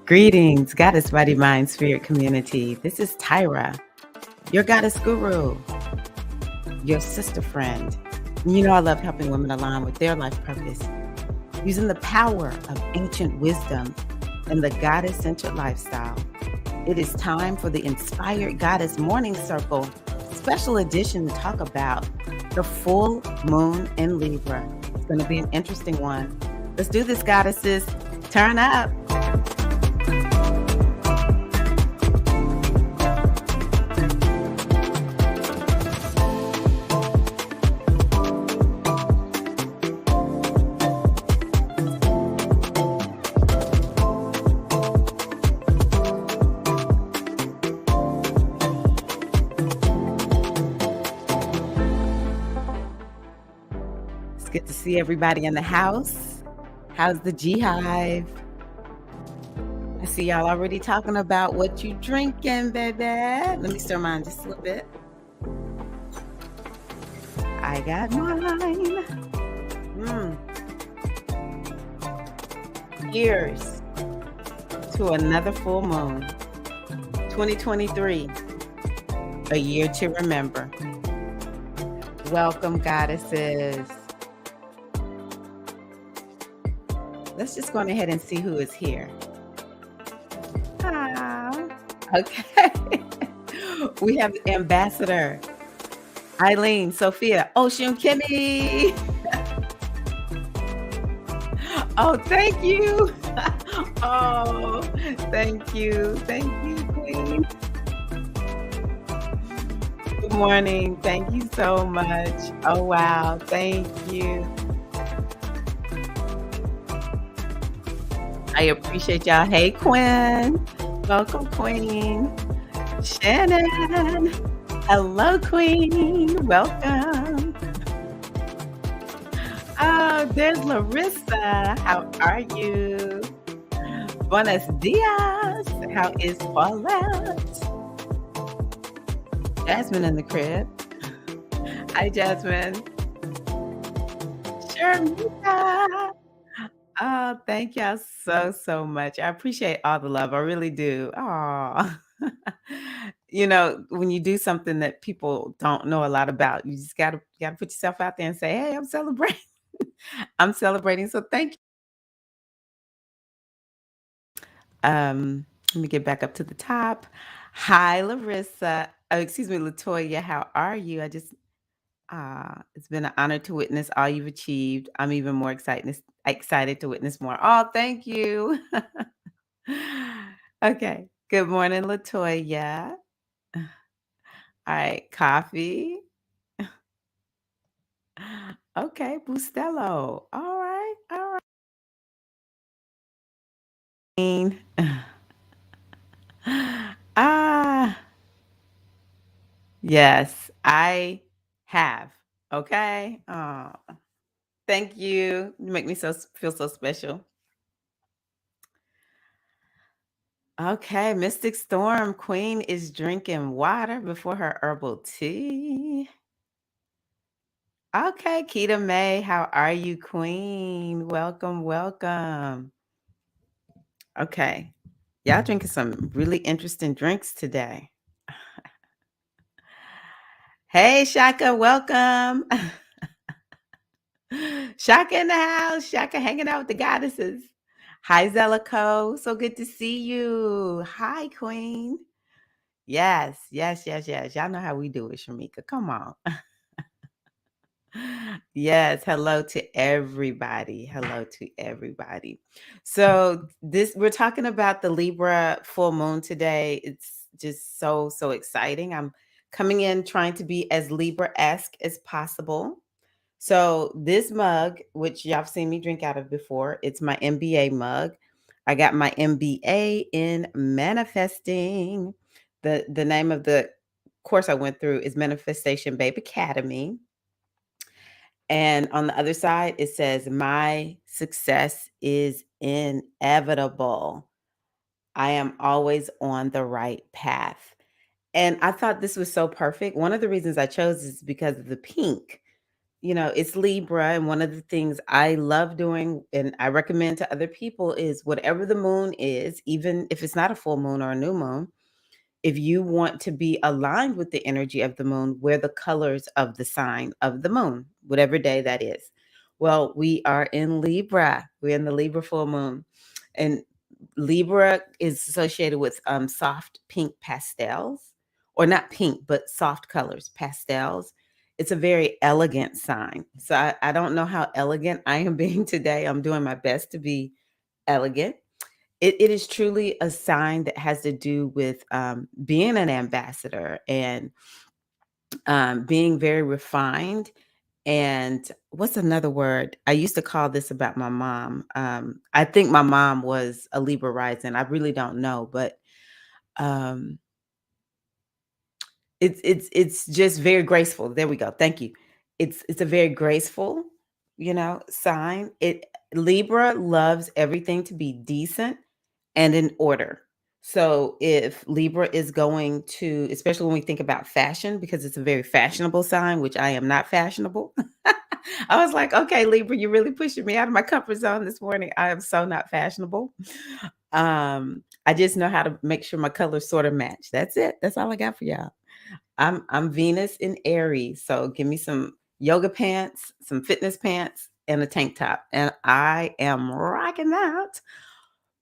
Greetings, Goddess Body Mind Spirit community. This is Tyra, your goddess guru, your sister friend. You know, I love helping women align with their life purpose using the power of ancient wisdom and the goddess centered lifestyle. It is time for the Inspired Goddess Morning Circle special edition to talk about the full moon in Libra. It's going to be an interesting one. Let's do this, goddesses. Turn up. Good to see everybody in the house. How's the G Hive? I see y'all already talking about what you drinking, baby. Let me stir mine just a little bit. I got mine. Here's to another full moon. 2023, a year to remember. Welcome, goddesses. Let's just go ahead and see who is here. Okay. We have Ambassador Eileen, Sophia, Ocean, Kimmy. Oh, thank you. Oh, thank you. Thank you, Queen. Good morning. Thank you so much. Oh, wow. Thank you. I appreciate y'all. Hey, Quinn. Welcome, Queen. Shannon. Hello, Queen. Welcome. Oh, there's Larissa. How are you? Buenos dias. How is Paulette? Jasmine in the crib. Hi, Jasmine. Sharmita. Oh, thank y'all so much. I appreciate all the love. I really do. Oh, you know, when you do something that people don't know a lot about, you just gotta put yourself out there and say, "Hey, I'm celebrating. I'm celebrating." So thank you. Let me get back up to the top. Hi, Larissa. Oh, excuse me, Latoya. How are you? It's been an honor to witness all you've achieved. I'm even more excited to witness more. Oh, thank you. Okay. Good morning, Latoya. All right, coffee. Okay, Bustelo. All right, all right. Ah, yes, I have. Okay. Oh, thank you. You make me feel so special. Okay, Mystic Storm Queen is drinking water before her herbal tea. Okay, Keita May, how are you, Queen? Welcome, welcome. Okay, y'all drinking some really interesting drinks today. Hey, Shaka, welcome. Shaka in the house. Shaka hanging out with the goddesses. Hi, Zellico. So good to see you. Hi, Queen. Yes. Y'all know how we do it, Shamika. Come on. Yes, hello to everybody. Hello to everybody. So we're talking about the Libra full moon today. It's just so exciting. I'm coming in trying to be as Libra-esque as possible. So this mug, which y'all have seen me drink out of before, it's my MBA mug. I got my MBA in manifesting. The name of the course I went through is Manifestation Babe Academy. And on the other side, it says, "My success is inevitable. I am always on the right path." And I thought this was so perfect. One of the reasons I chose is because of the pink. it's Libra. And one of the things I love doing and I recommend to other people is whatever the moon is, even if it's not a full moon or a new moon, if you want to be aligned with the energy of the moon, wear the colors of the sign of the moon, whatever day that is. Well, we are in Libra. We're in the Libra full moon. And Libra is associated with soft pink pastels, or not pink, but soft colors, pastels. It's a very elegant sign. So I don't know how elegant I am being today. I'm doing my best to be elegant. It is truly a sign that has to do with being an ambassador and being very refined. And what's another word? I used to call this about my mom. I think my mom was a Libra rising. I really don't know, but um, it's just very graceful. There we go. Thank you. It's a very graceful, sign. It Libra loves everything to be decent and in order. So if Libra is going to, especially when we think about fashion, because it's a very fashionable sign, which I am not fashionable. I was like, okay, Libra, you're really pushing me out of my comfort zone this morning. I am so not fashionable. I just know how to make sure my colors sort of match. That's it. That's all I got for y'all. I'm Venus in Aries, so give me some yoga pants, some fitness pants, and a tank top, and I am rocking that.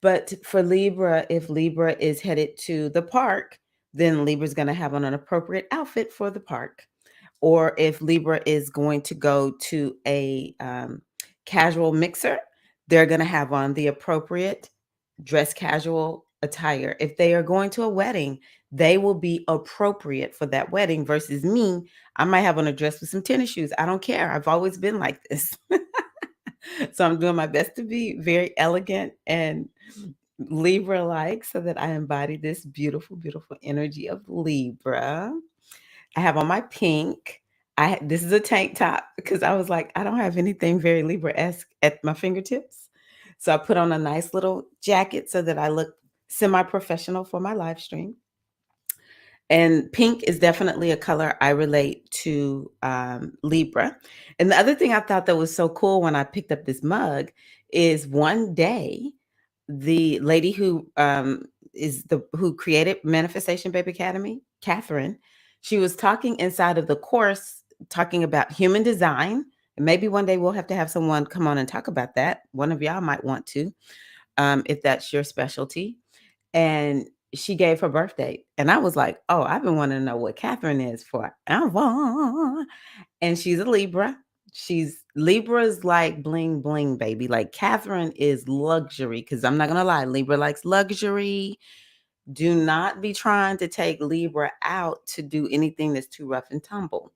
But for Libra, if Libra is headed to the park, then Libra's going to have on an appropriate outfit for the park. Or if Libra is going to go to a casual mixer, they're going to have on the appropriate dress casual attire. If they are going to a wedding, they will be appropriate for that wedding versus me. I might have on a dress with some tennis shoes. I don't care. I've always been like this. So I'm doing my best to be very elegant and Libra like so that I embody this beautiful, beautiful energy of Libra. I have on my pink. This is a tank top because I was like, I don't have anything very Libra-esque at my fingertips. So I put on a nice little jacket so that I look semi-professional for my live stream. And pink is definitely a color I relate to Libra. And the other thing I thought that was so cool when I picked up this mug is one day the lady who created Manifestation Babe Academy, Catherine, she was talking inside of the course, talking about human design. And maybe one day we'll have to have someone come on and talk about that. One of y'all might want to, if that's your specialty. And she gave her birth date. And I was like, oh, I've been wanting to know what Catherine is for. And she's a Libra. Libra's like bling bling, baby. Like Catherine is luxury. Cause I'm not gonna lie, Libra likes luxury. Do not be trying to take Libra out to do anything that's too rough and tumble.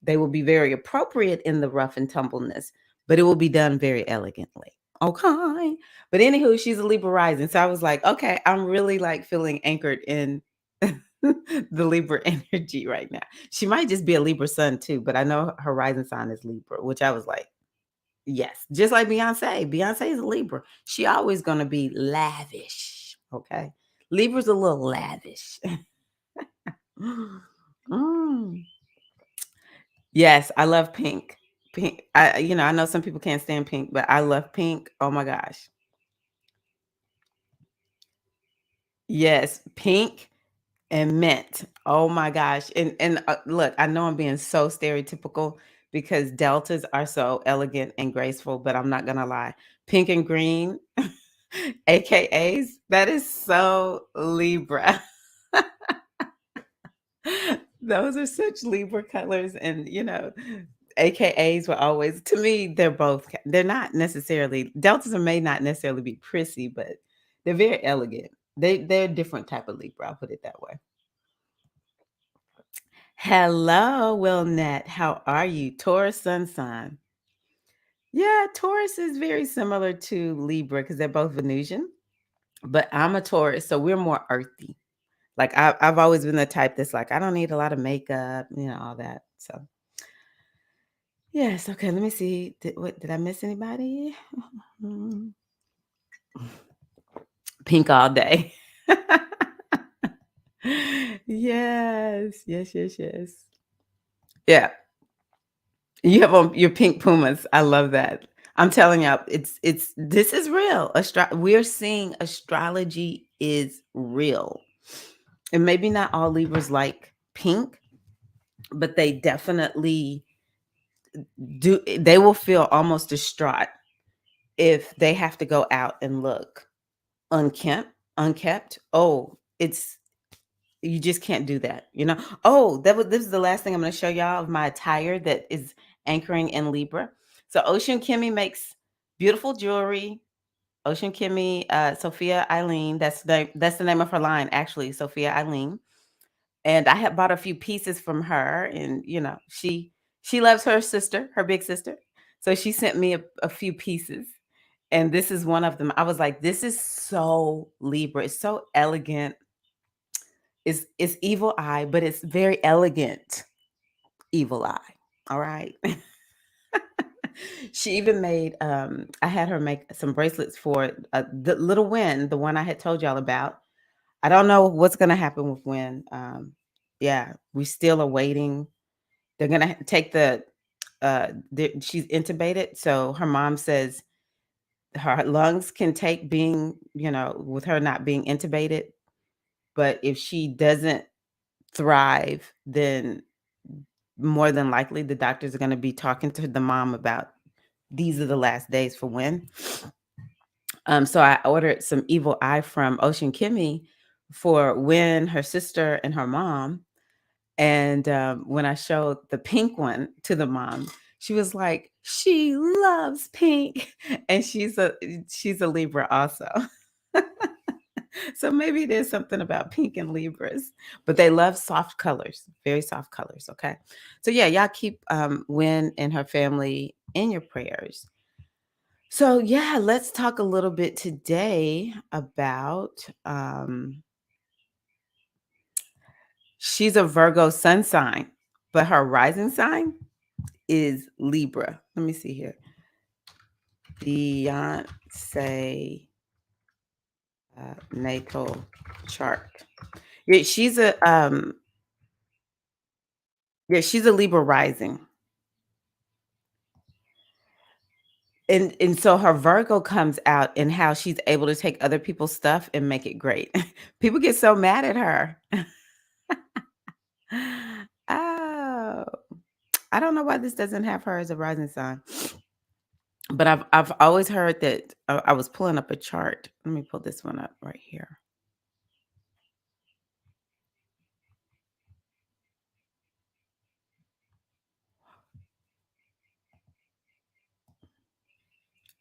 They will be very appropriate in the rough and tumbleness, but it will be done very elegantly. Okay. But anywho, she's a Libra rising. So I was like, okay, I'm really like feeling anchored in the Libra energy right now. She might just be a Libra sun too, but I know her rising sign is Libra, which I was like, yes, just like Beyonce. Beyonce is a Libra. She always gonna be lavish. Okay. Libra's a little lavish. Mm. Yes, I love pink. Pink. I know some people can't stand pink, but I love pink. Oh my gosh. Yes, pink and mint. Oh my gosh. And look, I know I'm being so stereotypical because deltas are so elegant and graceful, but I'm not gonna lie. Pink and green, AKAs, that is so Libra. Those are such Libra colors, and AKAs were always, to me, they're not necessarily, deltas may not necessarily be prissy, but they're very elegant. They're a different type of Libra, I'll put it that way. Hello, Willnet. How are you? Taurus sun sign. Yeah, Taurus is very similar to Libra because they're both Venusian, but I'm a Taurus, so we're more earthy. Like I've always been the type that's like, I don't need a lot of makeup, all that. So yes, okay. Let me see. Did I miss anybody? Pink all day. Yes, yes, yes, yes. Yeah. You have on your pink pumas. I love that. I'm telling you, it's this is real. We're seeing astrology is real. And maybe not all Libras like pink, but they definitely do. They will feel almost distraught if they have to go out and look unkept. Oh, it's you just can't do that, you know. Oh, this is the last thing I'm going to show y'all of my attire that is anchoring in Libra. So Ocean Kimmy makes beautiful jewelry. Ocean Kimmy, Sophia Eileen, that's the name of her line, actually, Sophia Eileen. And I had bought a few pieces from her, and she loves her sister, her big sister. So she sent me a few pieces, and this is one of them. I was like, this is so Libra. It's so elegant. It's evil eye, but it's very elegant evil eye. All right. She even made I had her make some bracelets for the little Win, the one I had told y'all about. I don't know what's gonna happen with Win. Yeah, we still are waiting. They're gonna take she's intubated, so her mom says her lungs can take being, with her not being intubated, but if she doesn't thrive, then more than likely the doctors are going to be talking to the mom about these are the last days for when. So I ordered some evil eye from Ocean Kimmy for when her sister and her mom. And when I showed the pink one to the mom, she was like, she loves pink. And she's a Libra also. So maybe there's something about pink and Libras, but they love soft colors, very soft colors. Okay. So yeah, y'all keep Win and her family in your prayers. So yeah, let's talk a little bit today about she's a Virgo sun sign, but her rising sign is Libra. Let me see here. Beyonce natal chart. Yeah, she's a Libra rising. And so her Virgo comes out in how she's able to take other people's stuff and make it great. People get so mad at her. Oh, I don't know why this doesn't have her as a rising sign. But I've always heard that I was pulling up a chart. Let me pull this one up right here.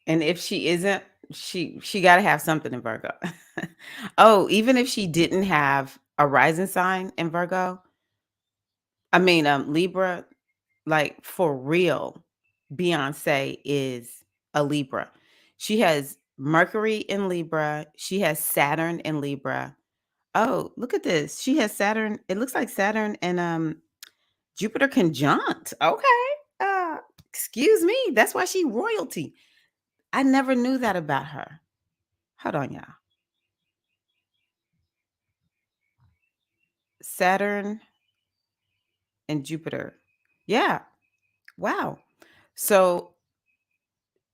And if she isn't, she got to have something in Virgo. Oh, even if she didn't have a rising sign in Virgo, I mean Libra, like for real, Beyonce is a Libra. She has Mercury in Libra. She has Saturn in Libra. Oh, look at this. She has Saturn. It looks like Saturn and Jupiter conjunct. Okay. Uh, excuse me. That's why she royalty. I never knew that about her. Hold on, y'all. Saturn and Jupiter. Yeah. Wow. So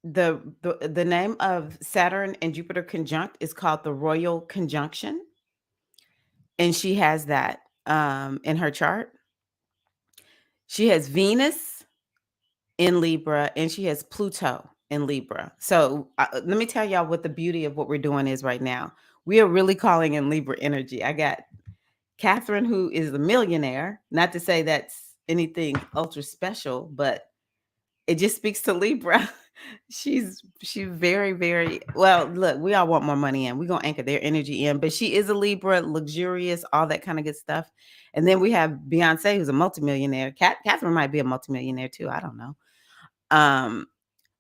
the name of Saturn and Jupiter conjunct is called the royal conjunction, and she has that in her chart. She has Venus in Libra and she has Pluto in Libra. So let me tell y'all what the beauty of what we're doing is right now. We are really calling in Libra energy. I got Catherine, who is a millionaire. Not to say that's anything ultra special, but it just speaks to Libra. She's very, very well. Look, we all want more money in. We're gonna anchor their energy in, but she is a Libra, luxurious, all that kind of good stuff. And then we have Beyonce, who's a multimillionaire. Catherine might be a multimillionaire too. I don't know. Um,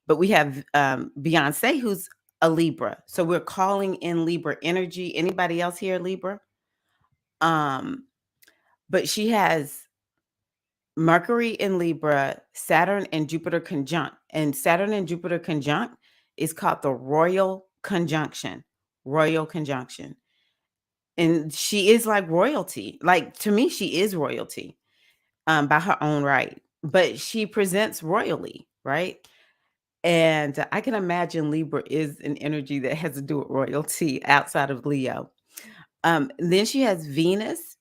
but we have Beyonce, who's a Libra. So we're calling in Libra energy. Anybody else here, Libra? Um, but she has Mercury in Libra, Saturn and Jupiter conjunct. And Saturn and Jupiter conjunct is called the royal conjunction. Royal conjunction. And she is like royalty. Like to me, she is royalty by her own right. but she presents royally, right? And I can imagine Libra is an energy that has to do with royalty outside of Leo. Then she has Venus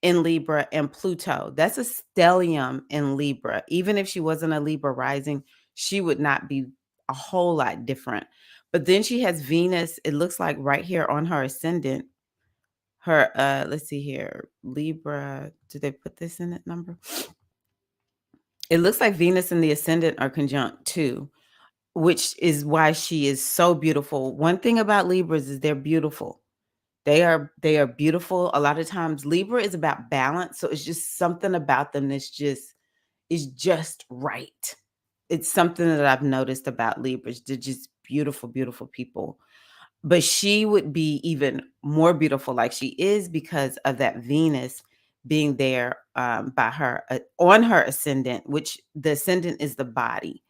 in Libra and Pluto. That's a stellium in Libra. Even if she wasn't a Libra rising, she would not be a whole lot different. But then she has Venus, it looks like right here on her ascendant. Her let's see here. Libra, did they put this in that number? It looks like Venus and the ascendant are conjunct too, which is why she is so beautiful. One thing about Libras is they're beautiful. They are beautiful. A lot of times Libra is about balance, so it's just something about them that's just is just right. It's something that I've noticed about Libras. They're just beautiful, beautiful people. But she would be even more beautiful like she is because of that Venus being there by her on her ascendant, which the ascendant is the body.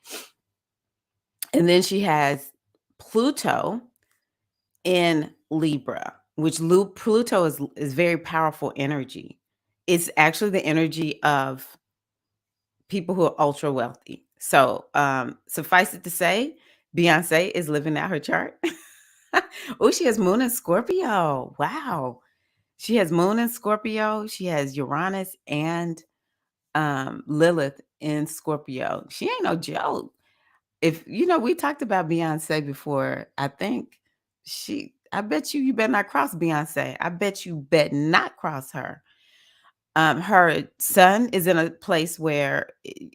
And then she has Pluto in Libra, which Pluto is very powerful energy. It's actually the energy of people who are ultra wealthy. So suffice it to say, Beyonce is living out her chart. Oh, she has Moon in Scorpio. Wow. She has Moon in Scorpio. She has Uranus and Lilith in Scorpio. She ain't no joke. If we talked about Beyonce before, I think I bet you better not cross Beyonce. I bet you bet not cross her. Her son is in a place where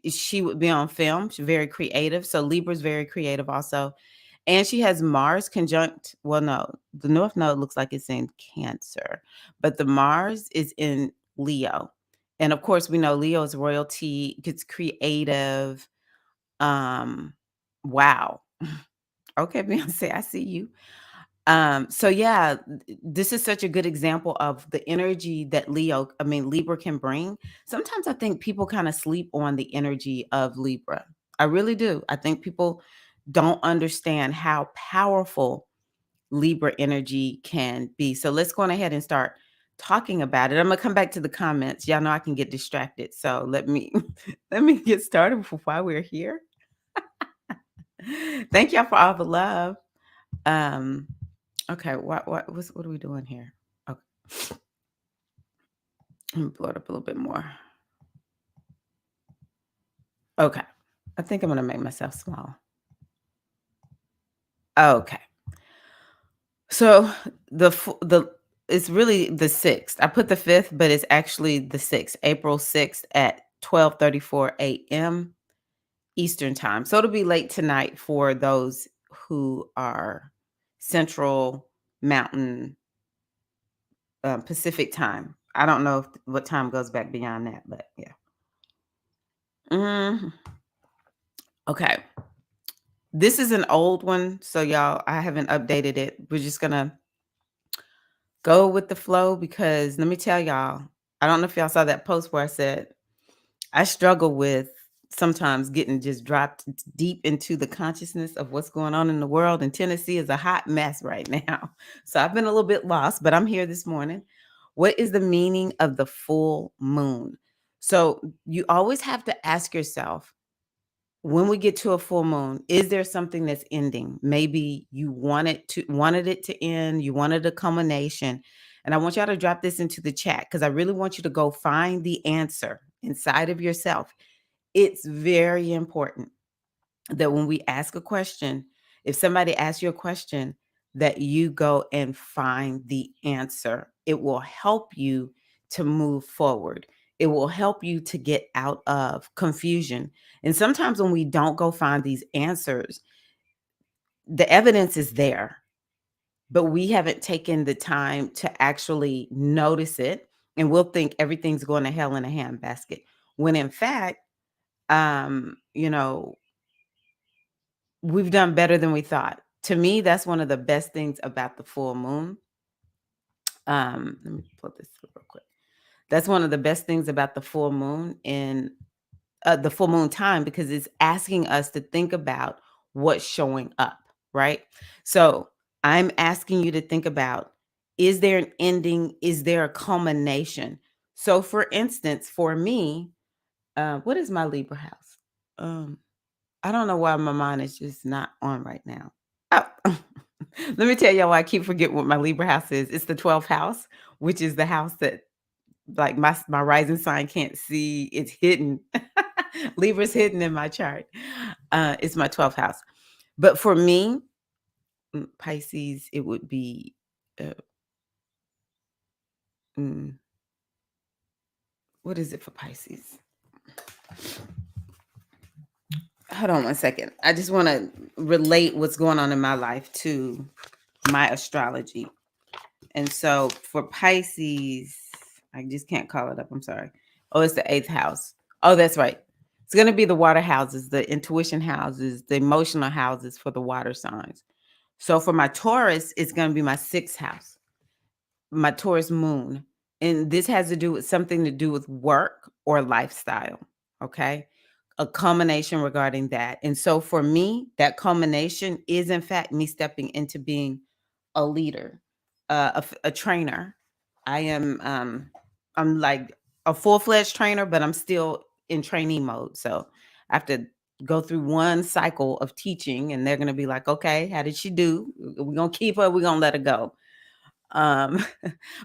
she would be on film. She's very creative. So Libra's very creative also. And she has Mars conjunct. Well, no, the North Node looks like it's in Cancer, but the Mars is in Leo. And of course, we know Leo is royalty, it's creative. Um, wow. Okay, Beyonce, I see you. So yeah, this is such a good example of the energy that Libra can bring. Sometimes I think people kind of sleep on the energy of Libra. I really do. I think people don't understand how powerful Libra energy can be. So let's go on ahead and start talking about it. I'm gonna come back to the comments. Y'all know I can get distracted. So let me let me get started while we're here. Thank y'all for all the love. Um, okay, what are we doing here? Okay, let me blow it up a little bit more. Okay, I think I'm gonna make myself small. Okay, so the it's really the 6th. I put the 5th, but it's actually the 6th, April 6th at 12:34 a.m. Eastern time. So it'll be late tonight for those who are Central Mountain Pacific time. I don't know what time goes back beyond that, but yeah. Mhm. Okay. This is an old one, so y'all, I haven't updated it. We're just gonna go with the flow because let me tell y'all, I don't know if y'all saw that post where I said I struggle with sometimes getting just dropped deep into the consciousness of what's going on in the world. And Tennessee is a hot mess right now. So I've been a little bit lost, but I'm here this morning. What is the meaning of the full moon? So you always have to ask yourself, when we get to a full moon, is there something that's ending? Maybe you wanted it to end, you wanted a culmination. And I want y'all to drop this into the chat because I really want you to go find the answer inside of yourself. It's very important that when we ask a question, if somebody asks you a question, that you go and find the answer. It will help you to move forward. It will help you to get out of confusion. And sometimes when we don't go find these answers, the evidence is there, but we haven't taken the time to actually notice it. And we'll think everything's going to hell in a handbasket. When in fact, um, you know, we've done better than we thought. To me, that's one of the best things about the full moon. Let me pull this up real quick. That's one of the best things about the full moon in the full moon time because it's asking us to think about what's showing up, right? So I'm asking you to think about, is there an ending? Is there a culmination? So for instance, for me, What is my Libra house? Um, I don't know why my mind is just not on right now. Oh, let me tell y'all why I keep forgetting what my Libra house is. It's the 12th house, which is the house that like my rising sign can't see. It's hidden. Libra's hidden in my chart. It's my 12th house. But for me, Pisces, it would be uh, mm, what is it for Pisces? Hold on one second. I just want to relate what's going on in my life to my astrology. And so for Pisces, I just can't call it up. I'm sorry. Oh, it's the eighth house. Oh, that's right. It's going to be the water houses, the intuition houses, the emotional houses for the water signs. So for my Taurus, it's going to be my sixth house, my Taurus moon. And this has to do with something to do with work or lifestyle. Okay. A culmination regarding that. And so for me, that culmination is in fact me stepping into being a leader, a trainer. I am I'm like a full-fledged trainer, but I'm still in trainee mode. So I have to go through one cycle of teaching and they're gonna be like, okay, how did she do? We're gonna keep her, we're gonna let her go. Um,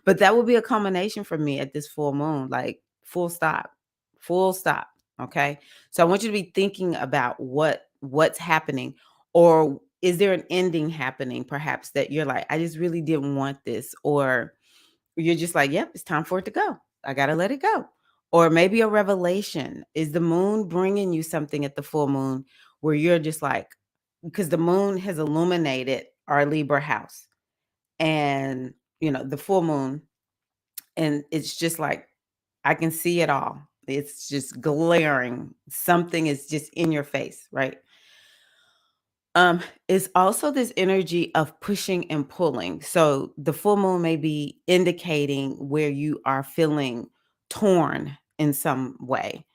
but that would be a culmination for me at this full moon, like full stop, full stop. Okay. So I want you to be thinking about what's happening, or is there an ending happening perhaps that you're like, I just really didn't want this, or you're just like, yep, it's time for it to go. I got to let it go. Or maybe a revelation. Is the moon bringing you something at the full moon where you're just like, because the moon has illuminated our Libra house and the full moon, and it's just like I can see it all. It's just glaring. Something is just in your face, right? It's also this energy of pushing and pulling. So the full moon may be indicating where you are feeling torn in some way.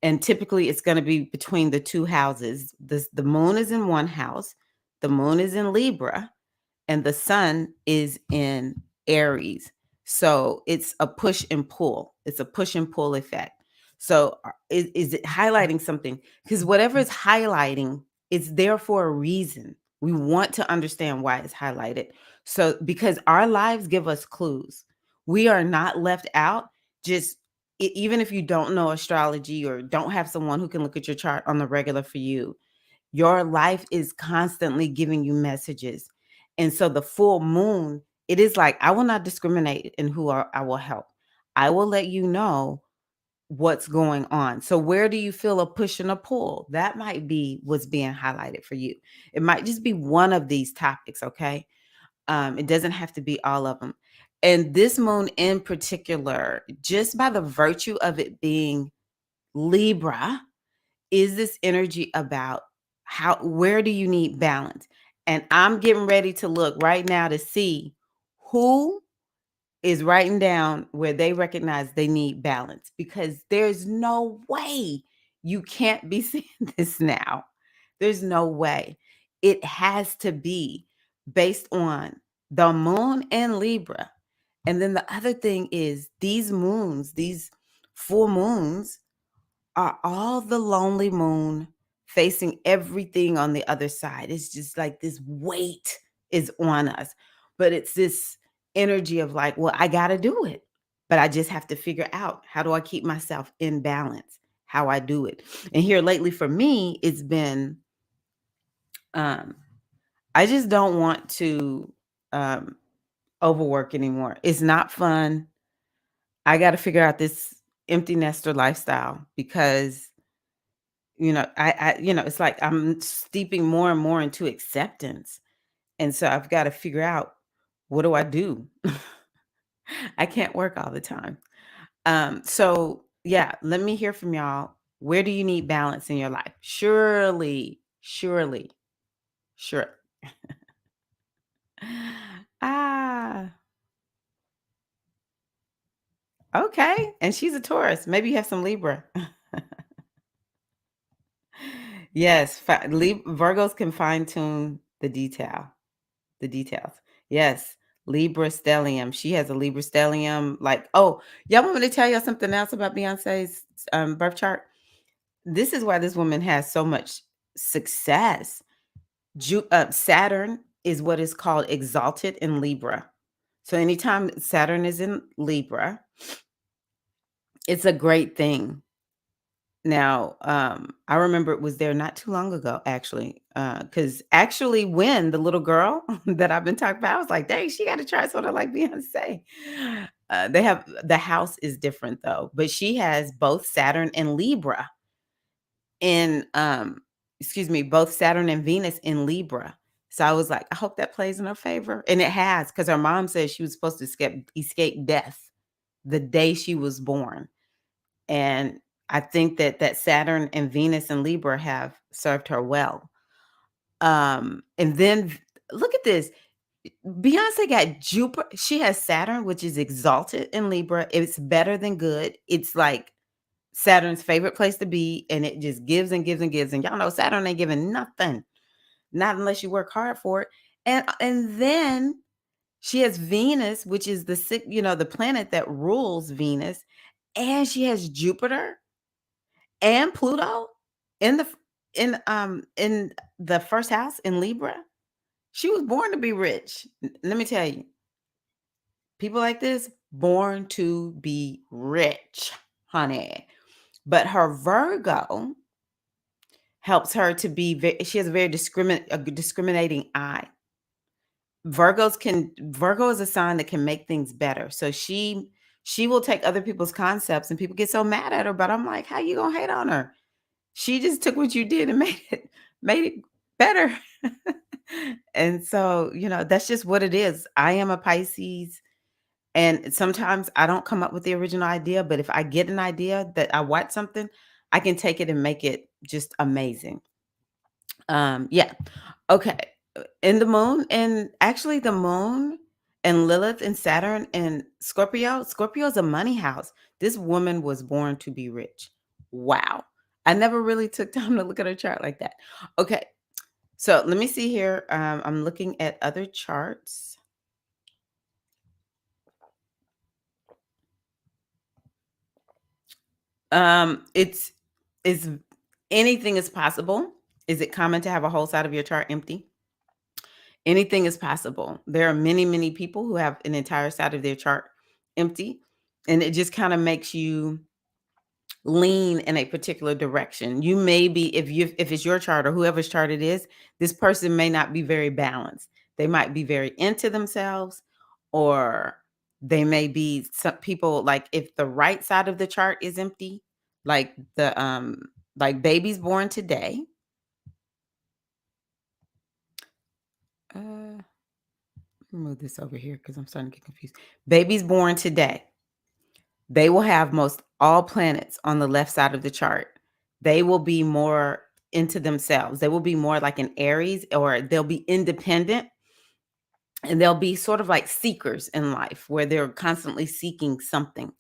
And typically it's going to be between the two houses. The moon is in one house, the moon is in Libra, and the sun is in Aries. So it's a push and pull. It's a push and pull effect. So is it highlighting something? Because whatever is highlighting, it's there for a reason. We want to understand why it's highlighted. So because our lives give us clues. We are not left out. Just even if you don't know astrology or don't have someone who can look at your chart on the regular for you, your life is constantly giving you messages. And so the full moon, it is like, I will not discriminate in who I will help. I will let you know what's going on. So where do you feel a push and a pull? That might be what's being highlighted for you. It might just be one of these topics, okay? It doesn't have to be all of them. And this moon in particular, just by the virtue of it being Libra, is this energy about where do you need balance? And I'm getting ready to look right now to see who is writing down where they recognize they need balance, because there's no way you can't be seeing this now. There's no way. It has to be based on the moon and Libra. And then the other thing is these moons, these full moons, are all the lonely moon facing everything on the other side. It's just like this weight is on us. But it's this energy of like, well, I got to do it. But I just have to figure out, how do I keep myself in balance, how I do it. And here lately for me, it's been um I just don't want to um overwork anymore. It's not fun. I got to figure out this empty nester lifestyle, because it's like I'm steeping more and more into acceptance. And so I've got to figure out, what do I do? I can't work all the time. So yeah, let me hear from y'all. Where do you need balance in your life? Surely, surely, sure. Ah, okay. And she's a Taurus. Maybe you have some Libra. Yes, Virgos can fine tune the details. Yes. Libra stellium. She has a Libra stellium. Like, oh, y'all want me to tell y'all something else about Beyonce's birth chart? This is why this woman has so much success. Saturn is what is called exalted in Libra. So anytime Saturn is in Libra, it's a great thing. Now, I remember it was there not too long ago, actually, because actually, when the little girl that I've been talking about, I was like, "Dang, she got to try sort of like Beyonce." They have the house is different though, but she has both Saturn and Libra in, excuse me, both Saturn and Venus in Libra. So I was like, I hope that plays in her favor, and it has, because her mom says she was supposed to escape death the day she was born. And I think that Saturn and Venus and Libra have served her well. And then look at this. Beyonce got Jupiter. She has Saturn, which is exalted in Libra. It's better than good. It's like Saturn's favorite place to be, and it just gives and gives and gives. And y'all know Saturn ain't giving nothing, not unless you work hard for it. And then she has Venus, which is the planet that rules Venus, and she has Jupiter and Pluto in in the first house in Libra. She was born to be rich. Let me tell you, people like this born to be rich, honey. But her Virgo helps her to be she has a very discriminating eye. Virgo is a sign that can make things better. So she will take other people's concepts and people get so mad at her, but I'm like, how you gonna hate on her? She just took what you did and made it better. And so, that's just what it is. I am a Pisces, and sometimes I don't come up with the original idea, but if I get an idea that I watch something, I can take it and make it just amazing. Yeah. Okay. In the moon, and actually the moon and Lilith and Saturn and Scorpio. Scorpio is a money house. This woman was born to be rich. Wow. I never really took time to look at her chart like that. Okay. So let me see here. I'm looking at other charts. It's is anything is possible. Is it common to have a whole side of your chart empty? Anything is possible. There are many, many people who have an entire side of their chart empty, and it just kind of makes you lean in a particular direction. You may be, if it's your chart or whoever's chart it is, this person may not be very balanced. They might be very into themselves, or they may be some people, like if the right side of the chart is empty, like like babies born today. Uh Move this over here because I'm starting to get confused. Babies born today, they will have most all planets on the left side of the chart. They will be more into themselves. They will be more like an Aries, or they'll be independent, and they'll be sort of like seekers in life where they're constantly seeking something.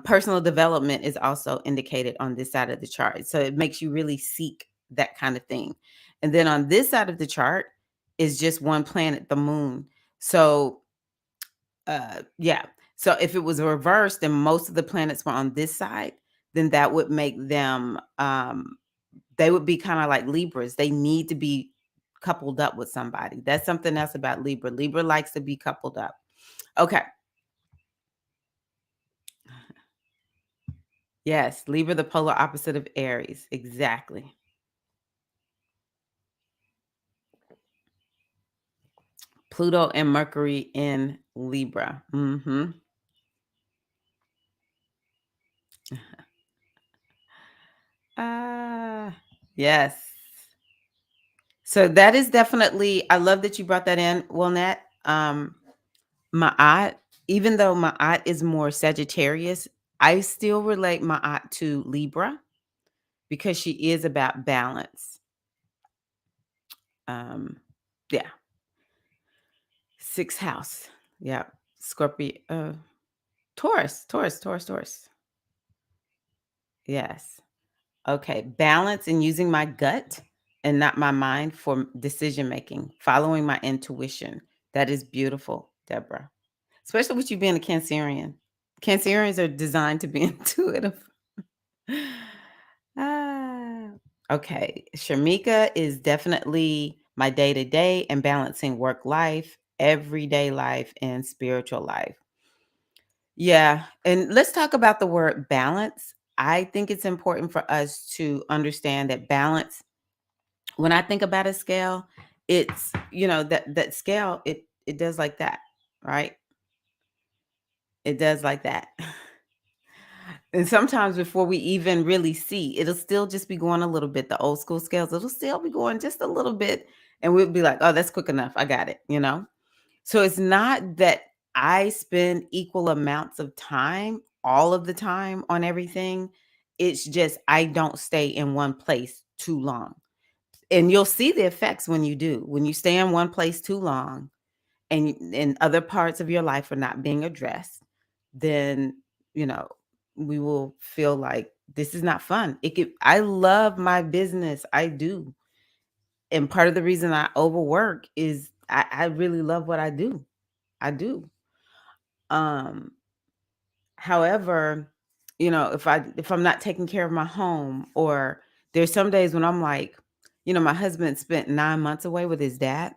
Personal development is also indicated on this side of the chart. So it makes you really seek that kind of thing. And then on this side of the chart is just one planet, the moon. So yeah. So if it was reversed and most of the planets were on this side, then that would make them they would be kind of like Libras. They need to be coupled up with somebody. That's something else about Libra. Libra likes to be coupled up. Okay. Yes, Libra, the polar opposite of Aries. Exactly. Pluto and Mercury in Libra. Mhm. Ah, yes. So that is definitely, I love that you brought that in, Wilnette. My aunt, even though my aunt is more Sagittarius, I still relate my aunt to Libra because she is about balance. Um, yeah, sixth house. Yeah, Scorpio, Taurus. Yes. Okay, balance and using my gut and not my mind for decision making, following my intuition. That is beautiful. Deborah. Especially with you being a Cancerian. Cancerians are designed to be intuitive. Ah. Okay. Shamika is definitely my day to day and balancing work life, everyday life, and spiritual life. Yeah. And let's talk about the word balance. I think it's important for us to understand that balance, when I think about a scale, it's, that scale, it does like that, right? It does like that. And sometimes before we even really see, it'll still just be going a little bit. The old school scales, it'll still be going just a little bit. And we'll be like, oh, that's quick enough. I got it. So it's not that I spend equal amounts of time all of the time on everything. It's just I don't stay in one place too long. And you'll see the effects when you do. When you stay in one place too long and other parts of your life are not being addressed, then, you know, we will feel like this is not fun. I love my business. I do. And part of the reason I overwork is I really love what I do. I do. Um, However, if I'm not taking care of my home, or there's some days when I'm like, my husband spent 9 months away with his dad.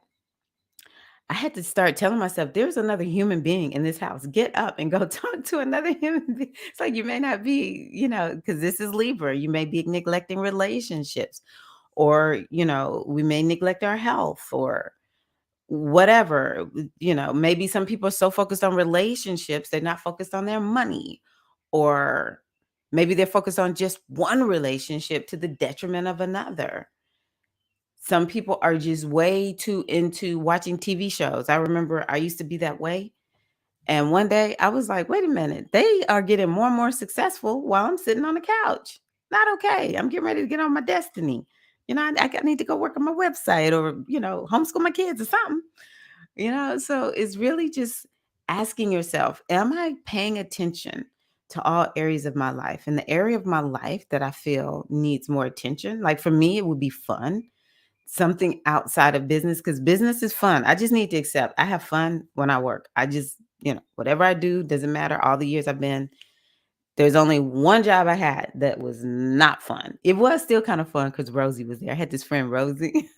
I had to start telling myself, there's another human being in this house. Get up and go talk to another human being. It's like you may not be, because this is Libra. You may be neglecting relationships, or, we may neglect our health or whatever. Maybe some people are so focused on relationships, they're not focused on their money, or maybe they're focused on just one relationship to the detriment of another. Some people are just way too into watching TV shows. I remember I used to be that way. And one day I was like, wait a minute, they are getting more and more successful while I'm sitting on the couch. Not okay. I'm getting ready to get on my destiny. I need to go work on my website, or, homeschool my kids or something. So it's really just asking yourself, am I paying attention to all areas of my life? And the area of my life that I feel needs more attention, like for me, it would be fun, something outside of business, because business is fun. I just need to accept I have fun when I work. I just, whatever I do doesn't matter. All the years I've been, there's only one job I had that was not fun. It was still kind of fun because Rosie was there. I had this friend, Rosie.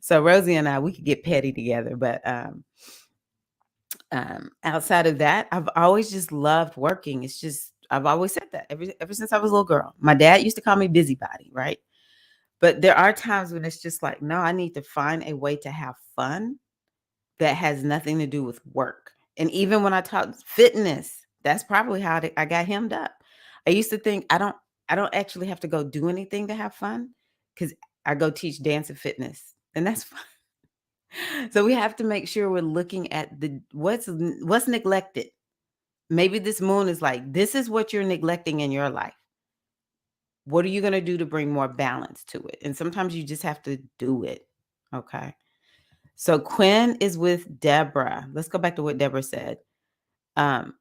So Rosie and I, we could get petty together. But outside of that, I've always just loved working. It's just, I've always said that ever since I was a little girl. My dad used to call me busybody, right? But there are times when it's just like, no, I need to find a way to have fun that has nothing to do with work. And even when I taught fitness, that's probably how I got hemmed up. I used to think I don't actually have to go do anything to have fun, because I go teach dance and fitness, and that's fun. So we have to make sure we're looking at what's neglected. Maybe this moon is like, this is what you're neglecting in your life. What are you going to do to bring more balance to it? And sometimes you just have to do it. Okay. So Quinn is with Deborah. Let's go back to what Deborah said. Um,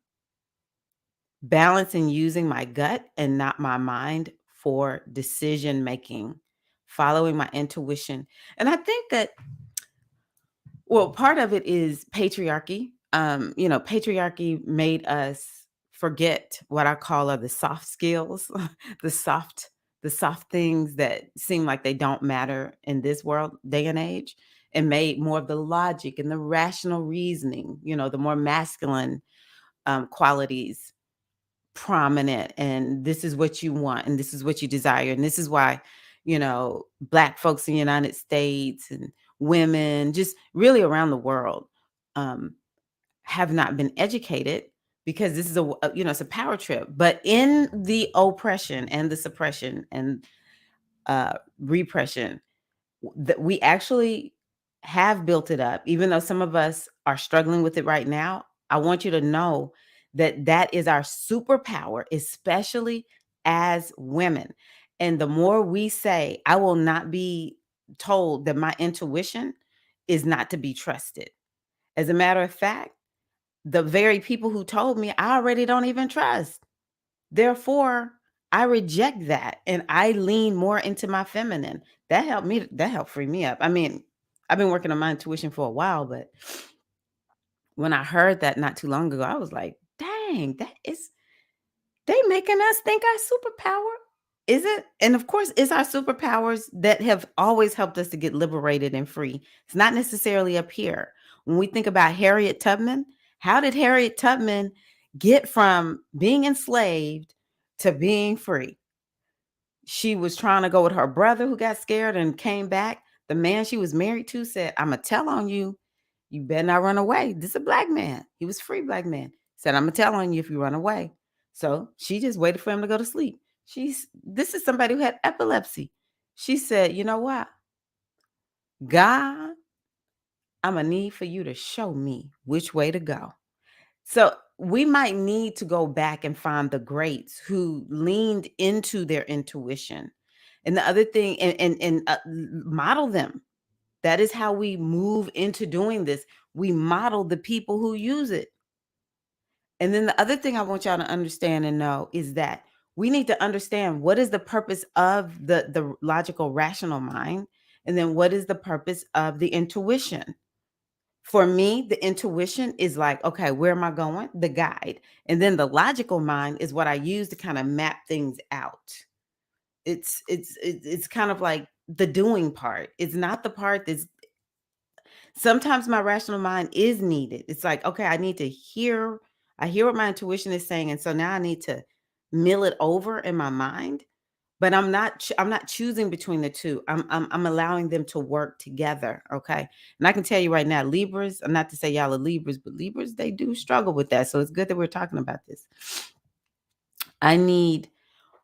Balance in using my gut and not my mind for decision making, following my intuition. And I think that, well, part of it is patriarchy. Patriarchy made us forget what I call are the soft skills, the soft, the soft things that seem like they don't matter in this world, day and age, and made more of the logic and the rational reasoning, the more masculine qualities prominent. And this is what you want, and this is what you desire, and this is why, Black folks in the United States and women just really around the world um, have not been educated, because this is it's a power trip. But in the oppression and the suppression and repression, that we actually have built it up, even though some of us are struggling with it right now. I want you to know that that is our superpower, especially as women. And the more we say, I will not be told that my intuition is not to be trusted. As a matter of fact, the very people who told me, I already don't even trust. Therefore, I reject that and I lean more into my feminine. That helped free me up. I mean, I've been working on my intuition for a while, but When I heard that not too long ago, I was like, dang, they making us think our superpower. Is it? And of course, it's our superpowers that have always helped us to get liberated and free. It's not necessarily up here. When we think about Harriet Tubman, how did Harriet Tubman get from being enslaved to being free? She was trying to go with her brother who got scared and came back. The man she was married to said, I'm going to tell on you. You better not run away. This is a black man. He was a free black man. Said, I'm going to tell on you if you run away. So she just waited for him to go to sleep. This is somebody who had epilepsy. She said, you know what? God, I'm going to need for you to show me which way to go. So we might need to go back and find the greats who leaned into their intuition. And the other thing, and model them. That is how we move into doing this. We model the people who use it. And then the other thing I want y'all to understand and know is that we need to understand what is the purpose of the logical, rational mind, and then what is the purpose of the intuition. For me, the intuition is like, okay, where am I going? The guide. And then the logical mind is what I use to kind of map things out. It's kind of like the doing part. It's not the part that's sometimes my rational mind is needed. It's like, okay, I hear what my intuition is saying. And so now I need to mill it over in my mind. But I'm not choosing between the two. I'm allowing them to work together. Okay. And I can tell you right now, Libras, not to say y'all are Libras, but Libras, they do struggle with that. So it's good that we're talking about this. I need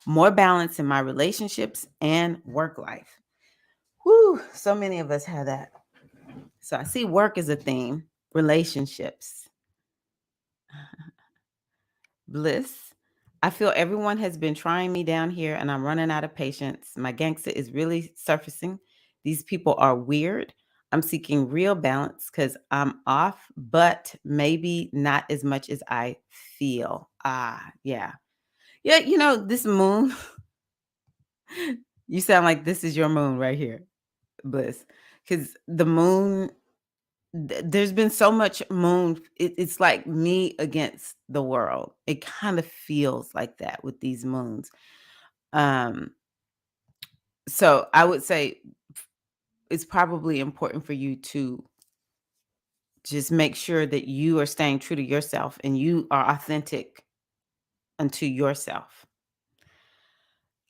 more balance in my relationships and work life. Whew, so many of us have that. So I see work as a theme, relationships, bliss. I feel everyone has been trying me down here and I'm running out of patience. My gangster is really surfacing. These people are weird. I'm seeking real balance because I'm off, but maybe not as much as I feel. Yeah. Yeah, this moon, you sound like this is your moon right here, bliss. Because the moon there's been so much moon. It's like me against the world. It kind of feels like that with these moons. Um, so I would say it's probably important for you to just make sure that you are staying true to yourself and you are authentic unto yourself.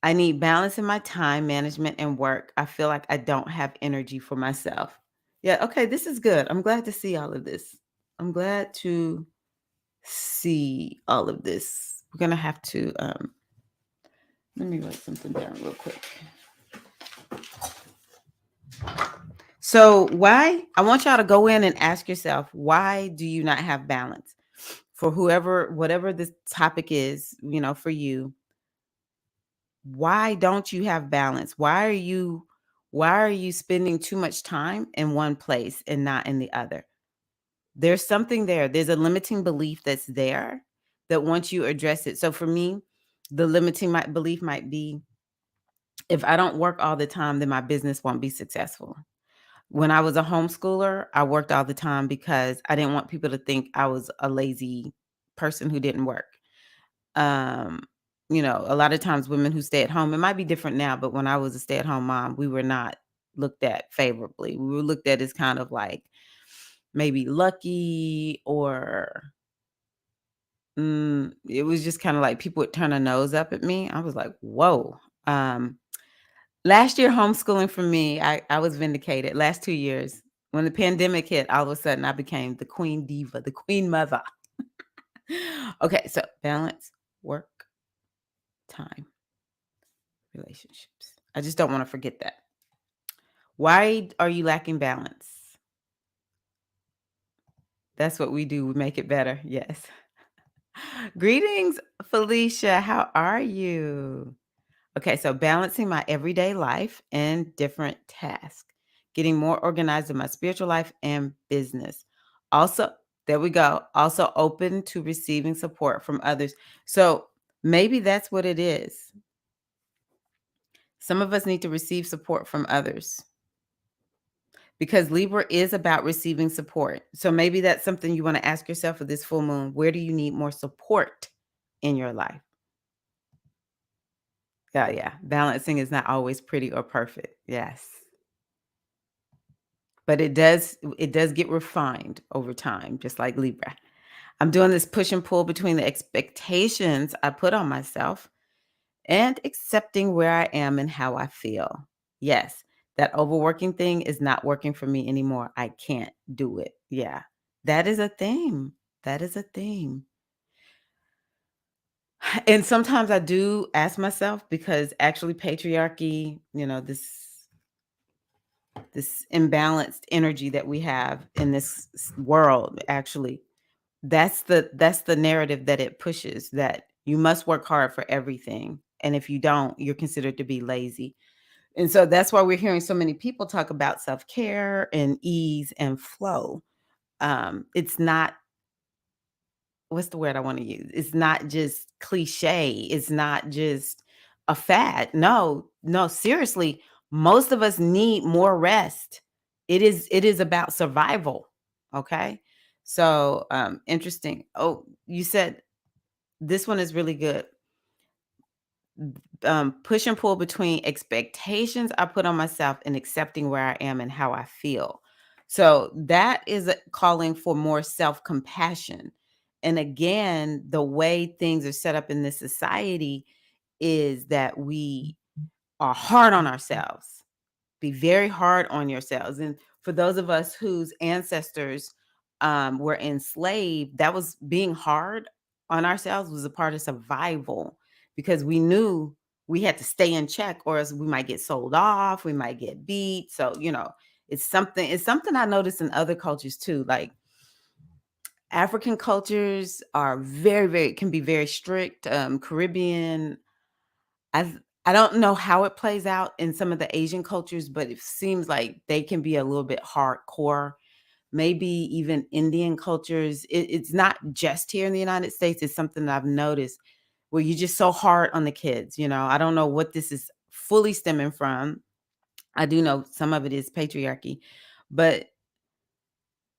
I need balance in my time management and work. I feel like I don't have energy for myself. Yeah, okay, this is good. I'm glad to see all of this. I'm glad to see all of this. We're gonna have to let me write something down real quick. So why I want y'all to go in and ask yourself, why do you not have balance? For whatever this topic is, for you, why don't you have balance? Why are you spending too much time in one place and not in the other? There's something there. There's a limiting belief that's there that once you address it. So for me, the belief might be, if I don't work all the time, then my business won't be successful. When I was a homeschooler, I worked all the time because I didn't want people to think I was a lazy person who didn't work. Um, a lot of times women who stay at home, it might be different now, but when I was a stay-at-home mom, we were not looked at favorably. We were looked at as kind of like maybe lucky, or it was just kind of like people would turn a nose up at me. I was like, whoa. Last year, homeschooling for me, I was vindicated. Last 2 years, when the pandemic hit, all of a sudden I became the queen diva, the queen mother. Okay, so balance, work, time, relationships. I just don't want to forget that. Why are you lacking balance? That's what we do. We make it better. Yes. Greetings, Felicia. How are you? Okay, so balancing my everyday life and different tasks, getting more organized in my spiritual life and business. Also, there we go. Also open to receiving support from others. So maybe that's what it is. Some of us need to receive support from others because Libra is about receiving support. So maybe that's something you want to ask yourself for this full moon. Where do you need more support in your life? Yeah, yeah. Balancing is not always pretty or perfect. Yes. But it does get refined over time, just like Libra. I'm doing this push and pull between the expectations I put on myself and accepting where I am and how I feel. Yes, that overworking thing is not working for me anymore. I can't do it. Yeah, that is a theme. That is a theme. And sometimes I do ask myself because actually patriarchy, this imbalanced energy that we have in this world, actually, that's the narrative that it pushes, that you must work hard for everything, and if you don't, you're considered to be lazy. And so that's why we're hearing so many people talk about self-care and ease and flow. It's not, what's the word I want to use? It's not just cliche. It's not just a fad. No, no, seriously, most of us need more rest. It is about survival. Okay. So interesting. Oh, you said this one is really good. Push and pull between expectations I put on myself and accepting where I am and how I feel. So that is calling for more self compassion. And again, the way things are set up in this society is that we are hard on ourselves. Be very hard on yourselves. And for those of us whose ancestors were enslaved, that was being hard on ourselves was a part of survival, because we knew we had to stay in check or else we might get sold off, we might get beat. So, it's something I noticed in other cultures too. Like African cultures are very, very can be very strict. Caribbean, I I don't know how it plays out in some of the Asian cultures, but it seems like they can be a little bit hardcore. Maybe even Indian cultures. It's not just here in the United States. It's something that I've noticed where you're just so hard on the kids. I don't know what this is fully stemming from. I do know some of it is patriarchy, but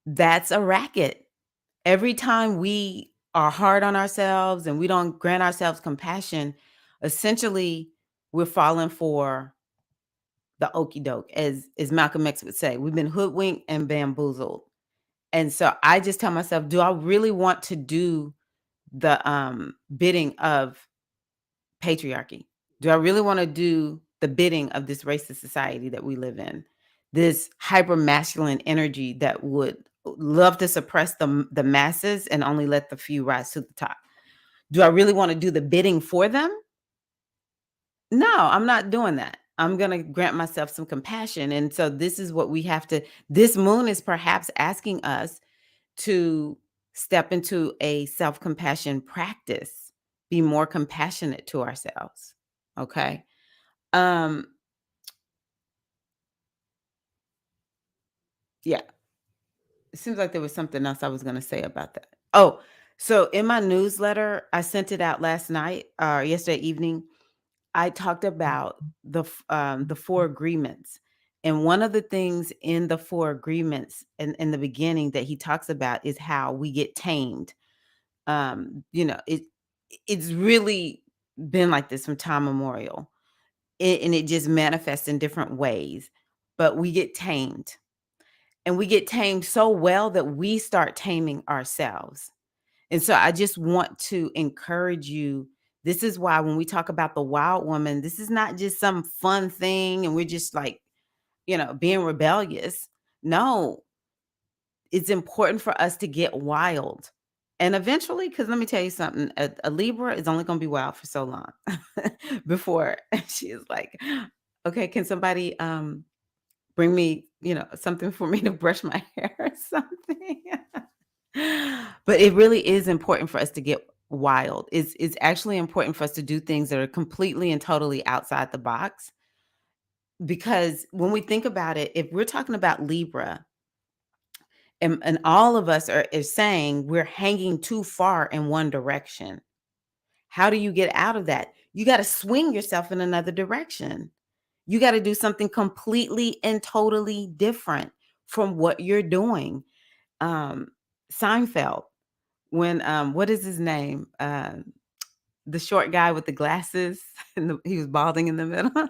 that's a racket. Every time we are hard on ourselves and we don't grant ourselves compassion, essentially we're falling for the okey doke, as Malcolm X would say. We've been hoodwinked and bamboozled. And so I just tell myself, do I really want to do the bidding of patriarchy? Do I really want to do the bidding of this racist society that we live in? This hyper masculine energy that would love to suppress the masses and only let the few rise to the top. Do I really want to do the bidding for them? No, I'm not doing that. I'm going to grant myself some compassion. And so this is what we have to, this moon is perhaps asking us to step into a self compassion practice, be more compassionate to ourselves. Okay. Um, yeah, it seems like there was something else I was going to say about that. Oh, so in my newsletter, I sent it out last night or yesterday evening. I talked about the four agreements. And one of the things in the four agreements in the beginning that he talks about is how we get tamed. It's really been like this from time memorial. And it just manifests in different ways. But we get tamed. And we get tamed so well that we start taming ourselves. And so I just want to encourage you. This is why when we talk about the wild woman, this is not just some fun thing and we're just like, being rebellious. No, it's important for us to get wild. And eventually, because let me tell you something, a Libra is only going to be wild for so long before she is like, okay, can somebody bring me, something for me to brush my hair or something? But it really is important for us to get wild. It's actually important for us to do things that are completely and totally outside the box. Because when we think about it, if we're talking about Libra and all of us are is saying we're hanging too far in one direction, how do you get out of that? You got to swing yourself in another direction. You got to do something completely and totally different. from what you're doing. Um, Seinfeld, when what is his name? The short guy with the glasses, and he was balding in the middle.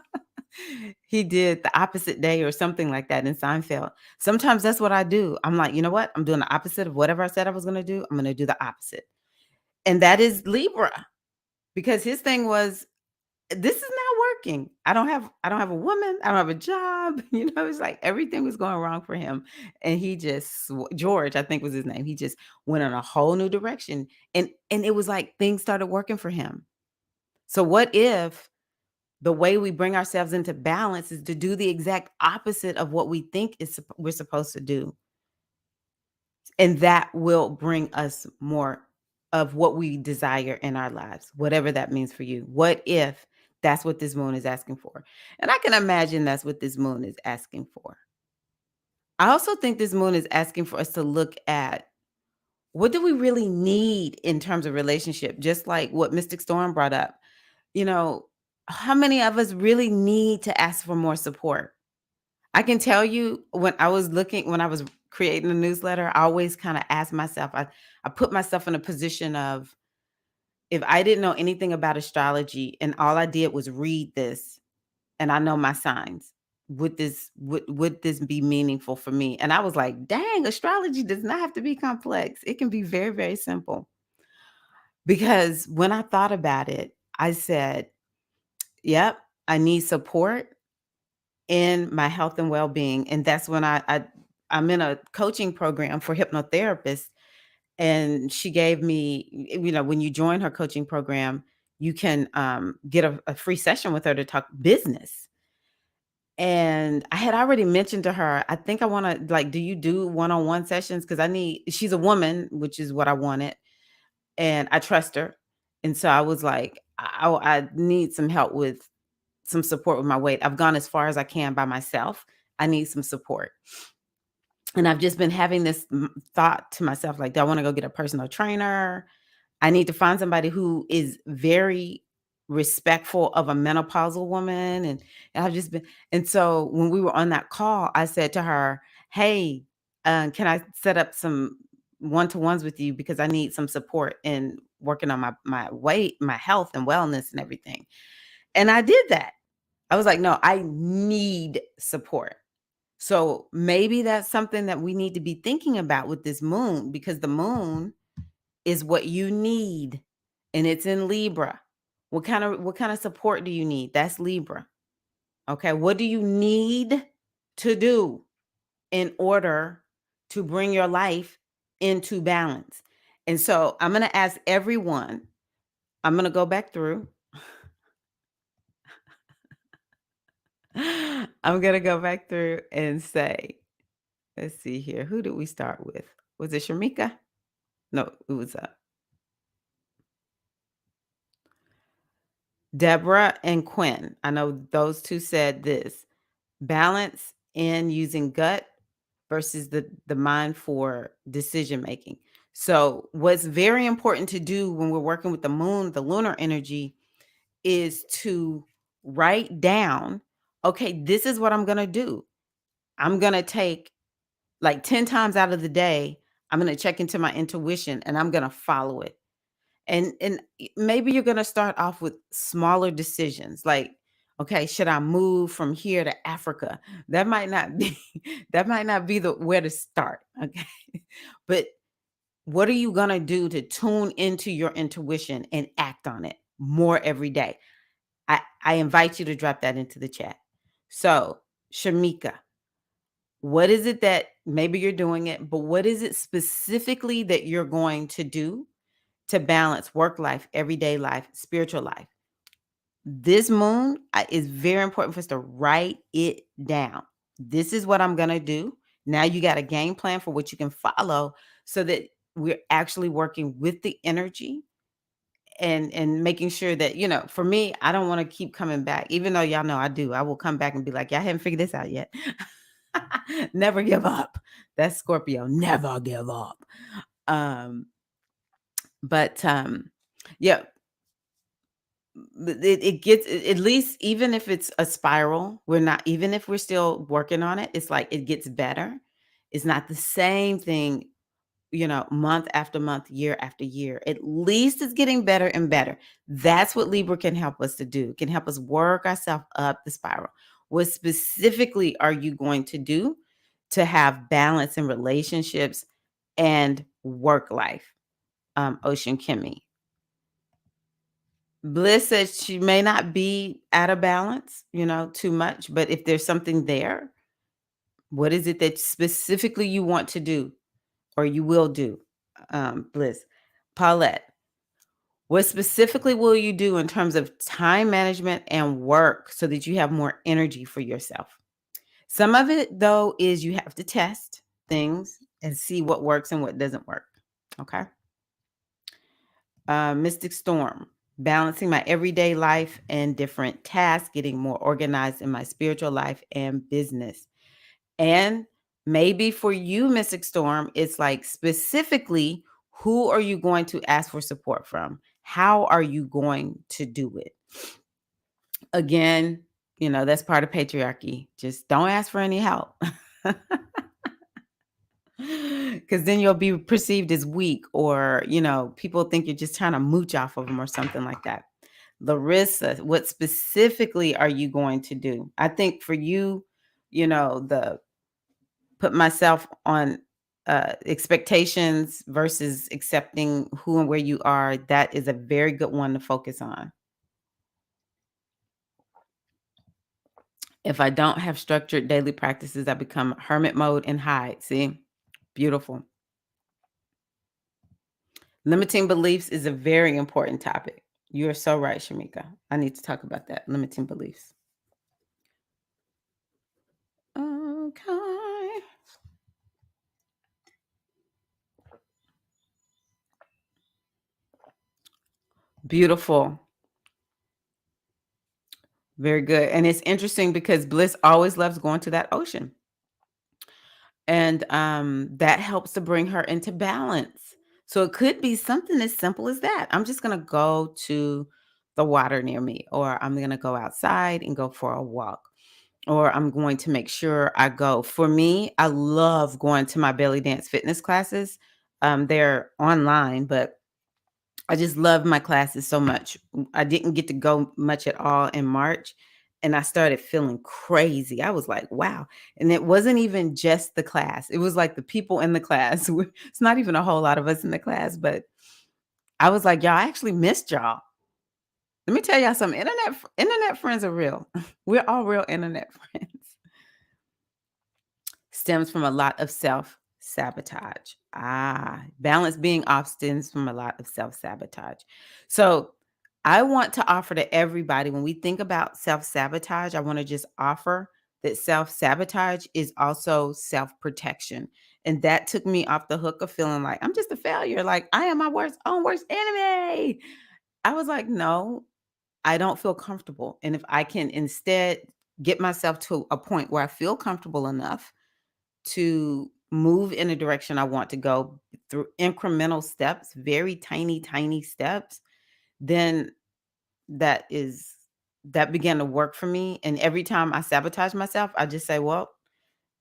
He did the opposite day or something like that in Seinfeld. Sometimes that's what I do. I'm like, you know what? I'm doing the opposite of whatever I said I was going to do. I'm going to do the opposite. And that is Libra, because his thing was, this is not working. I don't have a woman. I don't have a job. It's like everything was going wrong for him. And he just George, I think was his name. He just went in a whole new direction. And it was like things started working for him. So what if the way we bring ourselves into balance is to do the exact opposite of what we think we're supposed to do? And that will bring us more of what we desire in our lives, whatever that means for you. What if that's what this moon is asking for? And I can imagine that's what this moon is asking for. I also think this moon is asking for us to look at, what do we really need in terms of relationship? Just like what Mystic Storm brought up. You know, how many of us really need to ask for more support? I can tell you, when I was creating a newsletter, I always kind of ask myself, I put myself in a position of, if I didn't know anything about astrology and all I did was read this and I know my signs, would this be meaningful for me? And I was like, dang, astrology does not have to be complex. It can be very, very simple. Because when I thought about it, I said, yep, I need support in my health and well-being. And that's when I'm in a coaching program for hypnotherapists. And she gave me, when you join her coaching program, you can get a free session with her to talk business. And I had already mentioned to her, I think I want to, like, do you do one-on-one sessions? Because she's a woman, which is what I wanted. And I trust her. And so I was like, I need some help with some support with my weight. I've gone as far as I can by myself. I need some support. And I've just been having this thought to myself, like, do I want to go get a personal trainer? I need to find somebody who is very respectful of a menopausal woman. And I've just been, and so when we were on that call, I said to her, hey, can I set up some one-to-ones with you? Because I need some support in working on my weight, my health and wellness and everything. And I did that. I was like, no, I need support. So maybe that's something that we need to be thinking about with this moon, because the moon is what you need, and it's in Libra. What kind of support do you need? That's Libra. Okay, what do you need to do in order to bring your life into balance? And so I'm going to ask everyone, I'm going to go back through. I'm going to go back through and say, let's see here. Who did we start with? Was it Shamika? No, it was Deborah and Quinn. I know those two said this: balance in using gut versus the mind for decision making. So, what's very important to do when we're working with the moon, the lunar energy, is to write down, okay, this is what I'm going to do. I'm going to take, like, 10 times out of the day, I'm going to check into my intuition and I'm going to follow it. And maybe you're gonna start off with smaller decisions, like, okay, should I move from here to Africa? That might not be that might not be the where to start, okay? But what are you gonna do to tune into your intuition and act on it more every day? I invite you to drop that into the chat. So, Shamika, what is it that maybe you're doing it, but what is it specifically that you're going to do to balance work life, everyday life, spiritual life? This moon is very important for us to write it down. This is what I'm going to do. Now you got a game plan for what you can follow, so that we're actually working with the energy and making sure that, for me, I don't want to keep coming back, even though y'all know I do. I will come back and be like, y'all haven't figured this out yet. Never give up. That's Scorpio. Never give up. Um, but yeah, it gets, at least, even if it's a spiral, we're not, even if we're still working on it, it's like it gets better. It's not the same thing, month after month, year after year. At least it's getting better and better. That's what Libra can help us to do. It can help us work ourselves up the spiral. What specifically are you going to do to have balance in relationships and work life? Ocean Kimmy. Bliss says she may not be out of balance, too much, but if there's something there, what is it that specifically you want to do or you will do? Bliss. Paulette, what specifically will you do in terms of time management and work so that you have more energy for yourself? Some of it, though, is you have to test things and see what works and what doesn't work. Okay. Mystic Storm, balancing my everyday life and different tasks, getting more organized in my spiritual life and business. And maybe for you, Mystic Storm, it's like specifically, who are you going to ask for support from? How are you going to do it? Again, that's part of patriarchy. Just don't ask for any help. Because then you'll be perceived as weak, or, people think you're just trying to mooch off of them or something like that. Larissa, what specifically are you going to do? I think for you, the put myself on expectations versus accepting who and where you are, that is a very good one to focus on. If I don't have structured daily practices, I become hermit mode and hide. See? Beautiful. Limiting beliefs is a very important topic. You are so right, Shamika. I need to talk about that. Limiting beliefs. Okay. Beautiful. Very good. And it's interesting because Bliss always loves going to that ocean. And that helps to bring her into balance. So it could be something as simple as that. I'm just going to go to the water near me, or I'm going to go outside and go for a walk, or I'm going to make sure I go. For me, I love going to my belly dance fitness classes. They're online, but I just love my classes so much. I didn't get to go much at all in March, and I started feeling crazy. I was like, wow. And it wasn't even just the class. It was like the people in the class. It's not even a whole lot of us in the class, but I was like, y'all, I actually missed y'all. Let me tell y'all something. Internet friends are real. We're all real internet friends. Stems from a lot of self-sabotage. Balance being off stems from a lot of self-sabotage. So I want to offer to everybody, when we think about self-sabotage, I want to just offer that self-sabotage is also self-protection. And that took me off the hook of feeling like I'm just a failure. Like I am my own worst enemy. I was like, no, I don't feel comfortable. And if I can instead get myself to a point where I feel comfortable enough to move in a direction I want to go through incremental steps, very tiny, tiny steps, then that is that began to work for me. And every time I sabotage myself, I just say, well,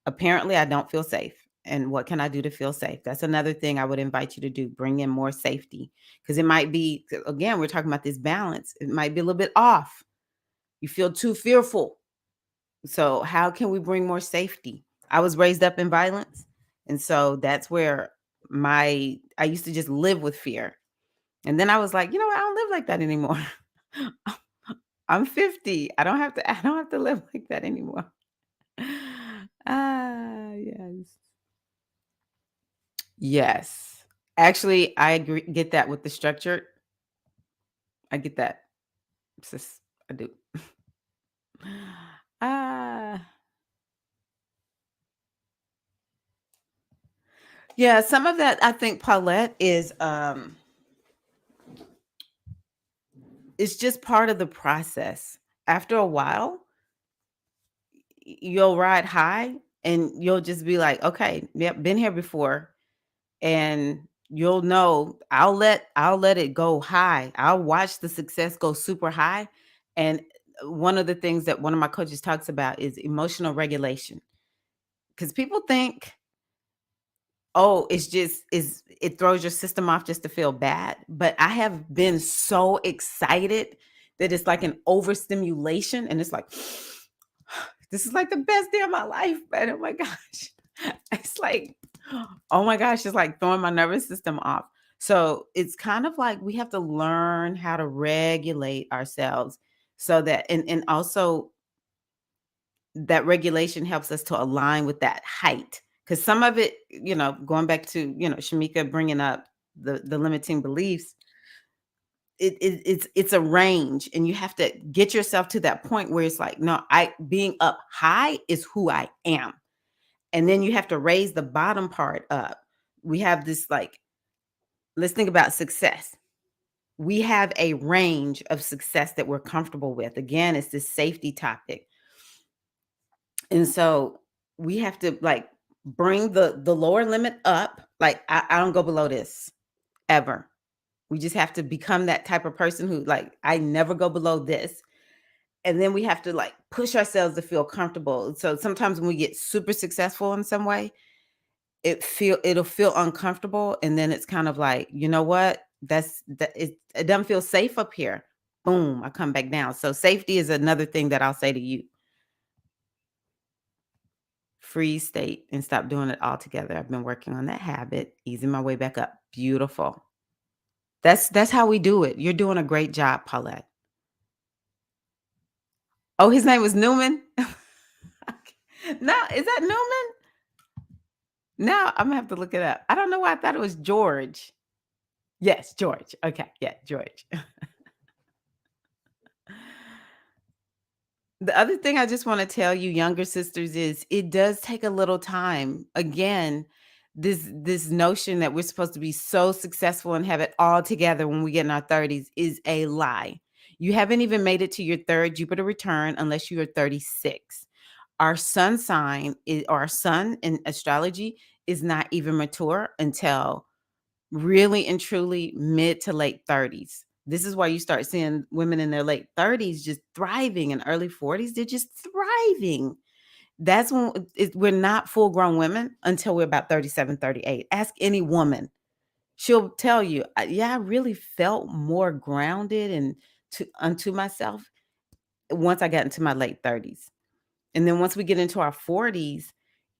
apparently I don't feel safe. And what can I do to feel safe? That's another thing I would invite you to do. Bring in more safety. Because it might be, again, we're talking about this balance. It might be a little bit off. You feel too fearful. So how can we bring more safety? I was raised up in violence. And so that's where I used to just live with fear. And then I was like, you know what? I don't live like that anymore. I'm 50. I don't have to live like that anymore. Yes. Yes. Actually, I agree, get that with the structure. I get that. I do. Ah. Yeah, some of that I think, Paulette, is it's just part of the process. After a while, you'll ride high and you'll just be like, okay, yep, been here before. And you'll know I'll let it go high. I'll watch the success go super high. And one of the things that one of my coaches talks about is emotional regulation. Because people think Oh, it's just is it throws your system off just to feel bad. But I have been so excited that it's like an overstimulation, and it's like, this is like the best day of my life, man. Oh my gosh. It's like, oh my gosh, it's like throwing my nervous system off. So it's kind of like we have to learn how to regulate ourselves so that and also that regulation helps us to align with that height. Because some of it, going back to, Shamika bringing up the limiting beliefs, it's a range, and you have to get yourself to that point where it's like, no, I being up high is who I am. And then you have to raise the bottom part up. We have this like, let's think about success. We have a range of success that we're comfortable with. Again, it's this safety topic. And so we have to like bring the lower limit up. Like I don't go below this ever. We just have to become that type of person who like I never go below this. And then we have to like push ourselves to feel comfortable. So sometimes when we get super successful in some way, it'll feel uncomfortable. And then it's kind of like, you know what? It doesn't feel safe up here. Boom, I come back down. So safety is another thing that I'll say to you. Freeze state and stop doing it altogether. I've been working on that habit, easing my way back up. Beautiful. That's how we do it. You're doing a great job, Paulette. Oh, his name was Newman? Okay. No, is that Newman? No, I'm gonna have to look it up. I don't know why I thought it was George. Yes, George. Okay, yeah, George. The other thing I just want to tell you, younger sisters, is it does take a little time. Again, this notion that we're supposed to be so successful and have it all together when we get in our 30s is a lie. You haven't even made it to your third Jupiter return unless you are 36. Our sun sign is, or our sun in astrology is not even mature until really and truly mid to late 30s. This is why you start seeing women in their late 30s just thriving, and early 40s, they're just thriving. That's when we're not full grown women until we're about 37, 38. Ask any woman. She'll tell you, yeah, I really felt more grounded and unto myself once I got into my late 30s. And then once we get into our 40s,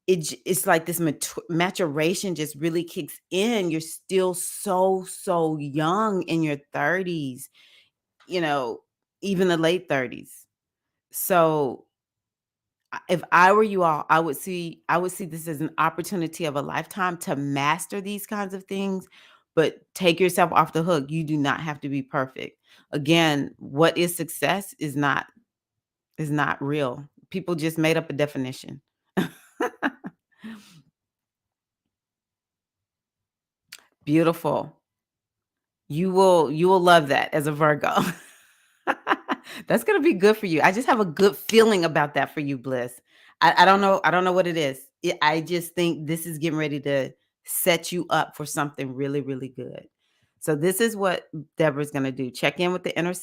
it's like this maturation just really kicks in. You're still so young in your 30s, you know, even the late 30s. So if I were you all, I would see this as an opportunity of a lifetime to master these kinds of things, but take yourself off the hook. You do not have to be perfect. Again, what is success is not real. People just made up a definition. Beautiful. You will love that as a Virgo. That's gonna be good for you. I just have a good feeling about that for you, Bliss. I don't know what it is. I just think this is getting ready to set you up for something really, really good. So this is what Deborah's gonna do. Check in with the inner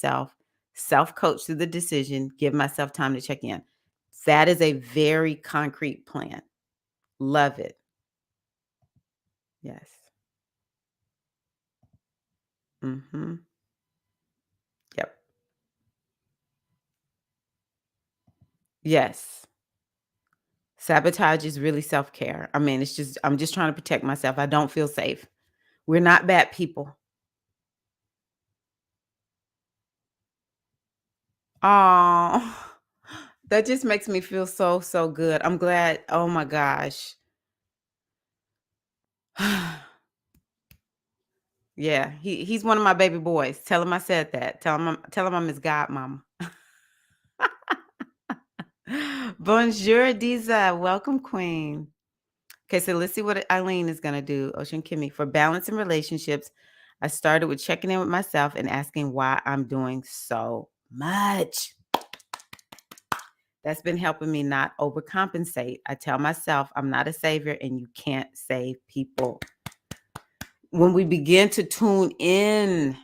self-coach through the decision, give myself time to check in. That is a very concrete plan. Love it. Yes. Mhm. Yep. Yes. Sabotage is really self-care. I mean, I'm just trying to protect myself. I don't feel safe. We're not bad people. Oh, that just makes me feel so good. I'm glad. Oh my gosh. Yeah, he's one of my baby boys. Tell him I said that. Tell him I'm his godmama. Bonjour, Diza. Welcome, Queen. Okay, so let's see what Eileen is gonna do. Ocean Kimmy. For balance in relationships, I started with checking in with myself and asking why I'm doing so much. That's been helping me not overcompensate. I tell myself I'm not a savior and you can't save people. When we begin to tune in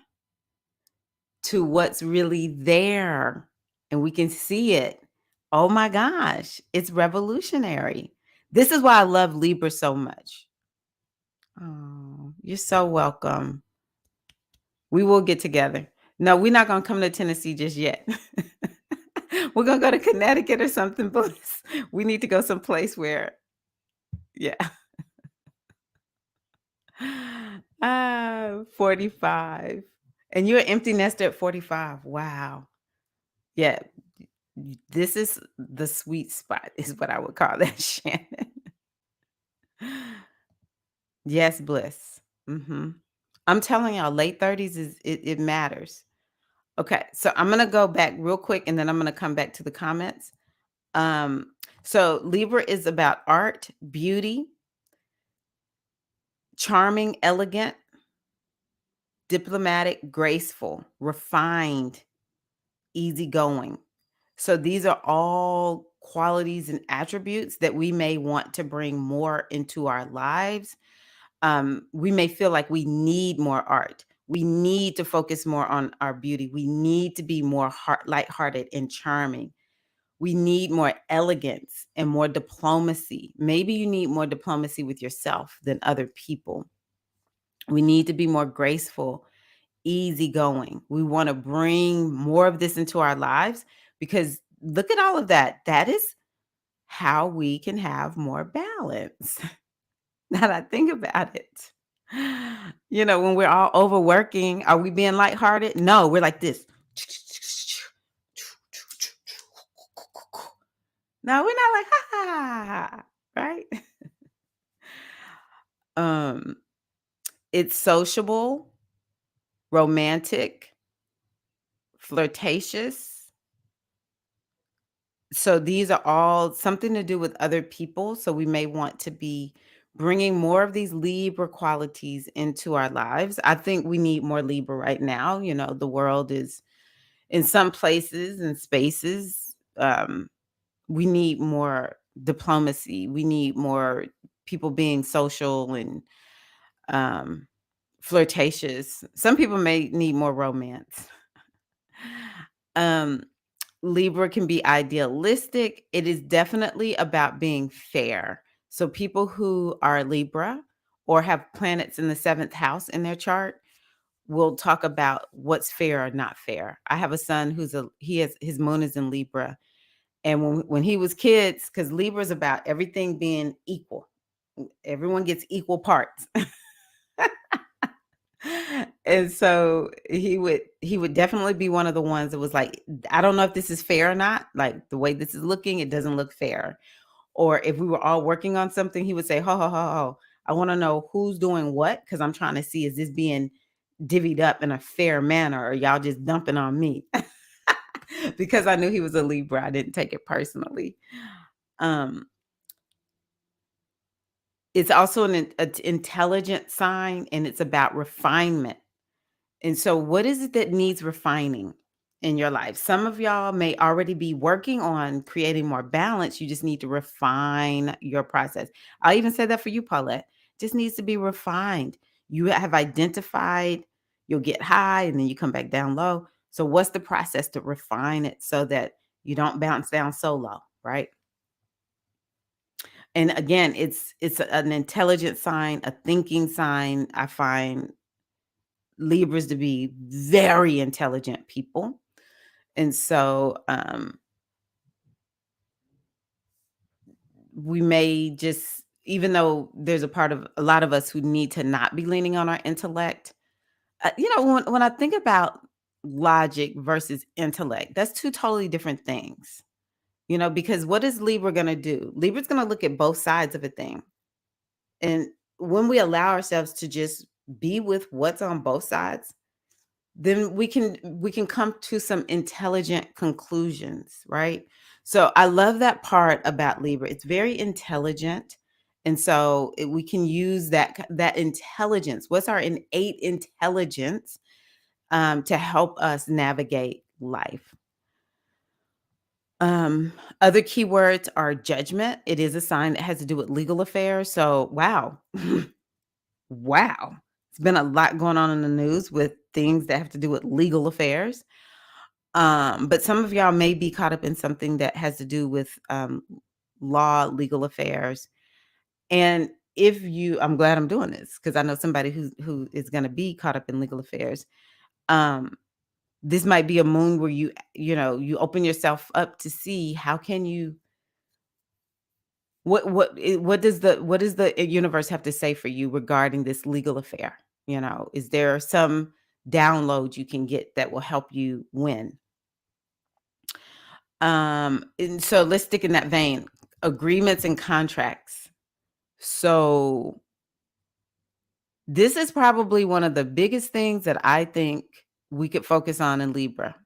to what's really there and we can see it, oh my gosh, it's revolutionary. This is why I love Libra so much. Oh, you're so welcome. We will get together. No, we're not gonna come to Tennessee just yet. We're gonna go to Connecticut or something, but we need to go someplace where, yeah. 45. And you're an empty nester at 45. Wow. Yeah, this is the sweet spot, is what I would call that, Shannon. Yes, bliss. I'm telling y'all, late 30s it matters. Okay, so I'm gonna go back real quick and then I'm gonna come back to the comments. Um, so Libra is about art, beauty, charming, elegant, diplomatic, graceful, refined, easygoing. So these are all qualities and attributes that we may want to bring more into our lives. We may feel like we need more art. We need to focus more on our beauty. We need to be more lighthearted and charming. We need more elegance and more diplomacy. Maybe you need more diplomacy with yourself than other people. We need to be more graceful, easygoing. We want to bring more of this into our lives because look at all of that. That is how we can have more balance. Now that I think about it. When we're all overworking, are we being lighthearted? No, we're like this. No, we're not like, ha ha ha, ha, right? Um, it's sociable, romantic, flirtatious. So these are all something to do with other people. So we may want to be bringing more of these Libra qualities into our lives. I think we need more Libra right now. The world is in some places and spaces. We need more diplomacy. We need more people being social and um, flirtatious. Some people may need more romance. Um, Libra can be idealistic. It is definitely about being fair. So people who are Libra or have planets in the seventh house in their chart will talk about what's fair or not fair. I have a son he has his moon is in Libra. And when he was kids, because Libra is about everything being equal. Everyone gets equal parts. And so he would definitely be one of the ones that was like, I don't know if this is fair or not. Like the way this is looking, it doesn't look fair. Or if we were all working on something, he would say, ho, ho, ho, ho. I want to know who's doing what because I'm trying to see, is this being divvied up in a fair manner or y'all just dumping on me? Because I knew he was a Libra. I didn't take it personally. Um, it's also an intelligent sign and it's about refinement. And so what is it that needs refining in your life? Some of y'all may already be working on creating more balance. You just need to refine your process. I even said that for you, Paulette. Just needs to be refined. You have identified, you'll get high and then you come back down low. So what's the process to refine it so that you don't bounce down so low, right? And again, it's an intelligent sign, a thinking sign. I find Libras to be very intelligent people. And so we may just, even though there's a part of a lot of us who need to not be leaning on our intellect, when I think about logic versus intellect, that's two totally different things, because what is Libra going to do? Libra's going to look at both sides of a thing. And when we allow ourselves to just be with what's on both sides, then we can come to some intelligent conclusions, right? So I love that part about Libra. It's very intelligent. And so we can use that intelligence. What's our innate intelligence to help us navigate life? Other keywords are judgment. It is a sign that has to do with legal affairs. So wow. Wow. It's been a lot going on in the news with things that have to do with legal affairs. But some of y'all may be caught up in something that has to do with law, legal affairs. And if you I'm glad I'm doing this because I know somebody who is going to be caught up in legal affairs. Um this might be a moon where you open yourself up to see how can you what does the universe have to say for you regarding this legal affair? Is there some download you can get that will help you win? And so let's stick in that vein. Agreements and contracts. So this is probably one of the biggest things that I think we could focus on in Libra.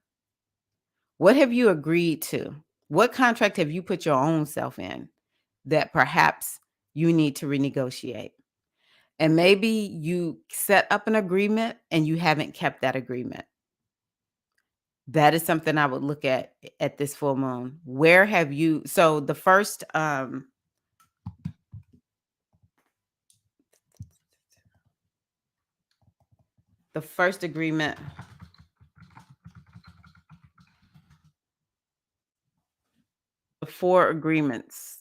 What have you agreed to? What contract have you put your own self in that perhaps you need to renegotiate? And maybe you set up an agreement and you haven't kept that agreement. That is something I would look at this full moon. Where have you so the first agreement, the four agreements.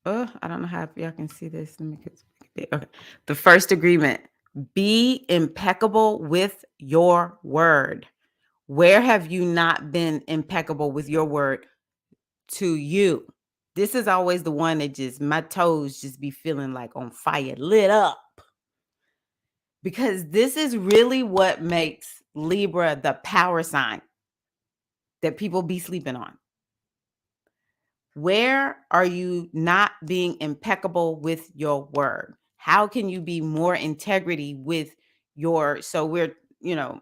I don't know how y'all can see this. Let me get it. Okay. The first agreement, be impeccable with your word. Where have you not been impeccable with your word to you? This is always the one that just my toes just be feeling like on fire, lit up. Because this is really what makes Libra the power sign that people be sleeping on. Where are you not being impeccable with your word? How can you be more integrity with so we're, in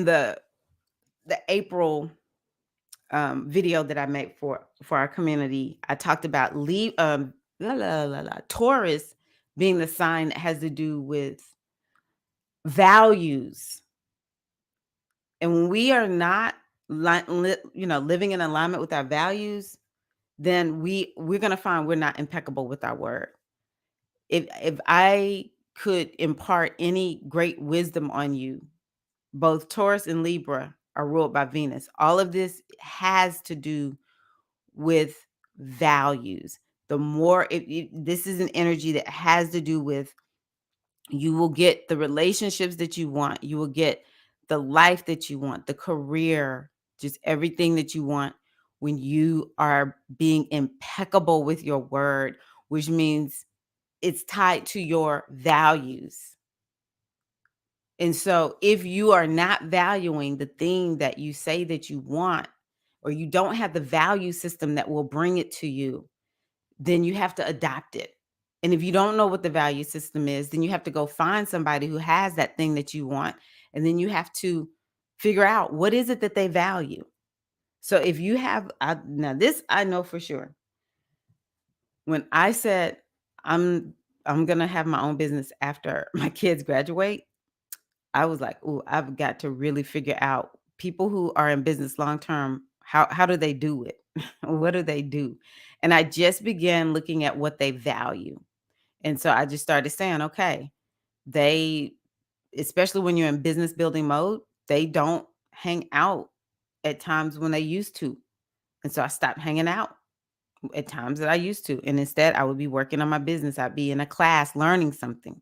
the April video that I made for our community, I talked about Taurus being the sign that has to do with values. And when we are not living in alignment with our values, then we're going to find we're not impeccable with our word. If I could impart any great wisdom on you, both Taurus and Libra are ruled by Venus. All of this has to do with values. The more this is an energy that has to do with, you will get the relationships that you want, you will get the life that you want, the career, just everything that you want when you are being impeccable with your word, which means it's tied to your values. And so if you are not valuing the thing that you say that you want, or you don't have the value system that will bring it to you, then you have to adopt it. And if you don't know what the value system is, then you have to go find somebody who has that thing that you want. And then you have to figure out what is it that they value. So if you have, now this I know for sure. When I said I'm gonna have my own business after my kids graduate, I was like, "Ooh, I've got to really figure out people who are in business long term, how do they do it? What do they do?" And I just began looking at what they value. And so I just started saying, "Okay, they especially when you're in business building mode, they don't hang out at times when they used to." And so I stopped hanging out at times that I used to. And instead, I would be working on my business. I'd be in a class learning something.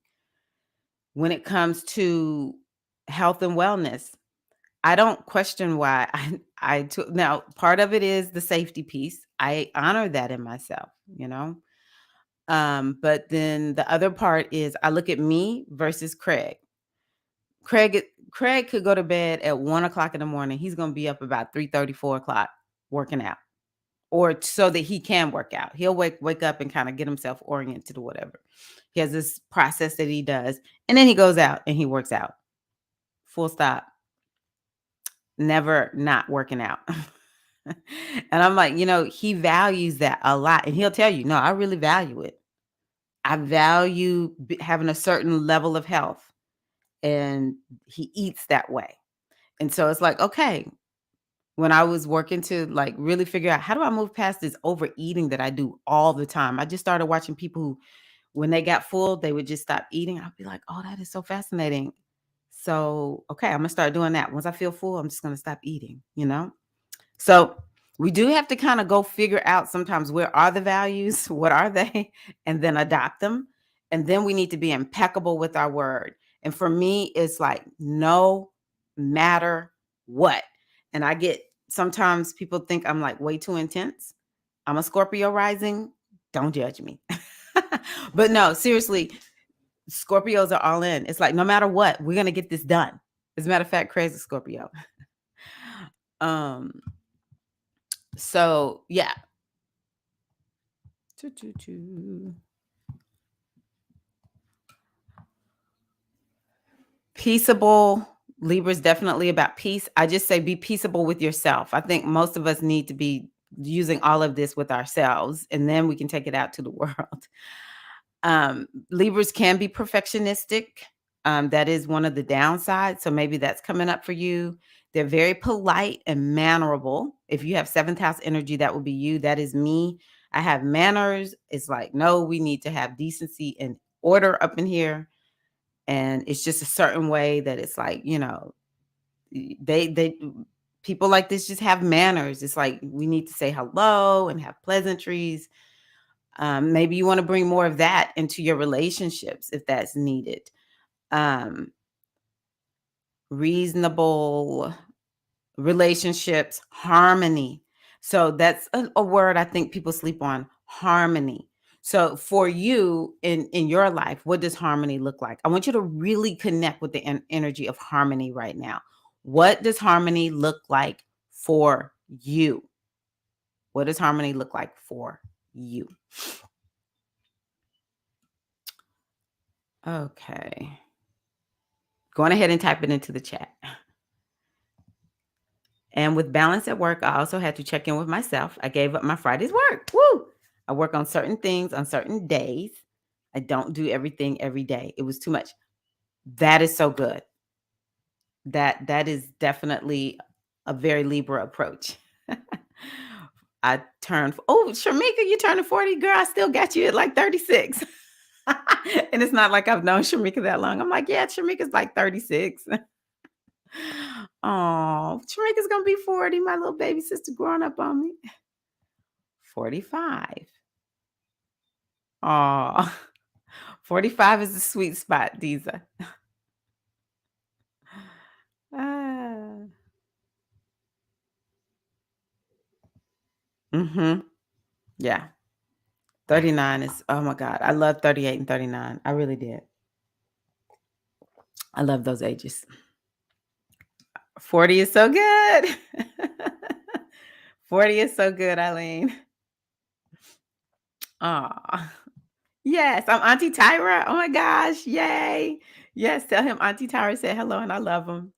When it comes to health and wellness, I don't question why I took. Now, part of it is the safety piece. I honor that in myself, you know. But then the other part is I look at me versus Craig. Craig could go to bed at 1 o'clock in the morning. He's gonna be up about 3:30, 4 o'clock working out. Or so that he can work out. He'll wake up and kind of get himself oriented or whatever. He has this process that he does, and then he goes out and he works out. Full stop. Never not working out. And I'm like, he values that a lot. And he'll tell you, no, I really value it. I value having a certain level of health. And he eats that way. And so it's like, okay, when I was working to like really figure out how do I move past this overeating that I do all the time, I just started watching people who, when they got full, they would just stop eating. I'd be like, oh, that is so fascinating. So, okay, I'm gonna start doing that. Once I feel full, I'm just gonna stop eating, you know? So we do have to kind of go figure out sometimes where are the values, what are they, and then adopt them. And then we need to be impeccable with our word. And for me, it's like no matter what. And I get sometimes people think I'm like way too intense. I'm a Scorpio rising. Don't judge me. But no, seriously, Scorpios are all in. It's like no matter what, we're gonna get this done. As a matter of fact, crazy Scorpio. Um, so yeah. Choo, choo, choo. Peaceable. Libra is definitely about peace. I just say be peaceable with yourself. I think most of us need to be using all of this with ourselves, and then we can take it out to the world. Libras can be perfectionistic. That is one of the downsides. So maybe that's coming up for you. They're very polite and mannerable. If you have seventh house energy, that will be you. That is me. I have manners. It's like, no, we need to have decency and order up in here. And it's just a certain way that it's like, they people like this just have manners. It's like we need to say hello and have pleasantries. Maybe you want to bring more of that into your relationships if that's needed. Um, Reasonable relationships, harmony. So that's a word I think people sleep on, harmony. So for you in your life, what does harmony look like? I want you to really connect with the energy of harmony right now. What does harmony look like for you? What does harmony look like for you? Okay. Going ahead and type it into the chat. And with balance at work, I also had to check in with myself. I gave up my Friday's work. Woo! I work on certain things on certain days. I don't do everything every day. It was too much. That is so good. That is definitely a very Libra approach. I turned, oh, Shamika, you turning 40, girl. I still got you at like 36. And it's not like I've known Shamika that long. I'm like, yeah, Shamika's like 36. Oh, Shamika's gonna be 40. My little baby sister growing up on me. 45. Oh, 45 is the sweet spot, Diza. Ah. Mm-hmm. Yeah. 39 is, oh my God. I love 38 and 39. I really did. I love those ages. 40 is so good. 40 is so good, Eileen. Oh, yes. I'm Auntie Tyra. Oh my gosh. Yay. Yes. Tell him Auntie Tyra said hello and I love him.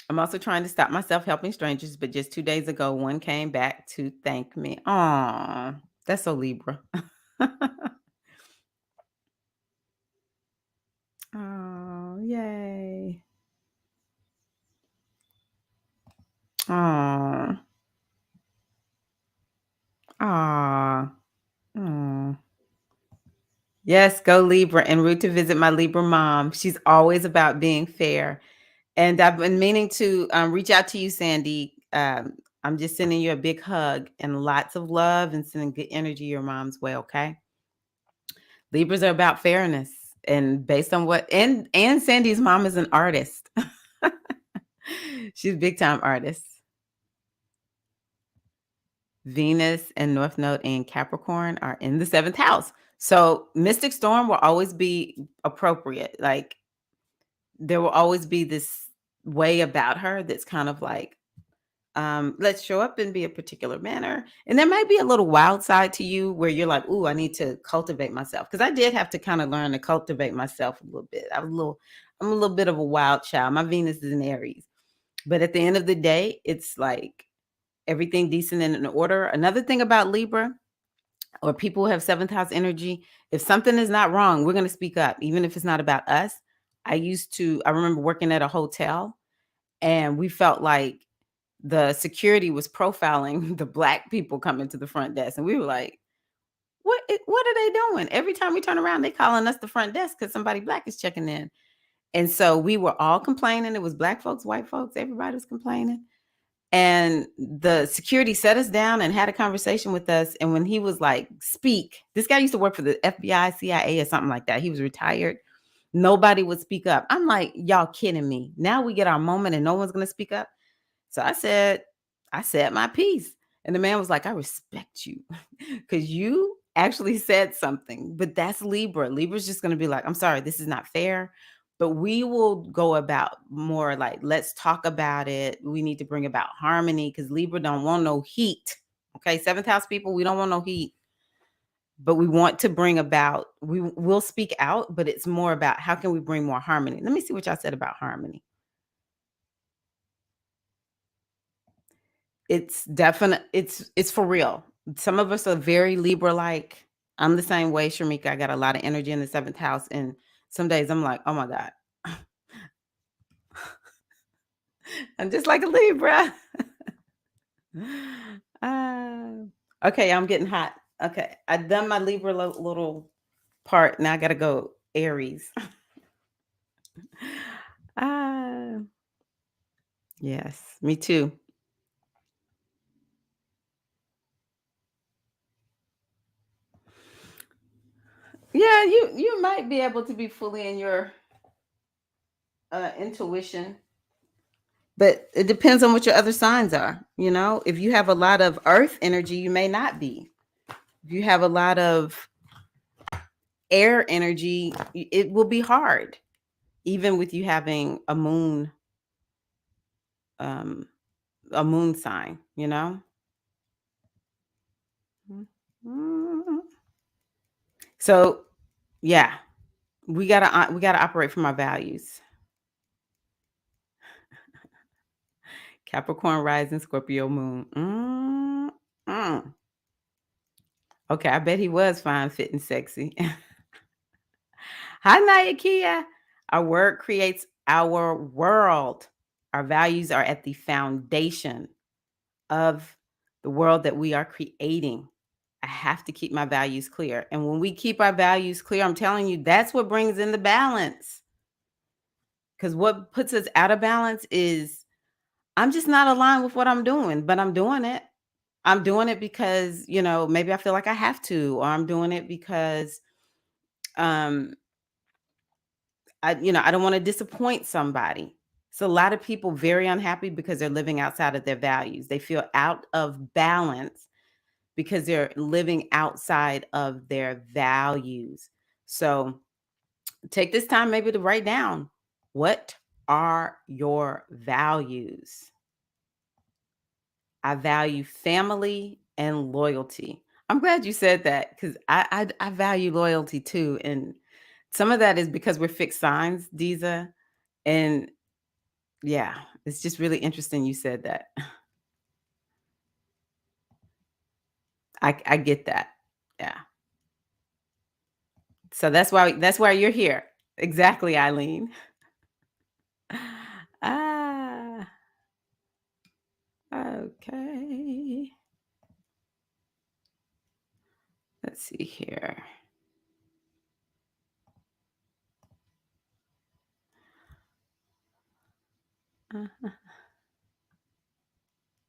I'm also trying to stop myself helping strangers, but just 2 days ago, one came back to thank me. Oh, that's so Libra. Oh, yay. Oh, oh, oh. Yes, go Libra. En route to visit my Libra mom. She's always about being fair. And I've been meaning to reach out to you, Sandy. I'm just sending you a big hug and lots of love and sending good energy your mom's way, okay? Libras are about fairness. And based on what and Sandy's mom is an artist. She's a big time artist. Venus and North Node in Capricorn are in the seventh house. So Mystic Storm will always be appropriate. Like there will always be this way about her that's kind of like, let's show up and be a particular manner. And there might be a little wild side to you where you're like, ooh, I need to cultivate myself. Because I did have to kind of learn to cultivate myself a little bit. I'm a little bit of a wild child. My Venus is in Aries. But at the end of the day, it's like everything decent and in order. Another thing about Libra or people who have seventh house energy, if something is not wrong, we're going to speak up, even if it's not about us. I remember working at a hotel and we felt like the security was profiling the Black people coming to the front desk. And we were like, What are they doing? Every time we turn around, they calling us the front desk because somebody black is checking in. And so we were all complaining. It was black folks, white folks, everybody was complaining. And the security set us down and had a conversation with us. And when he was like, speak, this guy used to work for the FBI, CIA, or something like that. He was retired. Nobody would speak up. I'm like, y'all kidding me. Now we get our moment and no one's going to speak up. So I said my piece. And the man was like, I respect you because you actually said something. But that's Libra. Libra's just going to be like, I'm sorry, this is not fair. But we will go about more like, let's talk about it. We need to bring about harmony because Libra don't want no heat. Okay, seventh house people, we don't want no heat. But we want to bring about, we will speak out, but it's more about how can we bring more harmony. Let me see what y'all said about harmony. It's definite. It's for real. Some of us are very Libra like. I'm the same way, Shamika. I got a lot of energy in the seventh house, and some days I'm like, oh my God, I'm just like a Libra. Okay, I'm getting hot. Okay, I've done my Libra little part. Now I gotta go Aries. Ah, yes, me too. Yeah, you might be able to be fully in your intuition, but it depends on what your other signs are. You know, if you have a lot of earth energy, you may not be. If you have a lot of air energy, it will be hard, even with you having um, a moon sign. You know. Mhm. So yeah, we gotta operate from our values. Capricorn rising, Scorpio moon. Mm. Okay, I bet he was fine, fit, and sexy. Hi, Nayakia. Our word creates our world. Our values are at the foundation of the world that we are creating. I have to keep my values clear. And when we keep our values clear, I'm telling you, that's what brings in the balance. Because what puts us out of balance is I'm just not aligned with what I'm doing, but I'm doing it. I'm doing it because, maybe I feel like I have to, or I'm doing it because um I don't want to disappoint somebody. So a lot of people very unhappy because they're living outside of their values. They feel out of balance because they're living outside of their values. So take this time maybe to write down, what are your values? I value family and loyalty. I'm glad you said that because I value loyalty too. And some of that is because we're fixed signs, Diza. And yeah, it's just really interesting you said that. I get that. Yeah. So that's why you're here. Exactly, Eileen. Ah, okay. Let's see here. Uh,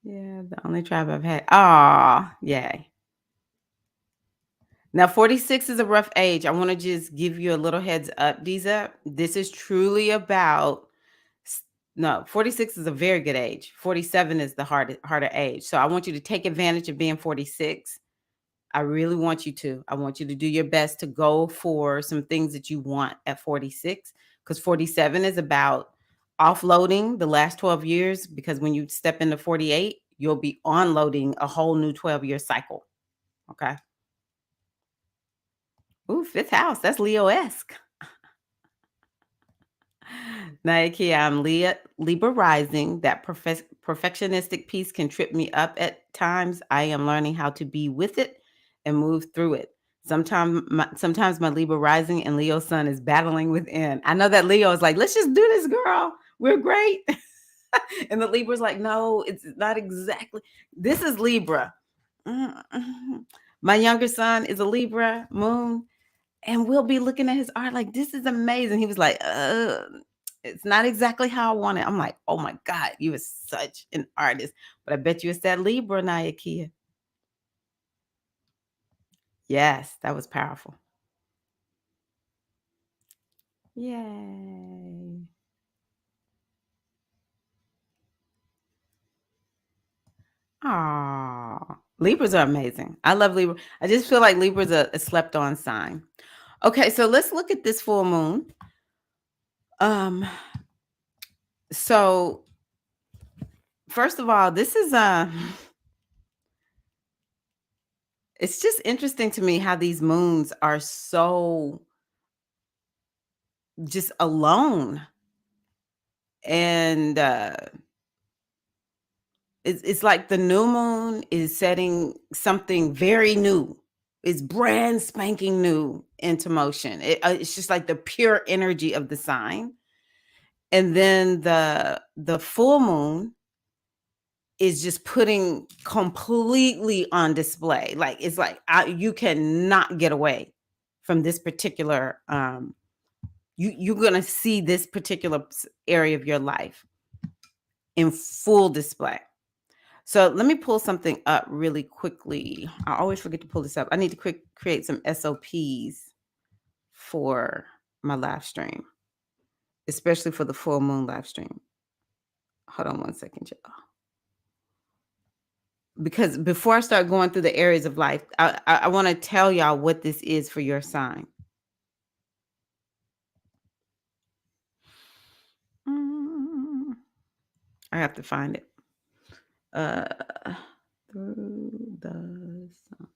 yeah, the only tribe I've had. Oh, yay. Now, 46 is a rough age. I want to just give you a little heads up, Diza. This is truly about no, 46 is a very good age. 47 is the harder age. So I want you to take advantage of being 46. I really want you to. I want you to do your best to go for some things that you want at 46 because 47 is about offloading the last 12 years because when you step into 48, you'll be onloading a whole new 12-year cycle. Okay. Ooh, fifth house. That's Leo-esque. Nike, I'm Libra rising. That perfectionistic piece can trip me up at times. I am learning how to be with it and move through it. Sometimes my Libra rising and Leo sun is battling within. I know that Leo is like, let's just do this, girl. We're great. And the Libra's like, no, it's not exactly. This is Libra. Mm, My younger son is a Libra moon, and we'll be looking at his art like, "This is amazing." He was like, it's not exactly how I want it." I'm like, "Oh my God, you are such an artist." But I bet you it's that Libra, Nayakia. Yes, that was powerful. Yay. Aw. Libras are amazing. I love Libra. I just feel like Libra's a slept on sign. Okay, so let's look at this full moon. Um, so first of all, this is it's just interesting to me how these moons are so just alone. And it's like the new moon is setting something very new. It's brand spanking new into motion. It's just like the pure energy of the sign. And then the full moon is just putting completely on display. Like it's like you cannot get away from this particular you're going to see this particular area of your life in full display. So let me pull something up really quickly. I always forget to pull this up. I need to create some SOPs for my live stream, especially for the full moon live stream. Hold on one second, y'all. Because before I start going through the areas of life, I want to tell y'all what this is for your sign. Mm, I have to find it. Uh, through the sun.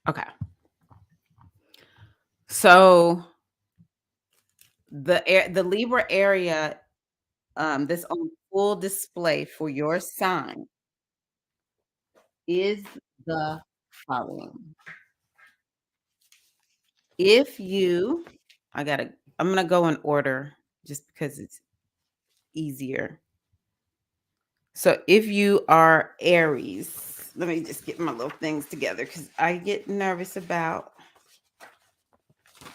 Okay. So the Libra area that's on full display for your sign is the following. If you I'm gonna go in order just because it's easier. So if you are Aries, let me just get my little things together because I get nervous about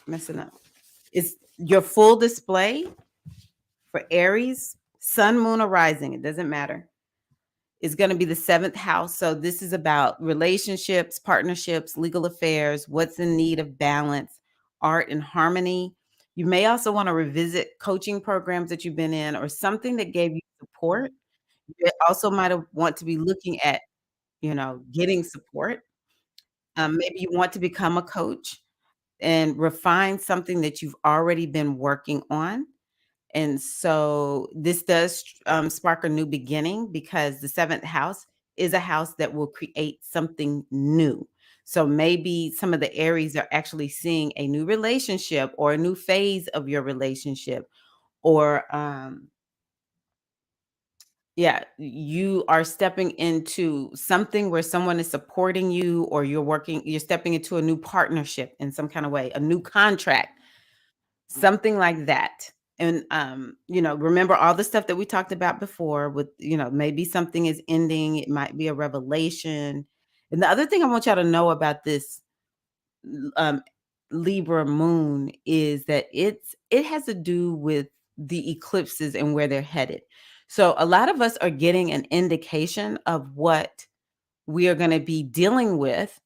messing up. It's your full display for Aries, sun, moon, or rising. It doesn't matter. Is going to be the seventh house. So this is about relationships, partnerships, legal affairs, what's in need of balance, art and harmony. You may also want to revisit coaching programs that you've been in or something that gave you support. You also might have want to be looking at, getting support. Maybe you want to become a coach and refine something that you've already been working on. And so this does spark a new beginning because the seventh house is a house that will create something new. So maybe some of the Aries are actually seeing a new relationship or a new phase of your relationship, or yeah, you are stepping into something where someone is supporting you, or you're stepping into a new partnership in some kind of way, a new contract. Something like that. And, remember all the stuff that we talked about before with, maybe something is ending, it might be a revelation. And the other thing I want y'all to know about this um, Libra moon is that it has to do with the eclipses and where they're headed. So a lot of us are getting an indication of what we are going to be dealing with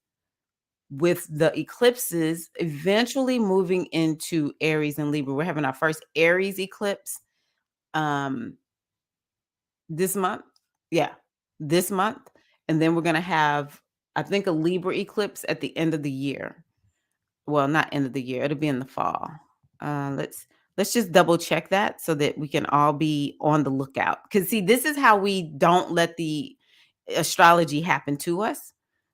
the eclipses eventually moving into Aries and Libra. We're having our first Aries eclipse um this month. Yeah, this month. And then we're going to have, I think, a Libra eclipse at the end of the year. Well, not end of the year. It'll be in the fall. Let's just double check that so that we can all be on the lookout. Cuz see, this is how we don't let the astrology happen to us,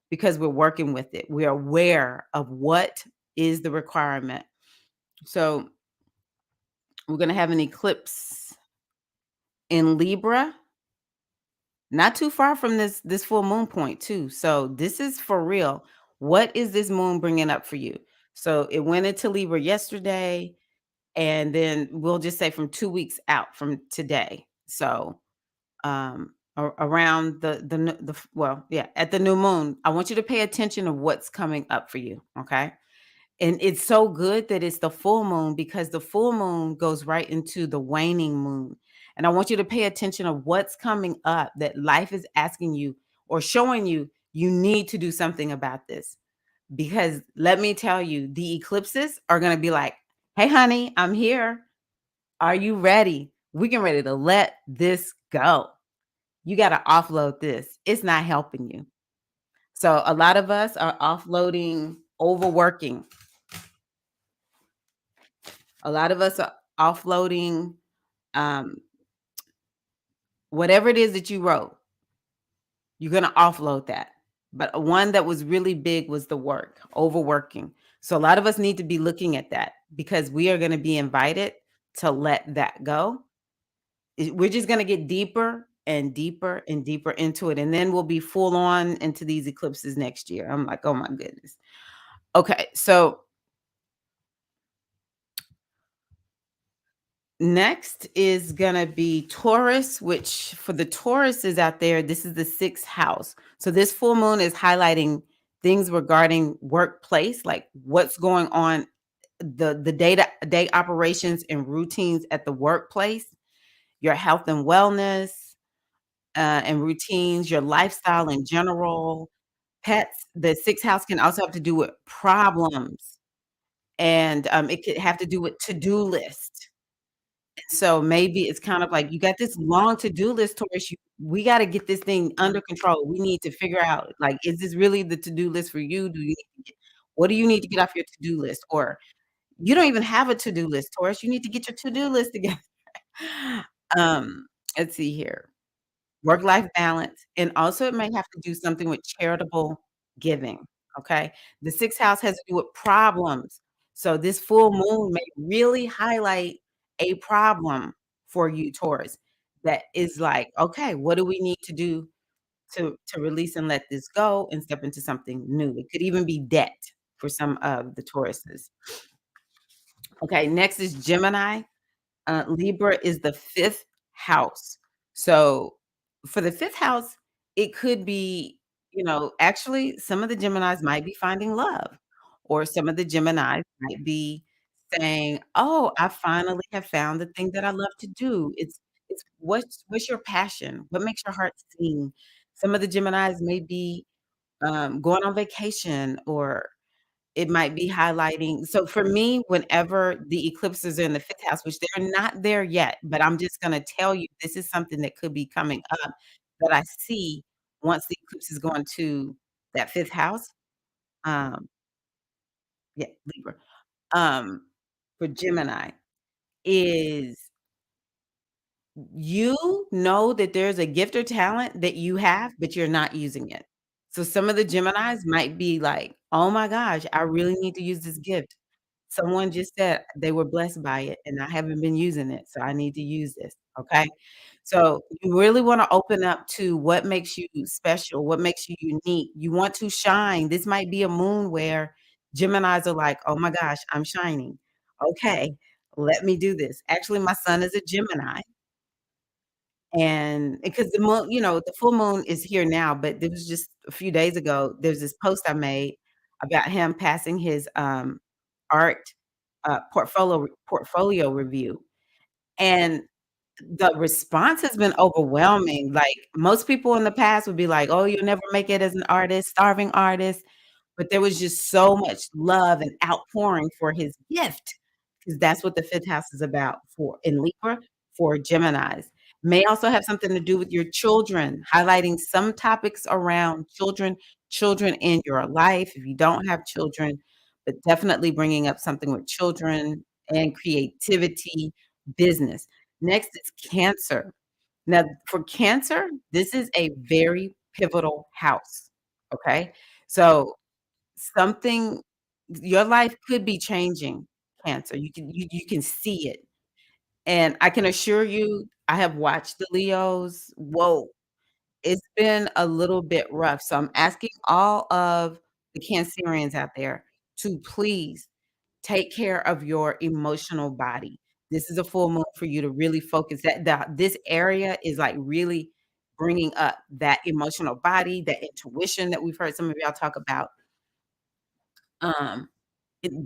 because we're working with it. We're aware of what is the requirement. So, we're going to have an eclipse in Libra, not too far from this full moon point too. So, this is for real. What is this moon bringing up for you? So it went into Libra yesterday, and then we'll just say from 2 weeks out from today. So around well, yeah, at the new moon, I want you to pay attention to what's coming up for you. Okay. And it's so good that it's the full moon because the full moon goes right into the waning moon. And I want you to pay attention of what's coming up that life is asking you or showing you you need to do something about this. Because let me tell you, the eclipses are going to be like, hey, honey, I'm here. Are you ready? We can ready to let this go. You got to offload this. It's not helping you. So a lot of us are offloading overworking. A lot of us are offloading um, whatever it is that you wrote. You're going to offload that. But one that was really big was the work, overworking. So a lot of us need to be looking at that because we are going to be invited to let that go. We're just going to get deeper and deeper and deeper into it. And then we'll be full on into these eclipses next year. I'm like, oh my goodness. Okay. So next is gonna be Taurus, which for the Tauruses out there, this is the sixth house. So this full moon is highlighting things regarding workplace, like what's going on, the day operations and routines at the workplace, your health and wellness, and routines, your lifestyle in general, pets. The sixth house can also have to do with problems, and it could have to do with to-do list. So maybe it's kind of like you got this long to-do list, Taurus. We got to get this thing under control. We need to figure out, like, is this really the to-do list for you? Do you need to get, what do you need to get off your to-do list? Or you don't even have a to-do list, Taurus. You need to get your to-do list together. um, let's see here. Work-life balance, and also it may have to do something with charitable giving, okay? The 6th house has to do with problems. So this full moon may really highlight a problem for you, Taurus, that is like, "Okay, what do we need to do to release and let this go and step into something new?" It could even be debt for some of the Tauruses. Okay, next is Gemini. Libra is the 5th house. So for the 5th house, it could be, actually some of the Geminis might be finding love, or some of the Geminis might be saying, "Oh, I finally have found the thing that I love to do." It's what's your passion? What makes your heart sing? Some of the Geminis may be going on vacation, or it might be highlighting. So for me, whenever the eclipses are in the 5th house, which they're not there yet, but I'm just gonna tell you this is something that could be coming up that I see once the eclipse is going to that 5th house. Um, yeah, Libra. Um, for Gemini is you know that there's a gift or talent that you have, but you're not using it. So some of the Geminis might be like, "Oh my gosh, I really need to use this gift. Someone just said they were blessed by it, and I haven't been using it, so I need to use this." Okay? So you really wanna open up to what makes you special, what makes you unique. You want to shine. This might be a moon where Geminis are like, "Oh my gosh, I'm shining. Okay, let me do this." Actually, my son is a Gemini, and because the moon, the full moon is here now, but it was just a few days ago, there's this post I made about him passing his, art, portfolio review, and the response has been overwhelming. Like, most people in the past would be like, "Oh, you'll never make it as an artist, starving artist." But there was just so much love and outpouring for his gift, because that's what the 5th house is about for in Libra, for Geminis. May also have something to do with your children, highlighting some topics around children in your life, if you don't have children, but definitely bringing up something with children and creativity, business. Next is Cancer. Now, for Cancer, this is a very pivotal house, okay? So something, your life could be changing, Cancer. You can see it, and I can assure you, I have watched the Leos. Whoa, it's been a little bit rough, so I'm asking all of the Cancerians out there to please take care of your emotional body. This is a full moon for you to really focus this area is like really bringing up that emotional body, that intuition that we've heard some of y'all talk about. Um,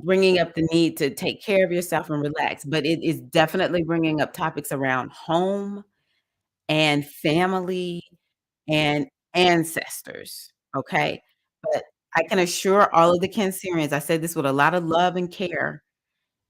bringing up the need to take care of yourself and relax, but it is definitely bringing up topics around home and family and ancestors, okay? But I can assure all of the Cancerians, I say this with a lot of love and care,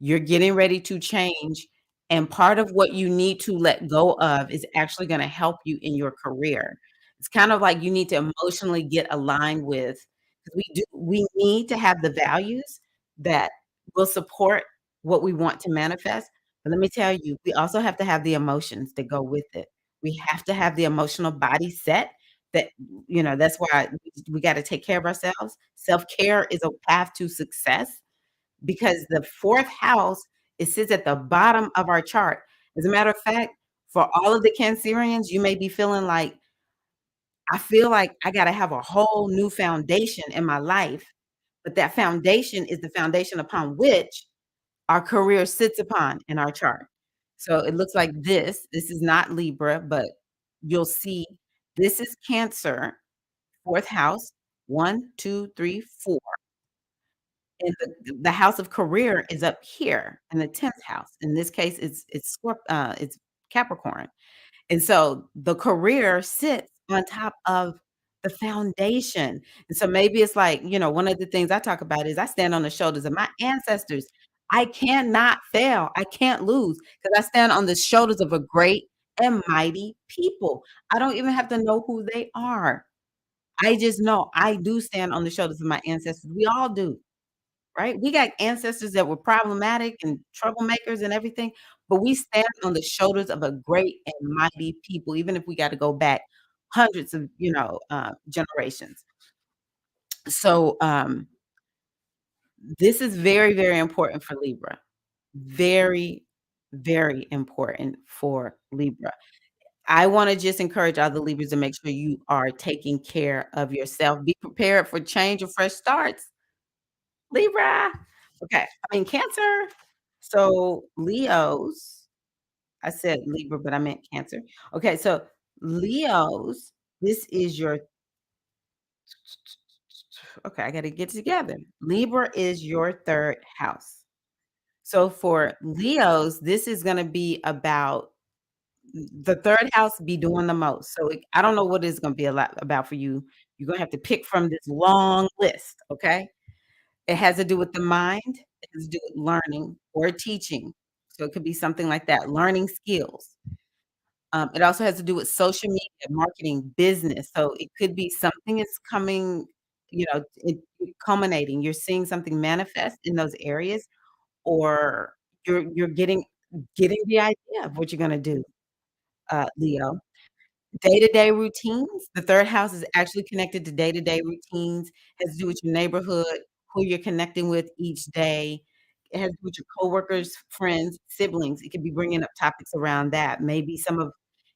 you're getting ready to change, and part of what you need to let go of is actually gonna help you in your career. It's kind of like you need to emotionally get aligned with 'cause we need to have the values that will support what we want to manifest, but let me tell you, we also have to have the emotions that go with it. We have to have the emotional body set that that's why we gotta take care of ourselves. Self-care is a path to success because the 4th house, it sits at the bottom of our chart. As a matter of fact, for all of the Cancerians, you may be feeling like, "I feel like I gotta have a whole new foundation in my life," but that foundation is the foundation upon which our career sits upon in our chart. So it looks like this is not Libra, but you'll see this is Cancer, 4th house, 1, 2, 3, 4. And the house of career is up here in the 10th house. In this case, it's Capricorn. And so the career sits on top of the foundation. And so maybe it's like, one of the things I talk about is I stand on the shoulders of my ancestors. I cannot fail. I can't lose because I stand on the shoulders of a great and mighty people. I don't even have to know who they are. I just know I do stand on the shoulders of my ancestors. We all do. Right? We got ancestors that were problematic and troublemakers and everything, but we stand on the shoulders of a great and mighty people, even if we gotta go back hundreds of, generations. So, this is very, very important for Libra. Very, very important for Libra. I wanna just encourage other Libras to make sure you are taking care of yourself. Be prepared for change or fresh starts. Libra. Okay, Cancer. So, Leos I said Libra, but I meant Cancer. Okay, so Leos, this is your okay, I gotta get it together. Libra is your 3rd house. So for Leos, this is gonna be about the 3rd house be doing the most. So I don't know what it's gonna be a lot about for you. You're gonna have to pick from this long list, okay? It has to do with the mind, it has to do with learning or teaching. So it could be something like that, learning skills. It also has to do with social media, marketing, business. So it could be something is coming, it culminating. You're seeing something manifest in those areas, or you're getting the idea of what you're gonna do, Leo. Day-to-day routines, the 3rd house is actually connected to day-to-day routines, has to do with your neighborhood, who you're connecting with each day. It has to do with your coworkers, friends, siblings. It could be bringing up topics around that. Maybe some of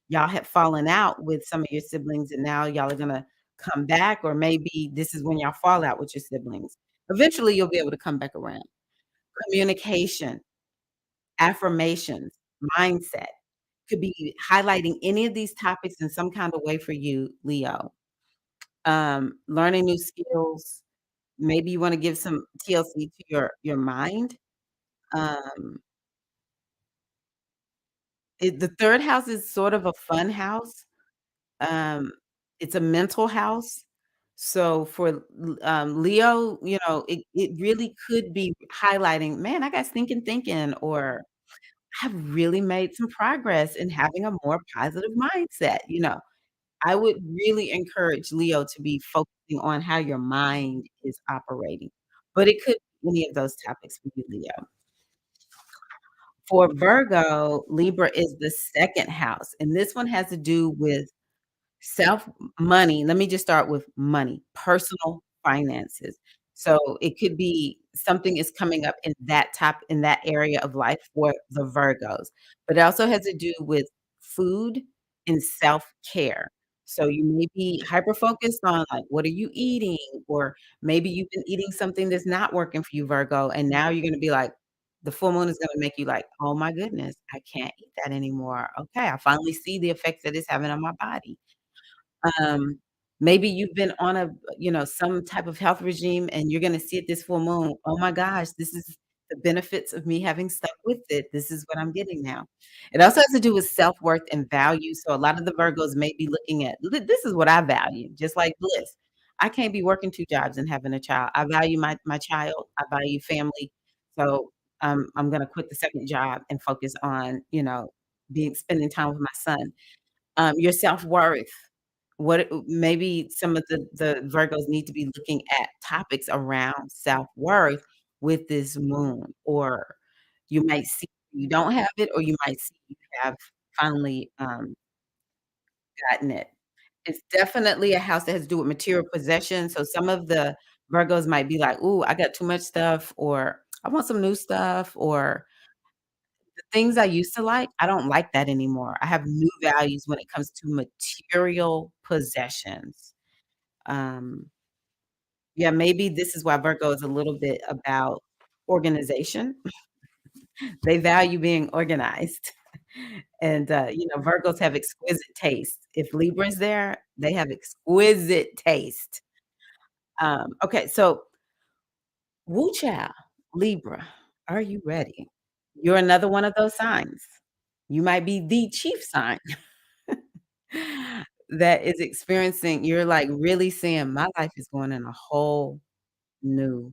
y'all have fallen out with some of your siblings, and now y'all are gonna come back, or maybe this is when y'all fall out with your siblings. Eventually, you'll be able to come back around. Communication, affirmations, mindset could be highlighting any of these topics in some kind of way for you, Leo. Learning new skills, maybe you wanna give some TLC to your mind. Um, the 3rd house is sort of a fun house. Um, it's a mental house. So for Leo, it really could be highlighting, "Man, I got stinking thinking," or "I've really made some progress in having a more positive mindset." I would really encourage Leo to be focusing on how your mind is operating, but it could be any of those topics for you, Leo. For Virgo, Libra is the 2nd house, and this one has to do with self money. Let me just start with money, personal finances. So it could be something is coming up in that area of life for the Virgos, but it also has to do with food and self-care. So you may be hyper focused on like, what are you eating? Or maybe you've been eating something that's not working for you, Virgo, and now you're gonna be like, the full moon is gonna make you like, oh my goodness, I can't eat that anymore. Okay, I finally see the effects that it's having on my body. Um, maybe you've been on a, some type of health regime and you're gonna see it this full moon. Oh my gosh, this is the benefits of me having stuck with it. This is what I'm getting now. It also has to do with self-worth and value. So a lot of the Virgos may be looking at, This is what I value," just like Bliss. I can't be working 2 jobs and having a child. I value my child. I value family. So, I'm gonna quit the second job and focus on, being spending time with my son. Your self-worth. What maybe some of the Virgos need to be looking at topics around self-worth with this moon, or you might see you don't have it, or you might see you have finally, gotten it. It's definitely a house that has to do with material possession, so some of the Virgos might be like, "Ooh, I got too much stuff," or "I want some new stuff," or "The things I used to like, I don't like that anymore. I have new values when it comes to material possessions." Um, yeah, maybe this is why Virgo is a little bit about organization. They value being organized. And, Virgos have exquisite taste. If Libra is there, they have exquisite taste. Okay, so woo child, Libra, are you ready? You're another one of those signs. You might be the chief sign that is experiencing you're, like, really saying, "My life is going in a whole new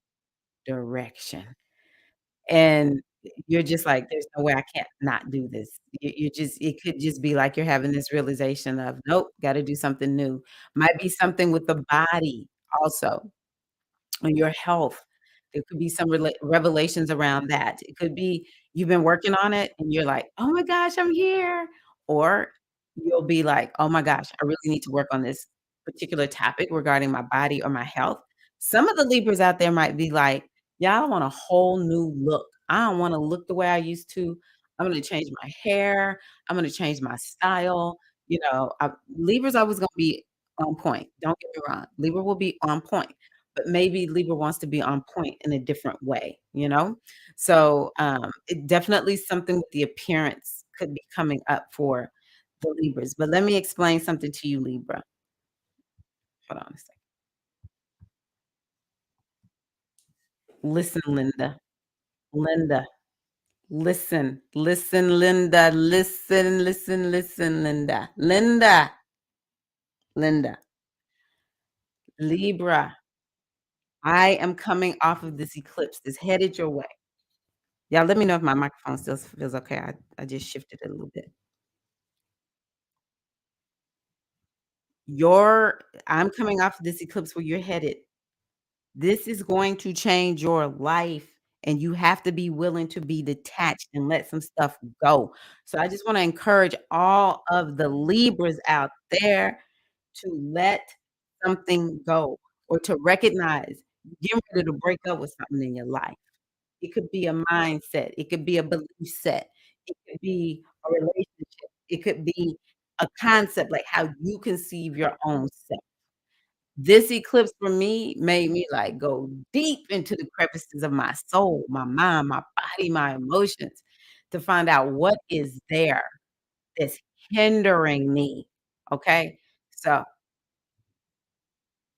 direction." And you're just like, "There's no way I can't not do this." You just it could just be like you're having this realization of, "Nope, gotta do something new." Might be something with the body also, on your health. There could be some revelations around that. It could be you've been working on it and you're like, "Oh my gosh, I'm here." Or you'll be like, "Oh my gosh, I really need to work on this particular topic regarding my body or my health." Some of the Libras out there might be like, "Yeah, I want a whole new look. I don't wanna look the way I used to. I'm gonna change my hair. I'm gonna change my style." Libra's always gonna be on point. Don't get me wrong. Libra will be on point, but maybe Libra wants to be on point in a different way, you know? So, it definitely something with the appearance could be coming up for the Libras, but let me explain something to you, Libra. Hold on a second. Listen, Linda. Linda, listen. Listen, Linda. Listen, listen, listen, Linda. Linda, Linda. Libra, I am coming off of this eclipse that's headed your way. Yeah, let me know if my microphone still feels okay. I just shifted it a little bit. Your I'm coming off of this eclipse where you're headed. This is going to change your life, and you have to be willing to be detached and let some stuff go. So I just wanna encourage all of the Libras out there to let something go or to recognize you're getting ready to break up with something in your life. It could be a mindset, it could be a belief set, it could be a relationship, it could be a concept, like how you conceive your own self. This eclipse for me made me, like, go deep into the crevices of my soul, my mind, my body, my emotions to find out what is there that's hindering me, okay? So,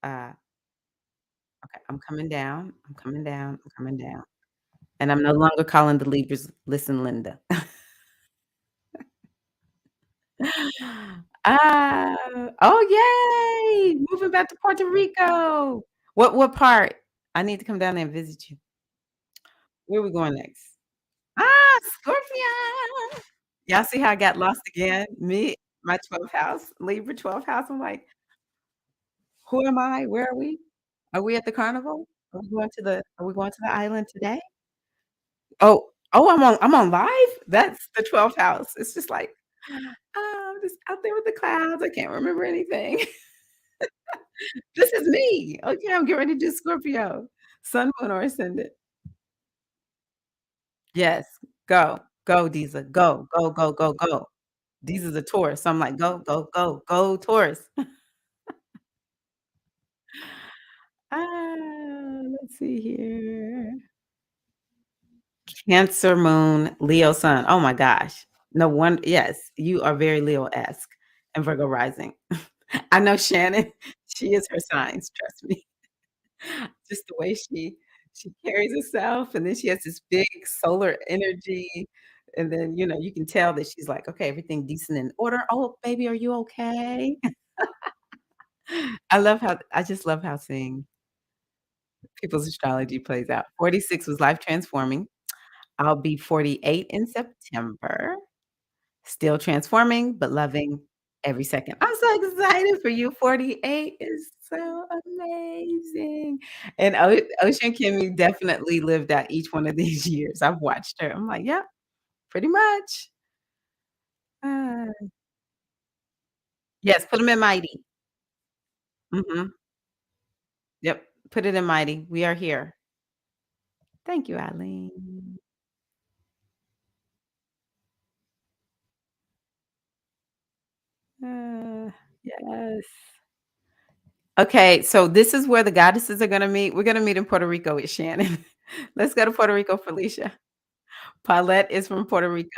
uh, okay, I'm coming down, I'm coming down, I'm coming down, and I'm no longer calling the Libras, "Listen, Linda." Ah, oh, yay! Moving back to Puerto Rico. What part? I need to come down there and visit you. Where we going next? Ah, Scorpio. Y'all see how I got lost again? My 12th house, Libra 12th house. I'm like, "Who am I? Where are we? Are we at the carnival? Are we going to the island today?" Oh, I'm on live? That's the 12th house. It's just like, I'm just out there with the clouds. I can't remember anything. This is me. Okay, I'm getting ready to do Scorpio. Sun, moon, or ascendant. Yes. Go. Go, Diesel. Go, go, go, go, go. These are the Taurus. So I'm like, "Go, go, go, go, Taurus." Let's see here. Cancer moon, Leo sun. Oh my gosh. No one yes, you are very Leo-esque and Virgo rising. I know Shannon, she is her signs, trust me. Just the way she carries herself, and then she has this big solar energy, and then, you can tell that she's like, "Okay, everything decent in order. Oh, baby, are you okay?" I just love how seeing people's astrology plays out. 46 was life transforming. I'll be 48 in September. Still transforming, but loving every second. I'm so excited for you. 48 is so amazing. And Ocean Kimmy definitely lived out each one of these years. I've watched her. I'm like, "Yep, pretty much." Ah. Yes, put them in mighty. Mhm. Yep, put it in mighty. We are here. Thank you, Eileen. Uh, yes. Okay, so this is where the goddesses are gonna meet. We're gonna meet in Puerto Rico with Shannon. Let's go to Puerto Rico, Felicia. Paulette is from Puerto Rico.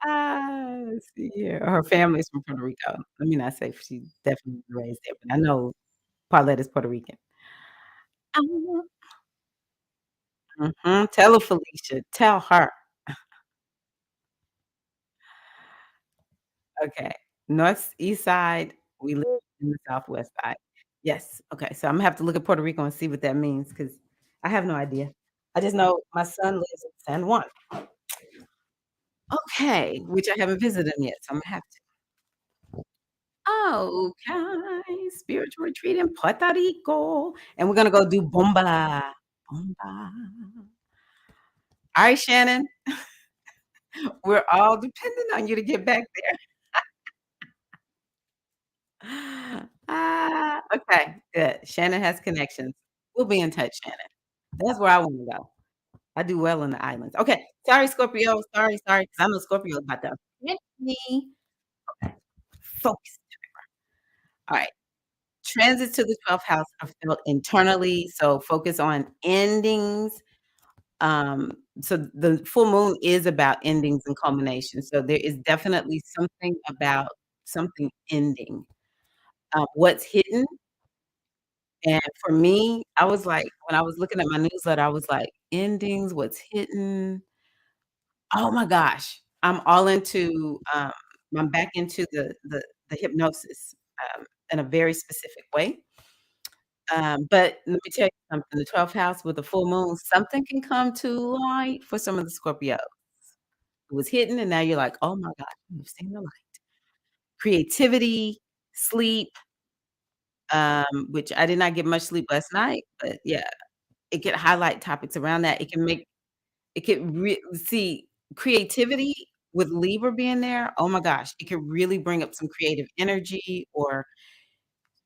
Let's see here. Her family's from Puerto Rico. Let me not say she definitely raised there, but I know Paulette is Puerto Rican. Oh, mhm. Tell her, Felicia. Tell her. Okay. North, east side, we live in the southwest side. Yes. Okay, so Imma have to look at Puerto Rico and see what that means because I have no idea. I just know my son lives in San Juan. Okay, which I haven't visited him yet, so Imma have to. Okay, spiritual retreat in Puerto Rico, and we're gonna go do bomba. Bomba. Alright, Shannon, we're all dependent on you to get back there. Okay, good. Shannon has connections. We'll be in touch, Shannon. That's where I wanna go. I do well in the islands. Okay, sorry, Scorpio. Sorry, 'cause I know Scorpio is about to hit me. Okay, focus. Alright. Transits to the 12th house are felt internally, so focus on endings. So the full moon is about endings and culmination. So there is definitely something about something ending. What's hidden, and for me, I was like, when I was looking at my newsletter, I was like, endings, what's hidden. Oh my gosh, I'm back into the hypnosis in a very specific way. But let me tell you something, the 12th house with the full moon, something can come to light for some of the Scorpio. It was hidden, and now you're like, "Oh my god, you've seen the light." Creativity, sleep, which I did not get much sleep last night, but yeah, it could highlight topics around that. It could see creativity with Libra being there, oh my gosh, it could really bring up some creative energy or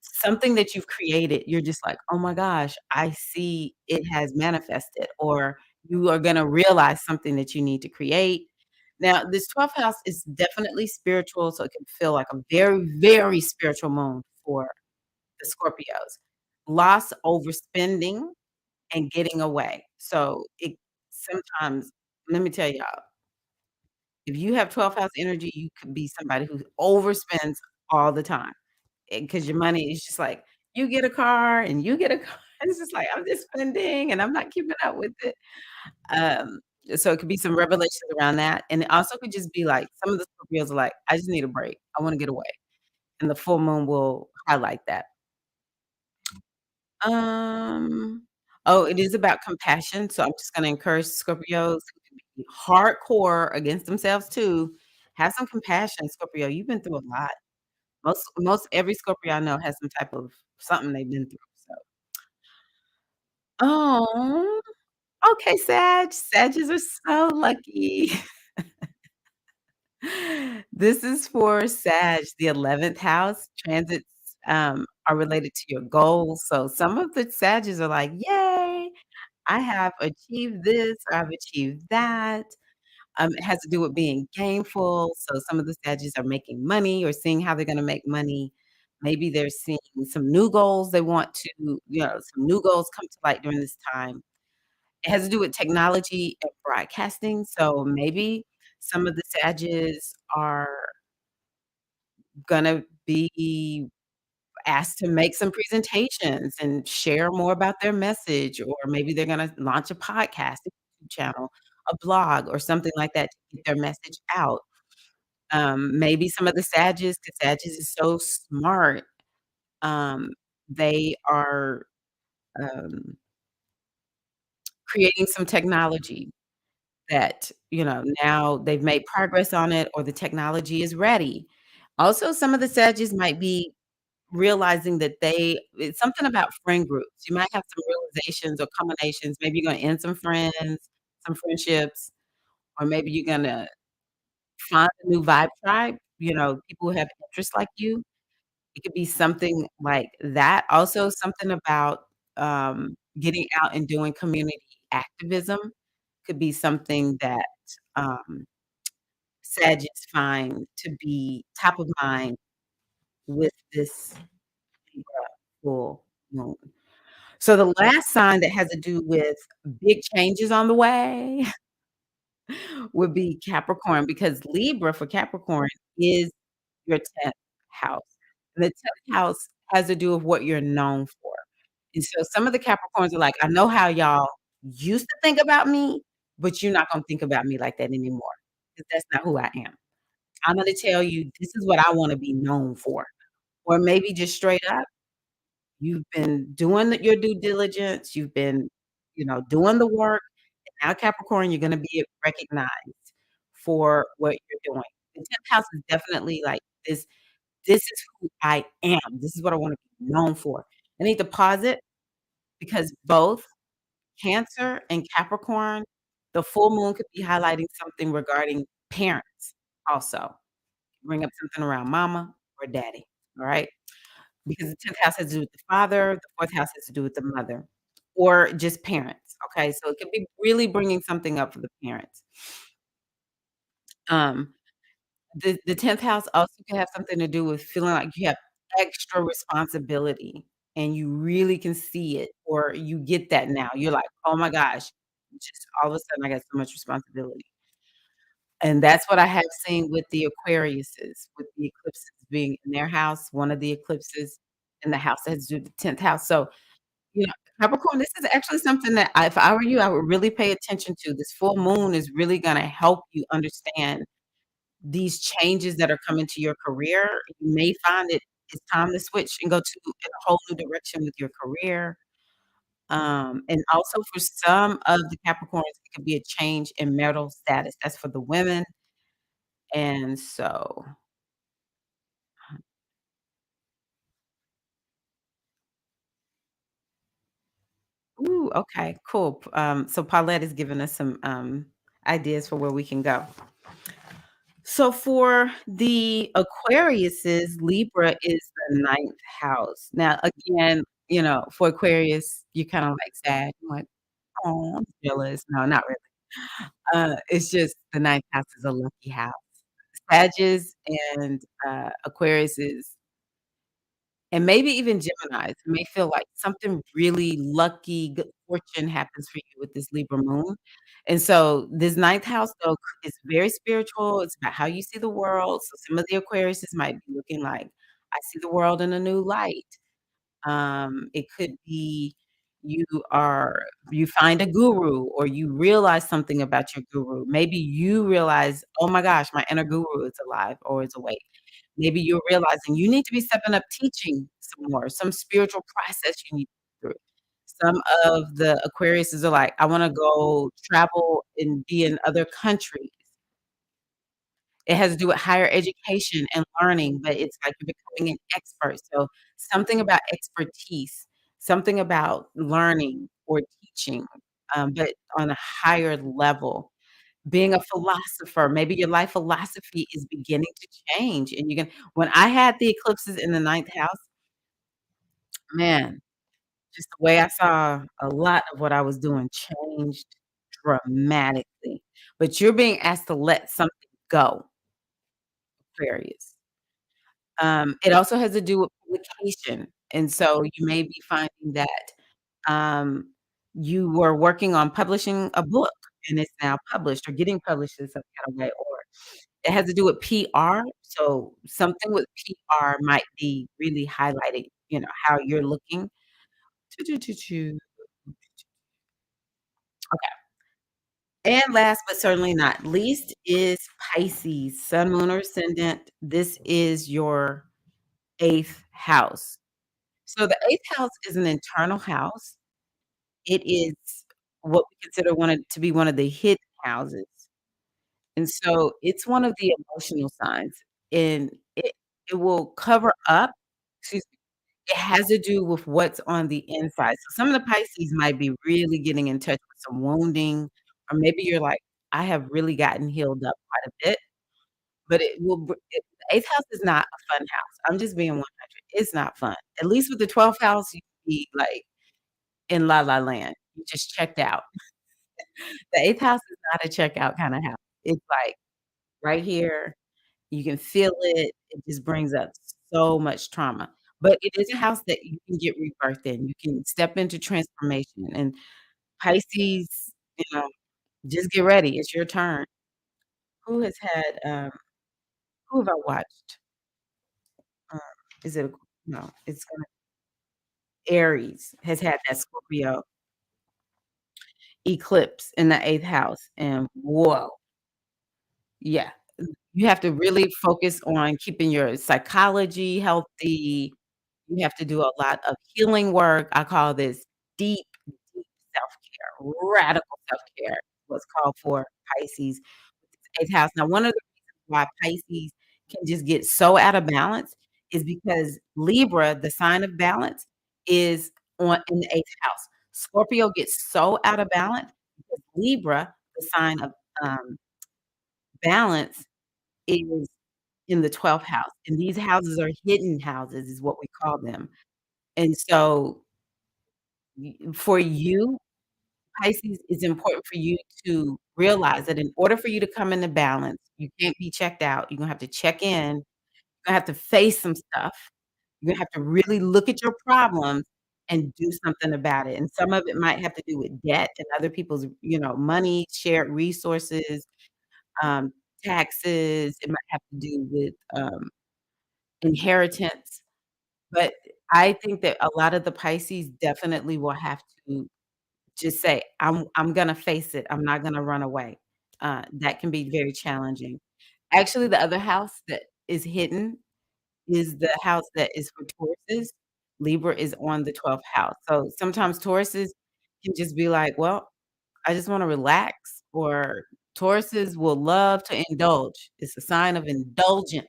something that you've created, you're just like, "Oh my gosh, I see it has manifested," or you are gonna realize something that you need to create. Now, this 12th house is definitely spiritual, so it can feel like a very, very spiritual moon for the Scorpios. Loss, overspending, and getting away. So, it sometimes let me tell y'all, if you have 12th house energy, you could be somebody who overspends all the time. Because your money is just like, you get a car and you get a car. It's just like, I'm just spending and I'm not keeping up with it. Um, so it could be some revelations around that. And it also could just be like some of the Scorpios are like, I just need a break. I want to get away. And the full moon will highlight that. Um, oh, it is about compassion. So I'm just gonna encourage Scorpios who can be hardcore against themselves too. Have some compassion, Scorpio. You've been through a lot. Most every Scorpio I know has some type of something they've been through, so oh, okay, Sages are so lucky. This is for Sag, the 11th house. Transits, are related to your goals, so some of the Sages are like, "Yay, I have achieved this, or I've achieved that." It has to do with being gameful, so some of the strategies are making money or seeing how they're gonna make money. Maybe they're seeing some new goals they want to some new goals come to light during this time. It has to do with technology and broadcasting, so maybe some of the Sages are gonna be asked to make some presentations and share more about their message, or maybe they're gonna launch a podcast, a YouTube channel, a blog, or something like that to get their message out. Maybe some of the Sages, 'cause Sages is so smart, um, they are, um, creating some technology that, now they've made progress on it or the technology is ready. Also, some of the Sages might be realizing that it's something about friend groups. You might have some realizations or combinations. Maybe you're gonna end some friends, some friendships, or maybe you're gonna find a new vibe tribe, people who have interests like you. It could be something like that. Also, something about, getting out and doing community activism could be something that, um, Sagittarius find to be top of mind with this Libra full moon. So the last sign that has to do with big changes on the way would be Capricorn, because Libra for Capricorn is your 10th house. And the 10th house has to do with what you're known for. And so some of the Capricorns are like, "I know how y'all used to think about me, but you're not gonna think about me like that anymore, because that's not who I am. I'm gonna tell you this is what I wanna be known for." Or maybe just straight up, you've been doing your due diligence, you've been, doing the work. Now Capricorn, you're gonna be recognized for what you're doing. The 10th house is definitely like this is who I am. This is what I wanna be known for. I need to pause it because both Cancer and Capricorn, the full moon could be highlighting something regarding parents also. Bring up something around mama or daddy, all right? Because the 10th house has to do with the father, the 4th house has to do with the mother, or just parents, okay? So it could be really bringing something up for the parents. Um, the 10th house also can have something to do with feeling like you have extra responsibility and you really can see it, or you get that now. You're like, "Oh my gosh, just all of a sudden I got so much responsibility." And that's what I have seen with the Aquariuses, with the eclipses being in their house, one of the eclipses in the house that has to do with the 10th house. So, you know, Capricorn, this is actually something that if I were you, I would really pay attention to. This full moon is really gonna help you understand these changes that are coming to your career. You may find it it's time to switch and go to in a whole new direction with your career. And also for some of the Capricorns, it could be a change in marital status. That's for the women. And so ooh, okay, cool. So Paulette is giving us some, ideas for where we can go. So for the Aquariuses, Libra is the ninth house. Now, again, for Aquarius, you're kinda, like, sad. You're like, "Oh, I'm jealous." No, not really. It's just the ninth house is a lucky house. Sagittarius and, Aquariuses, and maybe even Geminis may feel like something really lucky, good fortune happens for you with this Libra moon. And so this ninth house, though, is very spiritual. It's about how you see the world. So some of the Aquariuses might be looking like, I see the world in a new light. It could be you you find a guru or you realize something about your guru. Maybe you realize, oh my gosh, my inner guru is alive or is awake. Maybe you're realizing you need to be stepping up teaching some more, some spiritual process you need to go through. Some of the Aquariuses are like, I wanna go travel and be in other countries. It has to do with higher education and learning, but it's like you're becoming an expert. So something about expertise, something about learning or teaching, but on a higher level. Being a philosopher, maybe your life philosophy is beginning to change, and you can when I had the eclipses in the ninth house, man, just the way I saw a lot of what I was doing changed dramatically, but you're being asked to let something go, Aquarius. It also has to do with publication, and so you may be finding that, um, you were working on publishing a book, and it's now published or getting published in some kind of way, or it has to do with PR, so something with PR might be really highlighting, how you're looking. Choo, choo, choo, choo. Okay. And last but certainly not least is Pisces, Sun, Moon, or Ascendant. This is your 8th house. So the 8th house is an internal house. It is what we consider to be one of the hidden houses, and so it's one of the emotional signs, and it will cover up, excuse me, it has to do with what's on the inside. So some of the Pisces might be really getting in touch with some wounding, or maybe you're like, "I have really gotten healed up quite a bit," but it will br it the 8th house is not a fun house. I'm just being 100. It's not fun. At least with the 12th house, you can be, like, in la la land. You just checked out. The 8th house is not a checkout kinda house. It's, like, right here, you can feel it, it just brings up so much trauma, but it is a house that you can get rebirth in, you can step into transformation, and Pisces, you know, just get ready, it's your turn. Who has had, who have I watched? Um, is it a no, it's gonna Aries has had that Scorpio eclipse in the 8th house, and whoa, yeah. You have to really focus on keeping your psychology healthy. You have to do a lot of healing work. I call this deep, deep self-care, radical self-care, what's called for Pisces with this 8th house. Now, one of the reasons why Pisces can just get so out of balance is because Libra, the sign of balance, is on in the 8th house. Scorpio gets so out of balance because Libra, the sign of, um, balance, is in the 12th house, and these houses are hidden houses is what we call them, and so, for you, Pisces, it's important for you to realize that in order for you to come into balance, you can't be checked out, you're gonna have to check in, you're gonna have to face some stuff, you're gonna have to really look at your problems and do something about it, and some of it might have to do with debt and other people's, money, shared resources, um, taxes, it might have to do with, inheritance, but I think that a lot of the Pisces definitely will have to just say, I'm gonna face it, I'm not gonna run away." That can be very challenging. Actually, the other house that is hidden is the house that is for Tauruses. Libra is on the 12th house. So, sometimes Tauruses can just be like, "Well, I just wanna relax," or Tauruses will love to indulge. It's a sign of indulgence.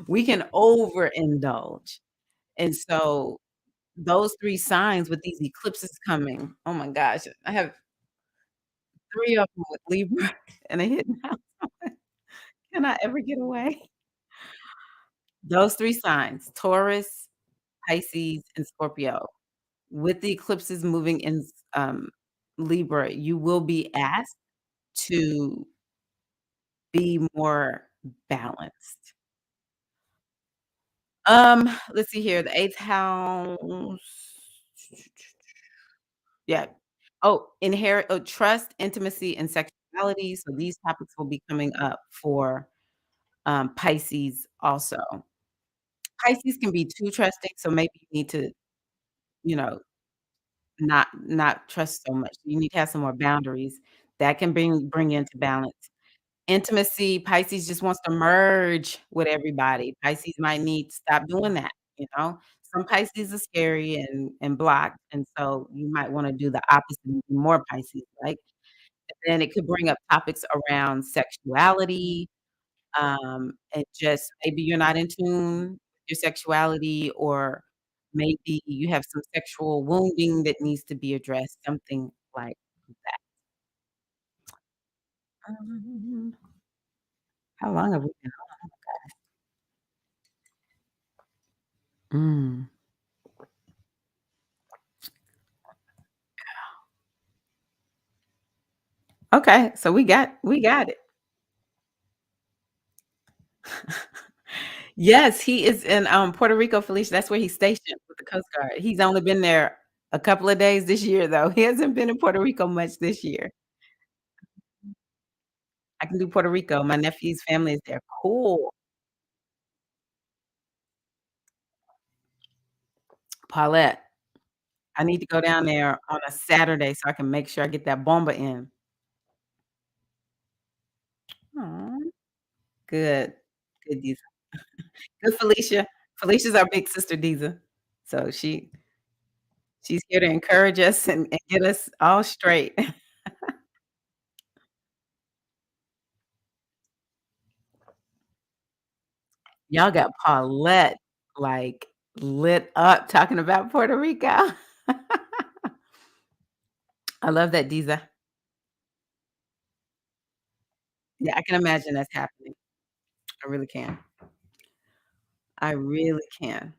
We can overindulge, and so those 3 signs with these eclipses coming, oh my gosh, I have 3 of them with Libra and a hidden house. Can I ever get away? Those 3 signs, Taurus, Pisces, and Scorpio. With the eclipses moving in Libra, you will be asked to be more balanced. Let's see here, the 8th house. Yeah. Oh, trust, intimacy, and sexuality, so these topics will be coming up for, Pisces also. Pisces can be too trusting, so maybe you need to, you know, not trust so much. You need to have some more boundaries. That can bring you into balance. Intimacy, Pisces just wants to merge with everybody. Pisces might need to stop doing that, you know? Some Pisces are scary and blocked, and so you might wanna do the opposite and be more Pisces, like. Then it could bring up topics around sexuality, and just maybe you're not in tune with your sexuality, or maybe you have some sexual wounding that needs to be addressed, something like that. Um, how long have we been on? Okay, so we got it. Yes, he is in, Puerto Rico, Felicia. That's where he's stationed with the Coast Guard. He's only been there a couple of days this year, though. He hasn't been in Puerto Rico much this year. I can do Puerto Rico. My nephew's family is there. Cool. Paulette, I need to go down there on a Saturday so I can make sure I get that bomba in. Aw, good. Good, Diza. Good, Felicia. Felicia's our big sister, Diza. So she's here to encourage us and get us all straight. Y'all got Paulette, like, lit up talking about Puerto Rico. I love that, Diza. Yeah, I can imagine that's happening. I really can. I really can.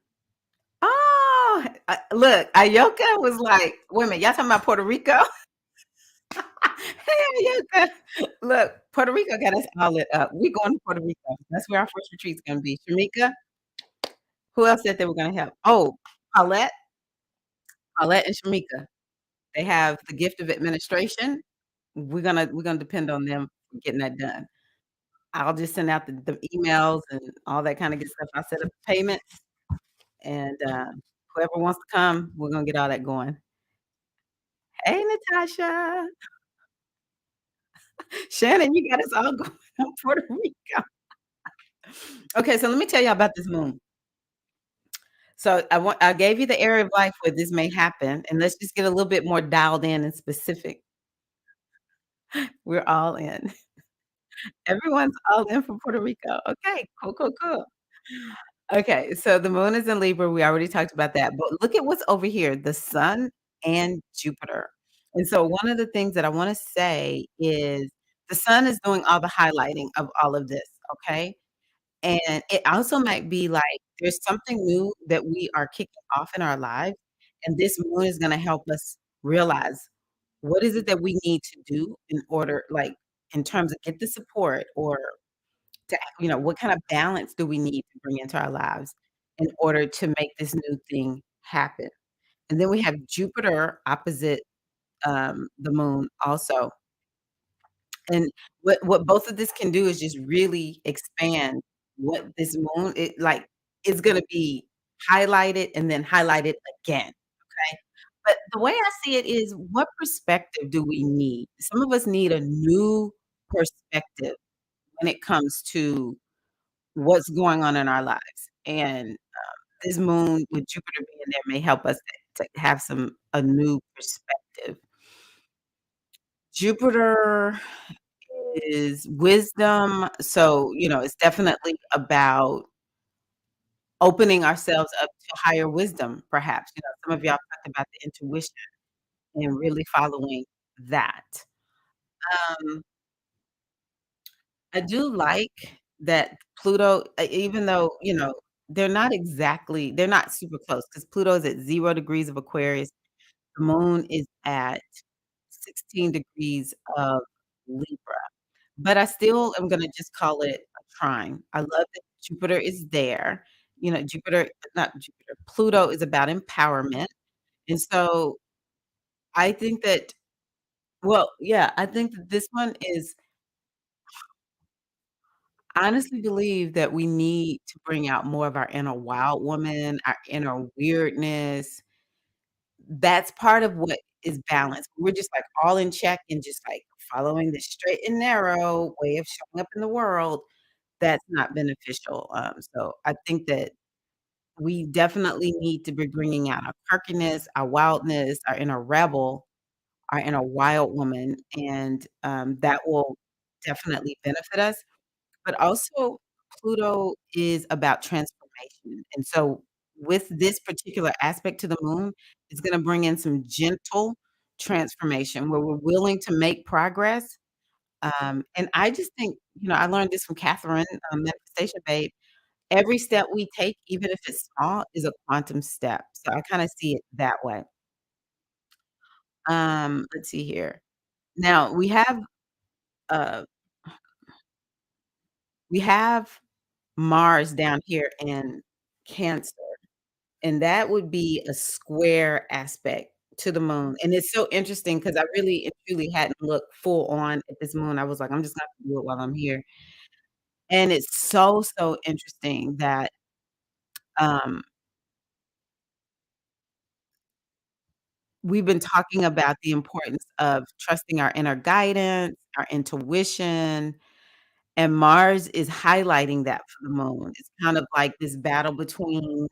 Oh, look, Ayoka was like, "Wait a minute, y'all talking about Puerto Rico?" Hey, Ayoka. Look, Puerto Rico got us all lit up. We going to Puerto Rico. That's where our first retreat's gonna be. Shamika, who else said they were gonna help? Oh, Paulette, Paulette and Shamika. They have the gift of administration. We're gonna depend on them for getting that done. I'll just send out the emails and all that kinda good stuff. I'll set up the payments, and, whoever wants to come, we're gonna get all that going. Hey, Natasha. Shannon, you got us all going to Puerto Rico. Okay, so let me tell y'all about this moon. So I gave you the area of life where this may happen, and let's just get a little bit more dialed in and specific. We're all in. Everyone's all in for Puerto Rico. Okay, cool, cool, cool. Okay, so the moon is in Libra. We already talked about that. But look at what's over here, the sun and Jupiter. And so one of the things that I want to say is the sun is doing all the highlighting of all of this, okay? And it also might be like there's something new that we are kicking off in our lives, and this moon is gonna help us realize what is it that we need to do in order like, in terms of get the support or to what kind of balance do we need to bring into our lives in order to make this new thing happen? And then we have Jupiter opposite, the moon also. And what both of this can do is just really expand what this moon is gonna be highlighted and then highlighted again, okay? But the way I see it is what perspective do we need? Some of us need a new perspective when it comes to what's going on in our lives, and, this moon with Jupiter being there may help us to have a new perspective. Jupiter is wisdom, so, it's definitely about opening ourselves up to higher wisdom, perhaps, some of y'all talked about the intuition and really following that. Um, I do like that Pluto, even though, they're not super close because Pluto's at 0 degrees of Aquarius, the moon is at 16 degrees of Libra. But I still am gonna just call it a trine. I love that Jupiter is there. Jupiter not Jupiter, Pluto is about empowerment, and so I think that well, yeah, I think that this one is I honestly believe that we need to bring out more of our inner wild woman, our inner weirdness. That's part of what is balance. We're just, like, all in check and just, like, following the straight and narrow way of showing up in the world. That's not beneficial, so I think that we definitely need to be bringing out our quirkiness, our wildness, our inner rebel, our inner wild woman, and, that will definitely benefit us, but also Pluto is about transformation, and so with this particular aspect to the moon, it's gonna bring in some gentle transformation where we're willing to make progress, and I just think, I learned this from Catherine, Manifestation Babe. Every step we take, even if it's small, is a quantum step. So I kinda see it that way. Let's see here. Now we have uh, we have Mars down here in Cancer, and that would be a square aspect to the moon, and it's so interesting because I really and truly hadn't looked full on at this moon. I was like, "I'm just gonna do it while I'm here," and it's so, so interesting that, um, we've been talking about the importance of trusting our inner guidance, our intuition, and Mars is highlighting that for the moon. It's kind of like this battle between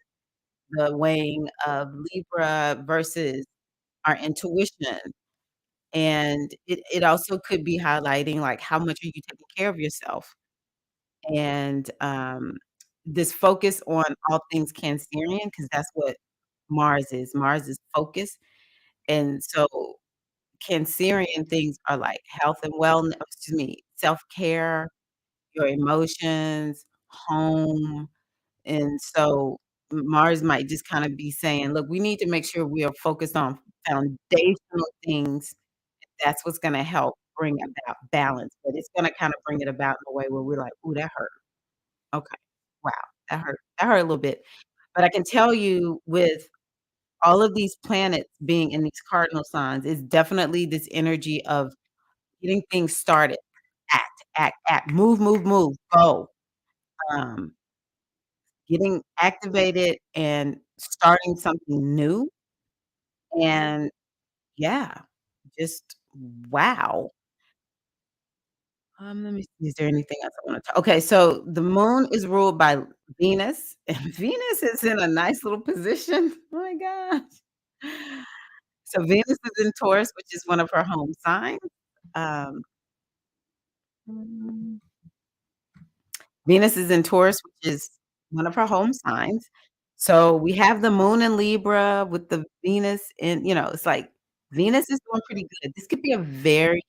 the weighing of Libra versus our intuition, and it also could be highlighting, like, how much are you taking care of yourself? And, this focus on all things Cancerian, because that's what Mars is. Mars is focus, and so Cancerian things are like health and wellness, excuse me, self-care, your emotions, home, and so Mars might just kinda be saying, "Look, we need to make sure we are focused on foundational things. That's what's gonna help bring about balance," but it's gonna kinda bring it about in a way where we're like, "Ooh, that hurt. Okay. Wow, that hurt. That hurt a little bit." But I can tell you with all of these planets being in these cardinal signs, it's definitely this energy of getting things started. Act, act, act, move, move, move, go. Um, Getting activated and starting something new, and yeah, just wow. Let me see, is there anything else I wanna talk okay, so the moon is ruled by Venus, and Venus is in a nice little position. Oh my gosh. So Venus is in Taurus, which is one of her home signs. Um, mm, Venus is in Taurus, which is one of her home signs. So we have the moon in Libra with the Venus in it's like Venus is doing pretty good. This could be a very,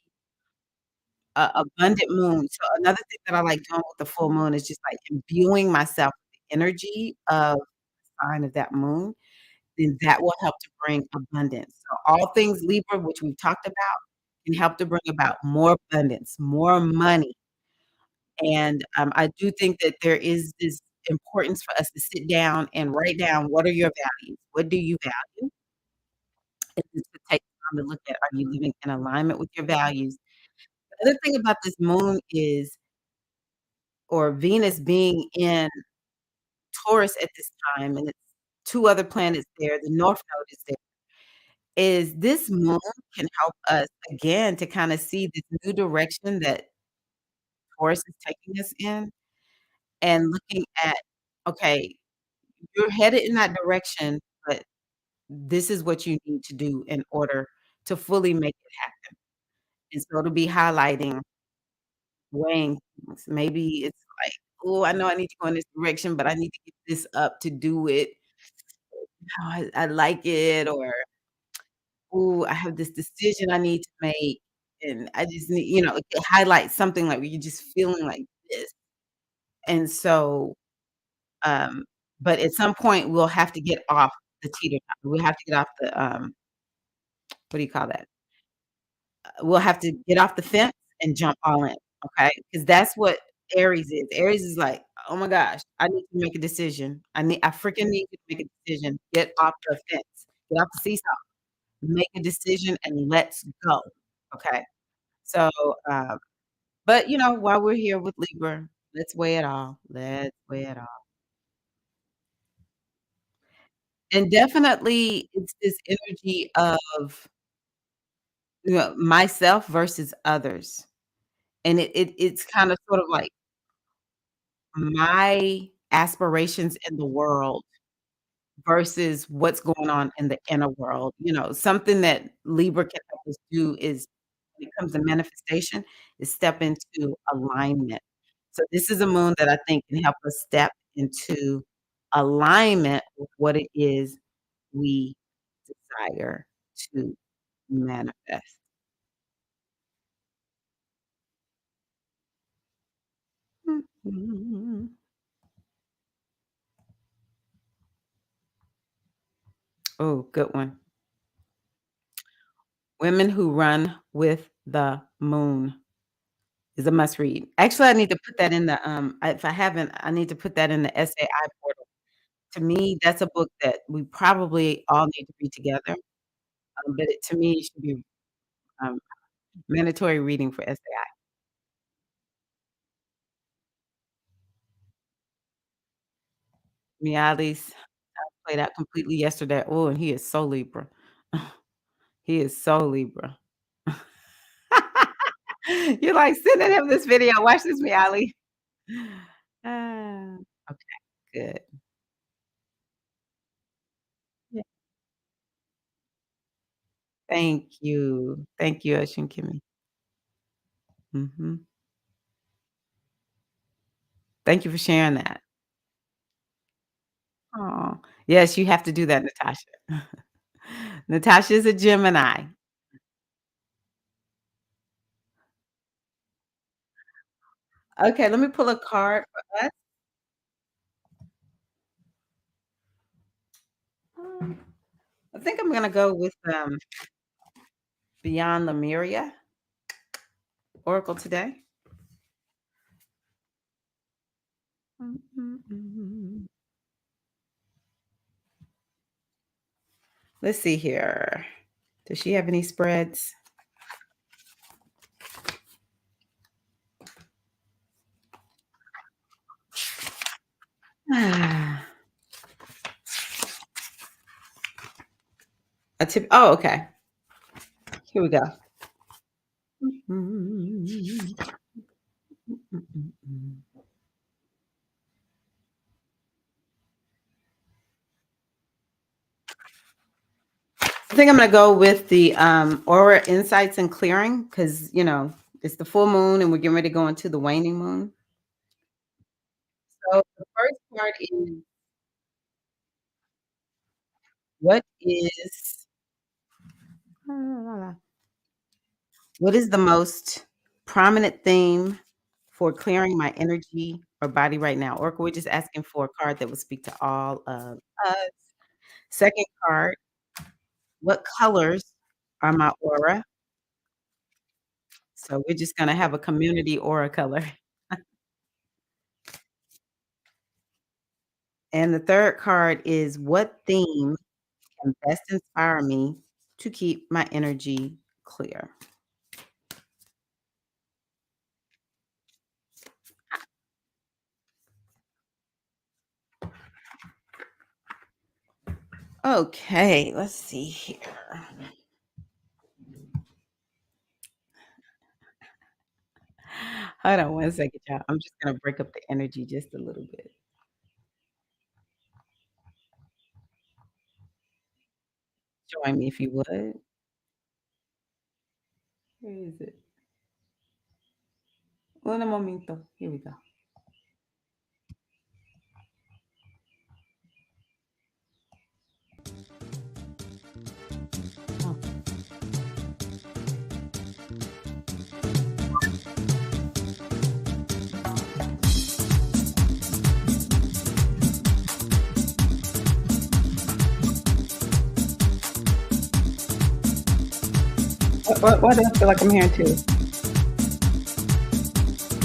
abundant moon. So another thing that I like doing with the full moon is just, like, imbuing myself with the energy of the sign of that moon, then that will help to bring abundance. So all things Libra, which we've talked about, can help to bring about more abundance, more money. And, I do think that there is this importance for us to sit down and write down what are your values? What do you value? And just to take time to look at, are you living in alignment with your values? The other thing about this moon is or Venus being in Taurus at this time, and it's 2 other planets there, the North Node is there, is this moon can help us again to kinda see this new direction that Taurus is taking us in, and looking at, okay, you're headed in that direction, but this is what you need to do in order to fully make it happen. And so it'll be highlighting, weighing things. Maybe it's like, "Oh, I know I need to go in this direction, but I need to get this up to do it how I like it," or, "Ooh, I have this decision I need to make, and I just need" it could highlight something like where you're just feeling like this. And so, um but at some point, we'll have to get off the teeter-totter. We'll have to get off the, what do you call that? We'll have to get off the fence and jump all in, okay? Because that's what Aries is. Aries is like, "Oh my gosh, I need to make a decision. I freaking need to make a decision. Get off the fence. Get off the seesaw. Make a decision and let's go." Okay? So, but, while we're here with Libra, let's weigh it all. Let's weigh it all. And definitely, it's this energy of, myself versus others. And it's kinda sort of like my aspirations in the world versus what's going on in the inner world. Something that Libra can help us do is when it comes to manifestation, is step into alignment. So this is a moon that I think can help us step into alignment with what it is we desire to manifest. Mhm. Oh, good one. Women who run with the moon. is a must read. Actually, I need to put that in the, if I haven't, I need to put that in the SAI portal. To me, that's a book that we probably all need to read together, but to me, it should be, um, mandatory reading for SAI. Miali's played out completely yesterday. Oh, and he is so Libra. He is so Libra. You're like, "Sending him this video. Watch this, Miali." Ah, okay, good. Yeah. Thank you. Thank you, Ocean Kimmy. Mhm. Thank you for sharing that. Oh, yes, you have to do that, Natasha. Natasha's a Gemini. Okay, let me pull a card for us. Um, I think I'm gonna go with, Beyond Lemuria Oracle today. Let's see here. Does she have any spreads? Ah, a tip. Oh, okay. Here we go. I think I'm gonna go with the aura insights and clearing because it's the full moon and we're getting ready to go into the waning moon. So the first part is what is what is the most prominent theme for clearing my energy or body right now? Or we're just asking for a card that would speak to all of us. Second card, what colors are my aura? So we're just gonna have a community aura color. And the third card is what theme can best inspire me to keep my energy clear? Okay, let's see here. Hold on one second, y'all. I'm just gonna break up the energy just a little bit. Join me if you would. Where is it? Un momento. Here we go. Oh, what do I feel like I'm hearing too?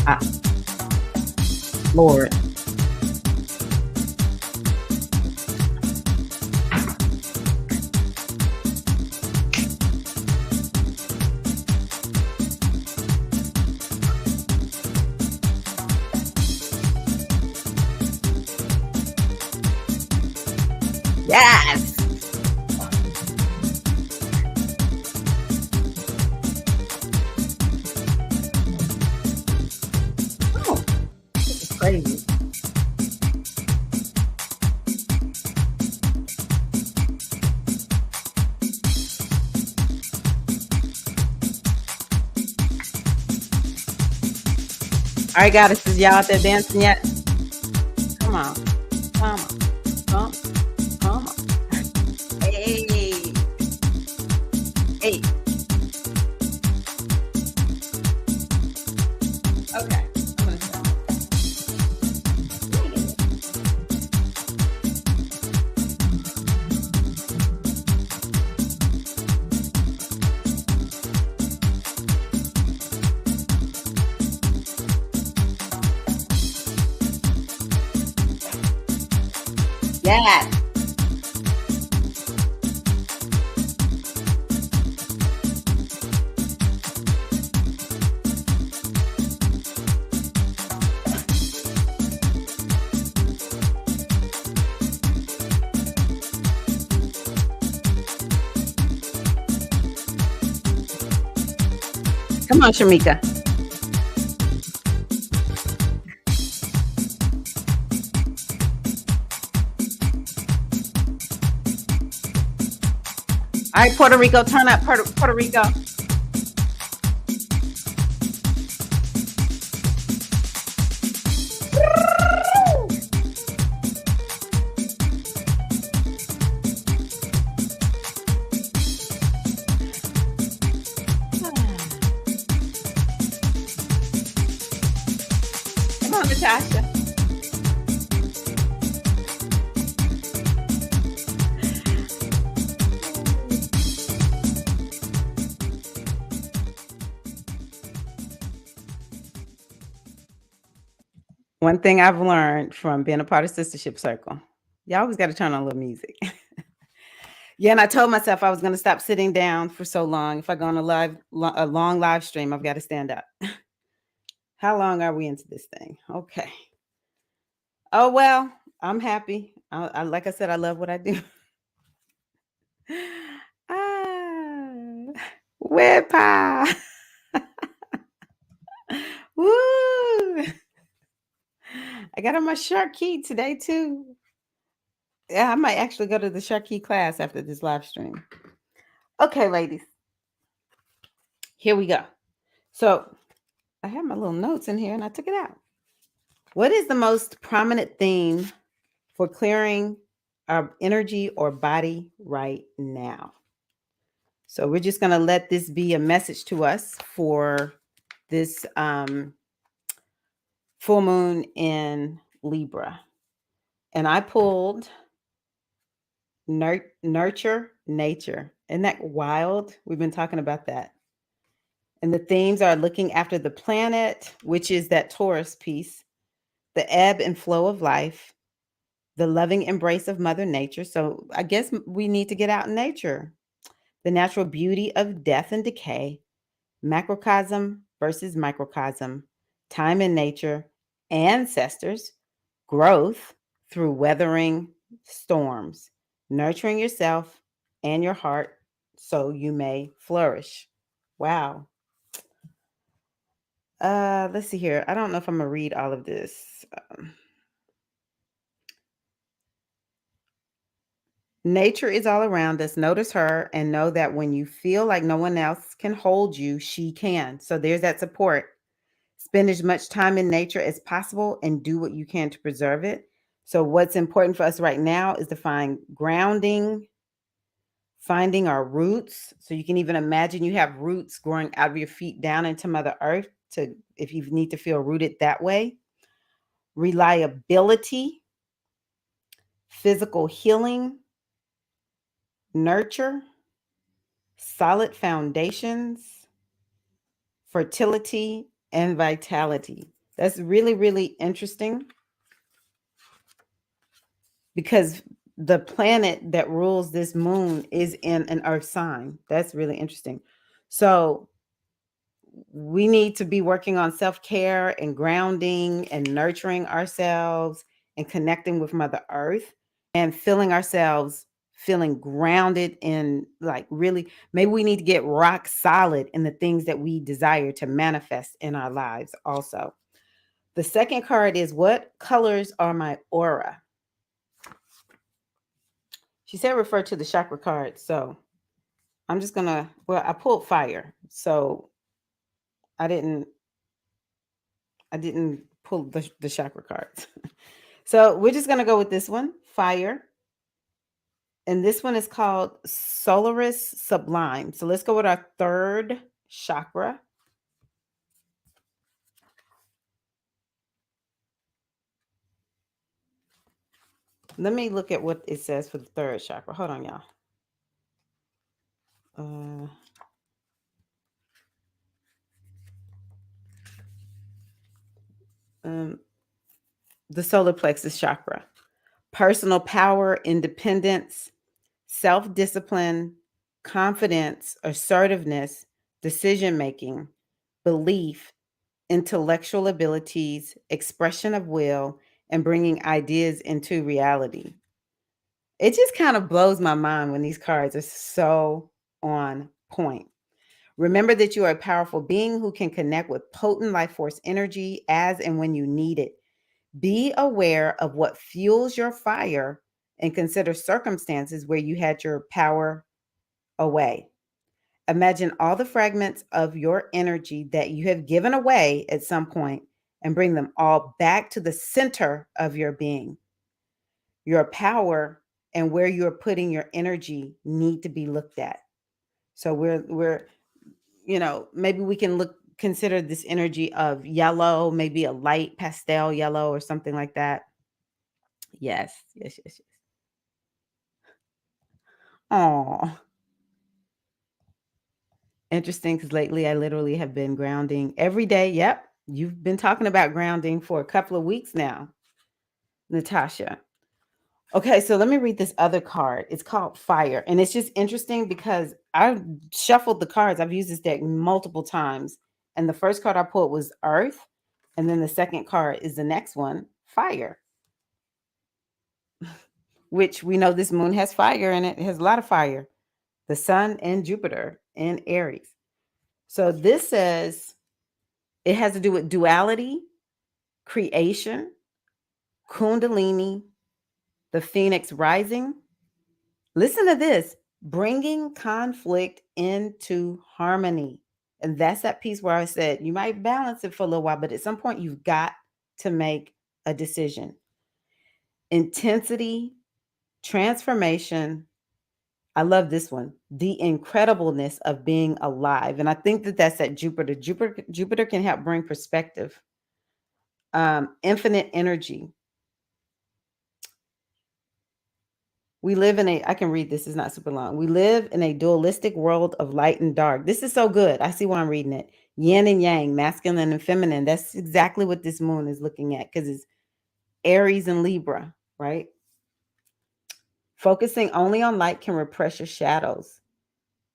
Ah, Lord. Yes. Oh, this is crazy. All right, goddesses, y'all out there dancing yet? Come on. Come on. Come, come on. Hey. Hey. Okay. I'm gonna stop. Yes. Come on, Shamika. All right, Puerto Rico, turn up, Puerto Rico. Come on, Natasha. One thing I've learned from being a part of Sistership Circle, you always got to turn on a little music. Yeah, and I told myself I was going to stop sitting down for so long. If I go on a long live stream, I've got to stand up. How long are we into this thing? Okay. Oh well, I'm happy. Like I said, I love what I do. Ah, Whippa. Woo! I got on my shark key today too. Yeah, I might actually go to the shark key class after this live stream. Okay, ladies, here we go. So I have my little notes in here and I took it out. What is the most prominent theme for clearing our energy or body right now? So we're just going to let this be a message to us for this full moon in Libra. And I pulled nurture nature. Isn't that wild? We've been talking about that. And the themes are looking after the planet, which is that Taurus piece, the ebb and flow of life, the loving embrace of Mother Nature. So I guess we need to get out in nature. The natural beauty of death and decay, macrocosm versus microcosm, time in nature, ancestors, growth through weathering storms, nurturing yourself and your heart so you may flourish. Wow. Let's see here. I don't know if I'm gonna read all of this. Nature is all around us. Notice her and know that when you feel like no one else can hold you, she can. So there's that support. Spend as much time in nature as possible and do what you can to preserve it. So, what's important for us right now is to find grounding, finding our roots. So, you can even imagine you have roots growing out of your feet down into Mother Earth to if you need to feel rooted that way. Reliability, physical healing, nurture, solid foundations, fertility, and vitality. That's really, really interesting because the planet that rules this moon is in an earth sign. That's really interesting. So we need to be working on self-care and grounding and nurturing ourselves and connecting with Mother Earth and feeling grounded in like really maybe we need to get rock solid in the things that we desire to manifest in our lives also. The second card is what colors are my aura? She said refer to the chakra card. So I'm just gonna I pulled fire. So I didn't pull the chakra cards. So we're just gonna go with this one, fire. And this one is called Solaris Sublime. So let's go with our third chakra. Let me look at what it says for the third chakra. Hold on, y'all. The solar plexus chakra. personal power, independence, self discipline, confidence, assertiveness, decision making, belief, intellectual abilities, expression of will, and bringing ideas into reality. It just kind of blows my mind when these cards are so on point. Remember that you are a powerful being who can connect with potent life force energy as and when you need it. Be aware of what fuels your fire and consider circumstances where you had your power away. Imagine all the fragments of your energy that you have given away at some point and bring them all back to the center of your being. Your power and where you're putting your energy need to be looked at. So maybe we can consider this energy of yellow, maybe a light pastel yellow or something like that. Yes, yes, yes, yes. Oh, interesting because lately I literally have been grounding every day. Yep, you've been talking about grounding for a couple of weeks now, Natasha. Okay, so let me read this other card. It's called Fire. And it's just interesting because I shuffled the cards. I've used this deck multiple times. And the first card I pulled was Earth. And then the second card is the next one, Fire, which we know this moon has fire in it. It has a lot of fire. The sun and Jupiter in Aries. So this says it has to do with duality, creation, Kundalini, the Phoenix rising. Listen to this, bringing conflict into harmony. And that's that piece where I said you might balance it for a little while, but at some point you've got to make a decision. Intensity, transformation. I love this one. The incredibleness of being alive. And I think that that's at Jupiter. Jupiter can help bring perspective. Infinite energy. We live in I can read this, it's not super long. We live in a dualistic world of light and dark. This is so good. I see why I'm reading it. Yin and yang, masculine and feminine. That's exactly what this moon is looking at because it's Aries and Libra, right? Focusing only on light can repress your shadows.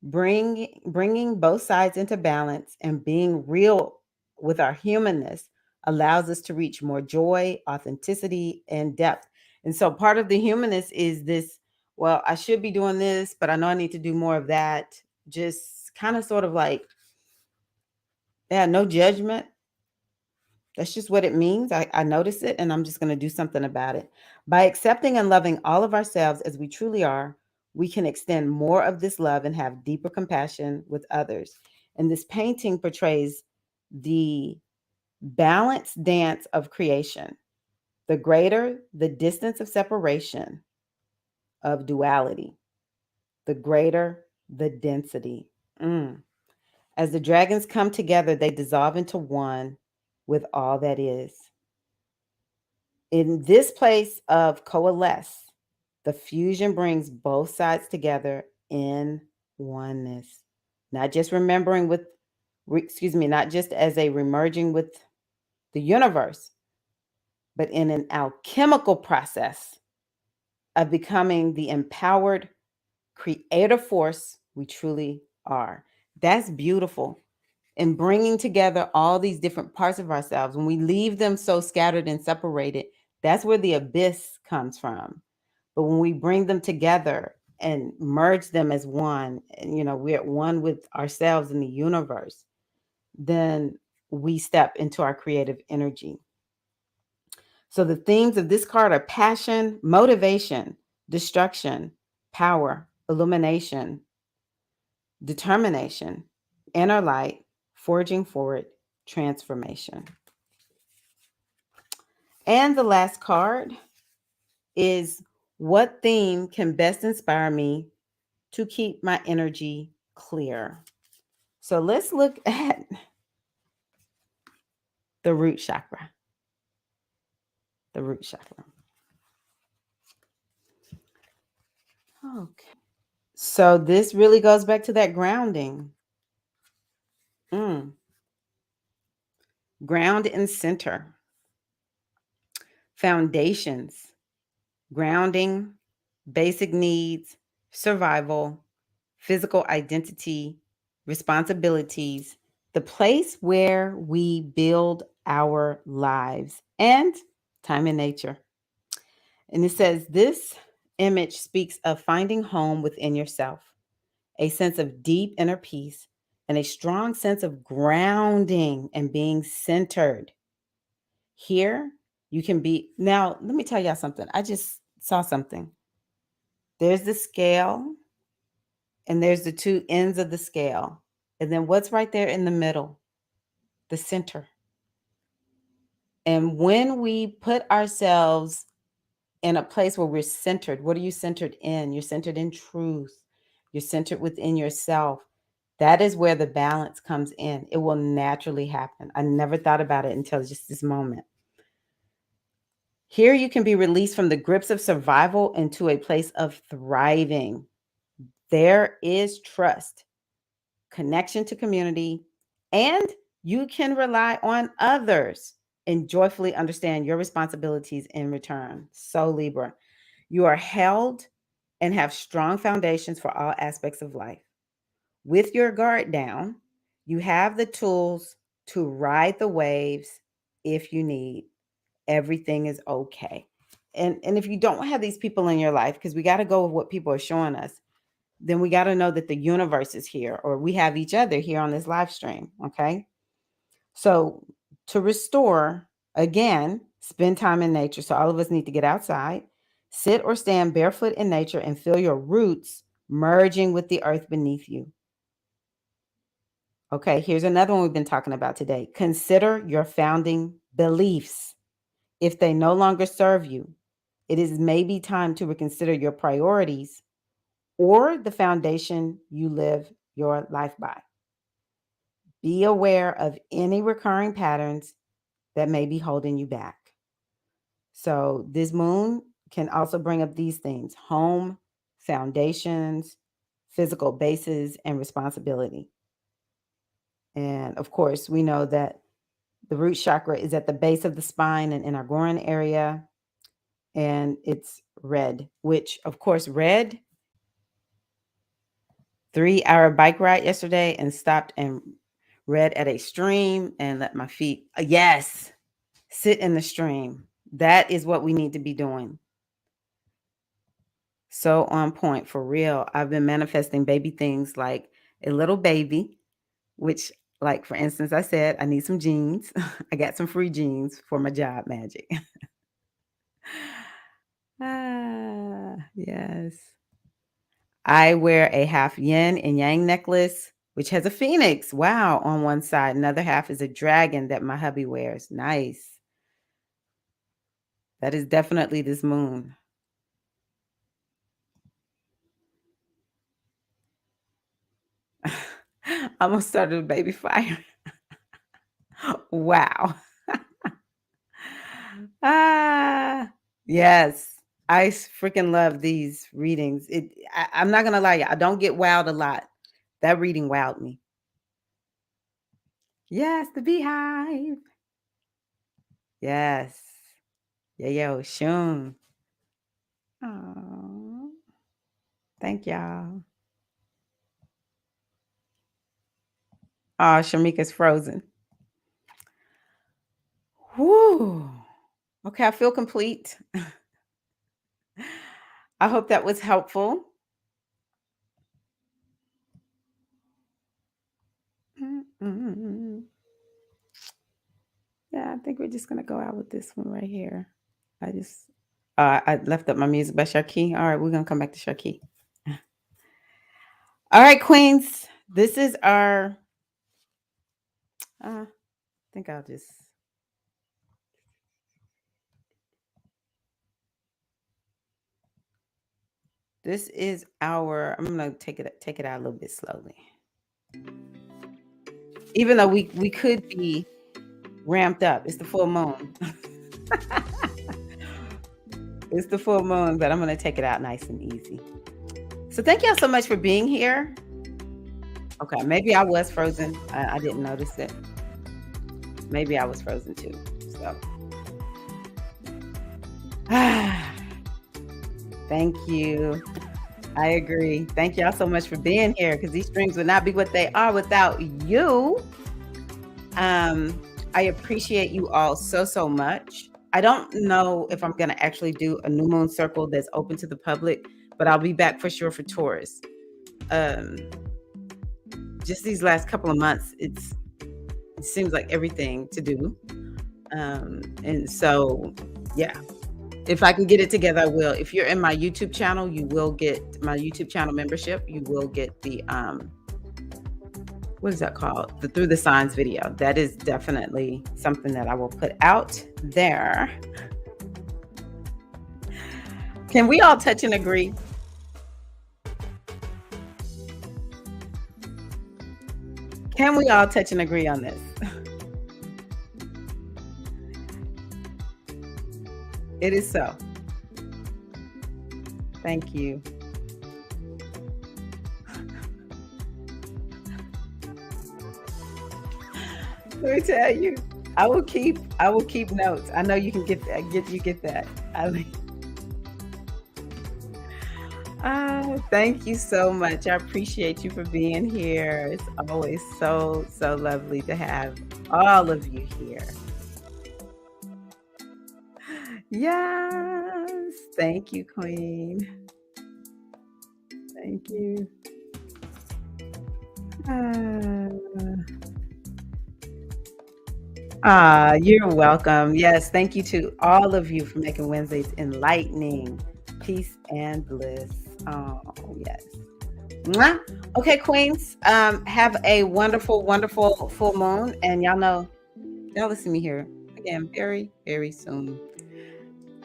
Bringing both sides into balance and being real with our humanness allows us to reach more joy, authenticity, and depth. And so part of the humanness is this, well, I should be doing this, but I know I need to do more of that. Just kind of sort of like, yeah, no judgment. That's just what it means. I notice it and I'm just going to do something about it. By accepting and loving all of ourselves as we truly are, we can extend more of this love and have deeper compassion with others. And this painting portrays the balanced dance of creation. The greater the distance of separation of duality, the greater the density. As the dragons come together, they dissolve into one with all that is. In this place of coalesce, the fusion brings both sides together in oneness. Not just not just as a remerging with the universe, but in an alchemical process of becoming the empowered creative force we truly are. That's beautiful. And bringing together all these different parts of ourselves, when we leave them so scattered and separated, that's where the abyss comes from. But when we bring them together and merge them as one, and we're at one with ourselves in the universe, then we step into our creative energy. So the themes of this card are passion, motivation, destruction, power, illumination, determination, inner light, forging forward, transformation. And the last card is what theme can best inspire me to keep my energy clear? So let's look at the root chakra. The root chakra. Okay. So this really goes back to that grounding. Ground and center. Foundations. grounding, basic needs, survival, physical identity, responsibilities, the place where we build our lives, and time in nature. And it says this image speaks of finding home within yourself, a sense of deep inner peace, and a strong sense of grounding and being centered. Here, you can be. Now, let me tell y'all something. I just saw something. There's the scale, and there's the two ends of the scale. And then what's right there in the middle? The center. And when we put ourselves in a place where we're centered, what are you centered in? You're centered in truth. You're centered within yourself. That is where the balance comes in. It will naturally happen. I never thought about it until just this moment. Here you can be released from the grips of survival into a place of thriving. There is trust, connection to community, and you can rely on others and joyfully understand your responsibilities in return. So, Libra, you are held and have strong foundations for all aspects of life. With your guard down, you have the tools to ride the waves if you need. Everything is okay. And if you don't have these people in your life, because we got to go with what people are showing us, then we got to know that the universe is here, or we have each other here on this live stream. Okay. So to restore, again, spend time in nature. So all of us need to get outside, sit or stand barefoot in nature, and feel your roots merging with the earth beneath you. Okay, here's another one we've been talking about today. Consider your founding beliefs. If they no longer serve you, it is maybe time to reconsider your priorities or the foundation you live your life by. Be aware of any recurring patterns that may be holding you back. So, this moon can also bring up these things: home, foundations, physical bases, and responsibility. And of course, we know that the root chakra is at the base of the spine and in our groin area, and it's red, which, of course, red. 3-hour bike ride yesterday and stopped and read at a stream and let my feet, yes, sit in the stream. That is what we need to be doing. So on point, for real. I've been manifesting baby things like a little baby, which, like, for instance, I said I need some jeans. I got some free jeans for my job, Magic. Yes. I wear a half yin and yang necklace, which has a phoenix, wow, on one side. Another half is a dragon that my hubby wears. Nice. That is definitely this moon. I almost started a baby fire. Wow. Yes. I freaking love these readings. I'm not gonna lie, I don't get wowed a lot. That reading wowed me. Yes, the beehive. Yes. Yeah, yo, Shun. Oh, thank y'all. Oh, Shamika's frozen. Whoo. Okay, I feel complete. I hope that was helpful. Yeah, I think we're just gonna go out with this one right here. I left up my music by Sharkey. All right, we're gonna come back to Sharkey. All right, Queens. This is our. I think I'll just. This is our. I'm gonna take it out a little bit slowly. Even though we could be ramped up. It's the full moon. It's the full moon, but I'm going to take it out nice and easy. So thank y'all so much for being here. Okay, maybe I was frozen. I didn't notice it. Maybe I was frozen too. So Thank you. I agree. Thank y'all so much for being here because these streams would not be what they are without you. Um, I appreciate you all so, so much. I don't know if I'm going to actually do a new moon circle that's open to the public, but I'll be back for sure for Taurus. Just these last couple of months, it seems like everything to do. And so, yeah, if I can get it together, I will. If you're in my YouTube channel, you will get my YouTube channel membership. You will get the what is that called? The Through the Signs video. That is definitely something that I will put out there. Can we all touch and agree? Can we all touch and agree on this? It is so. Thank you. Let me tell you, I will keep notes. I know you can get that. Thank you so much. I appreciate you for being here. It's always so lovely to have all of you here. Yes. Thank you, Queen. Thank you. You're welcome. Yes, thank you to all of you for making Wednesdays enlightening. Peace and bliss. Oh, yes. Mwah. Okay, Queens. Have a wonderful, wonderful full moon. And y'all listen to me here again very, very soon.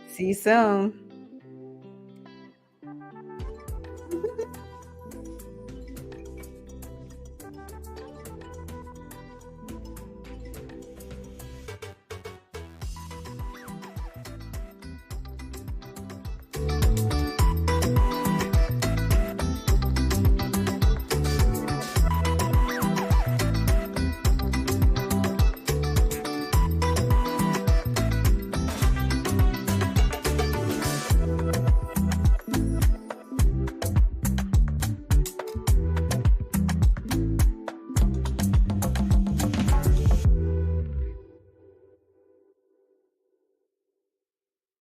See you soon.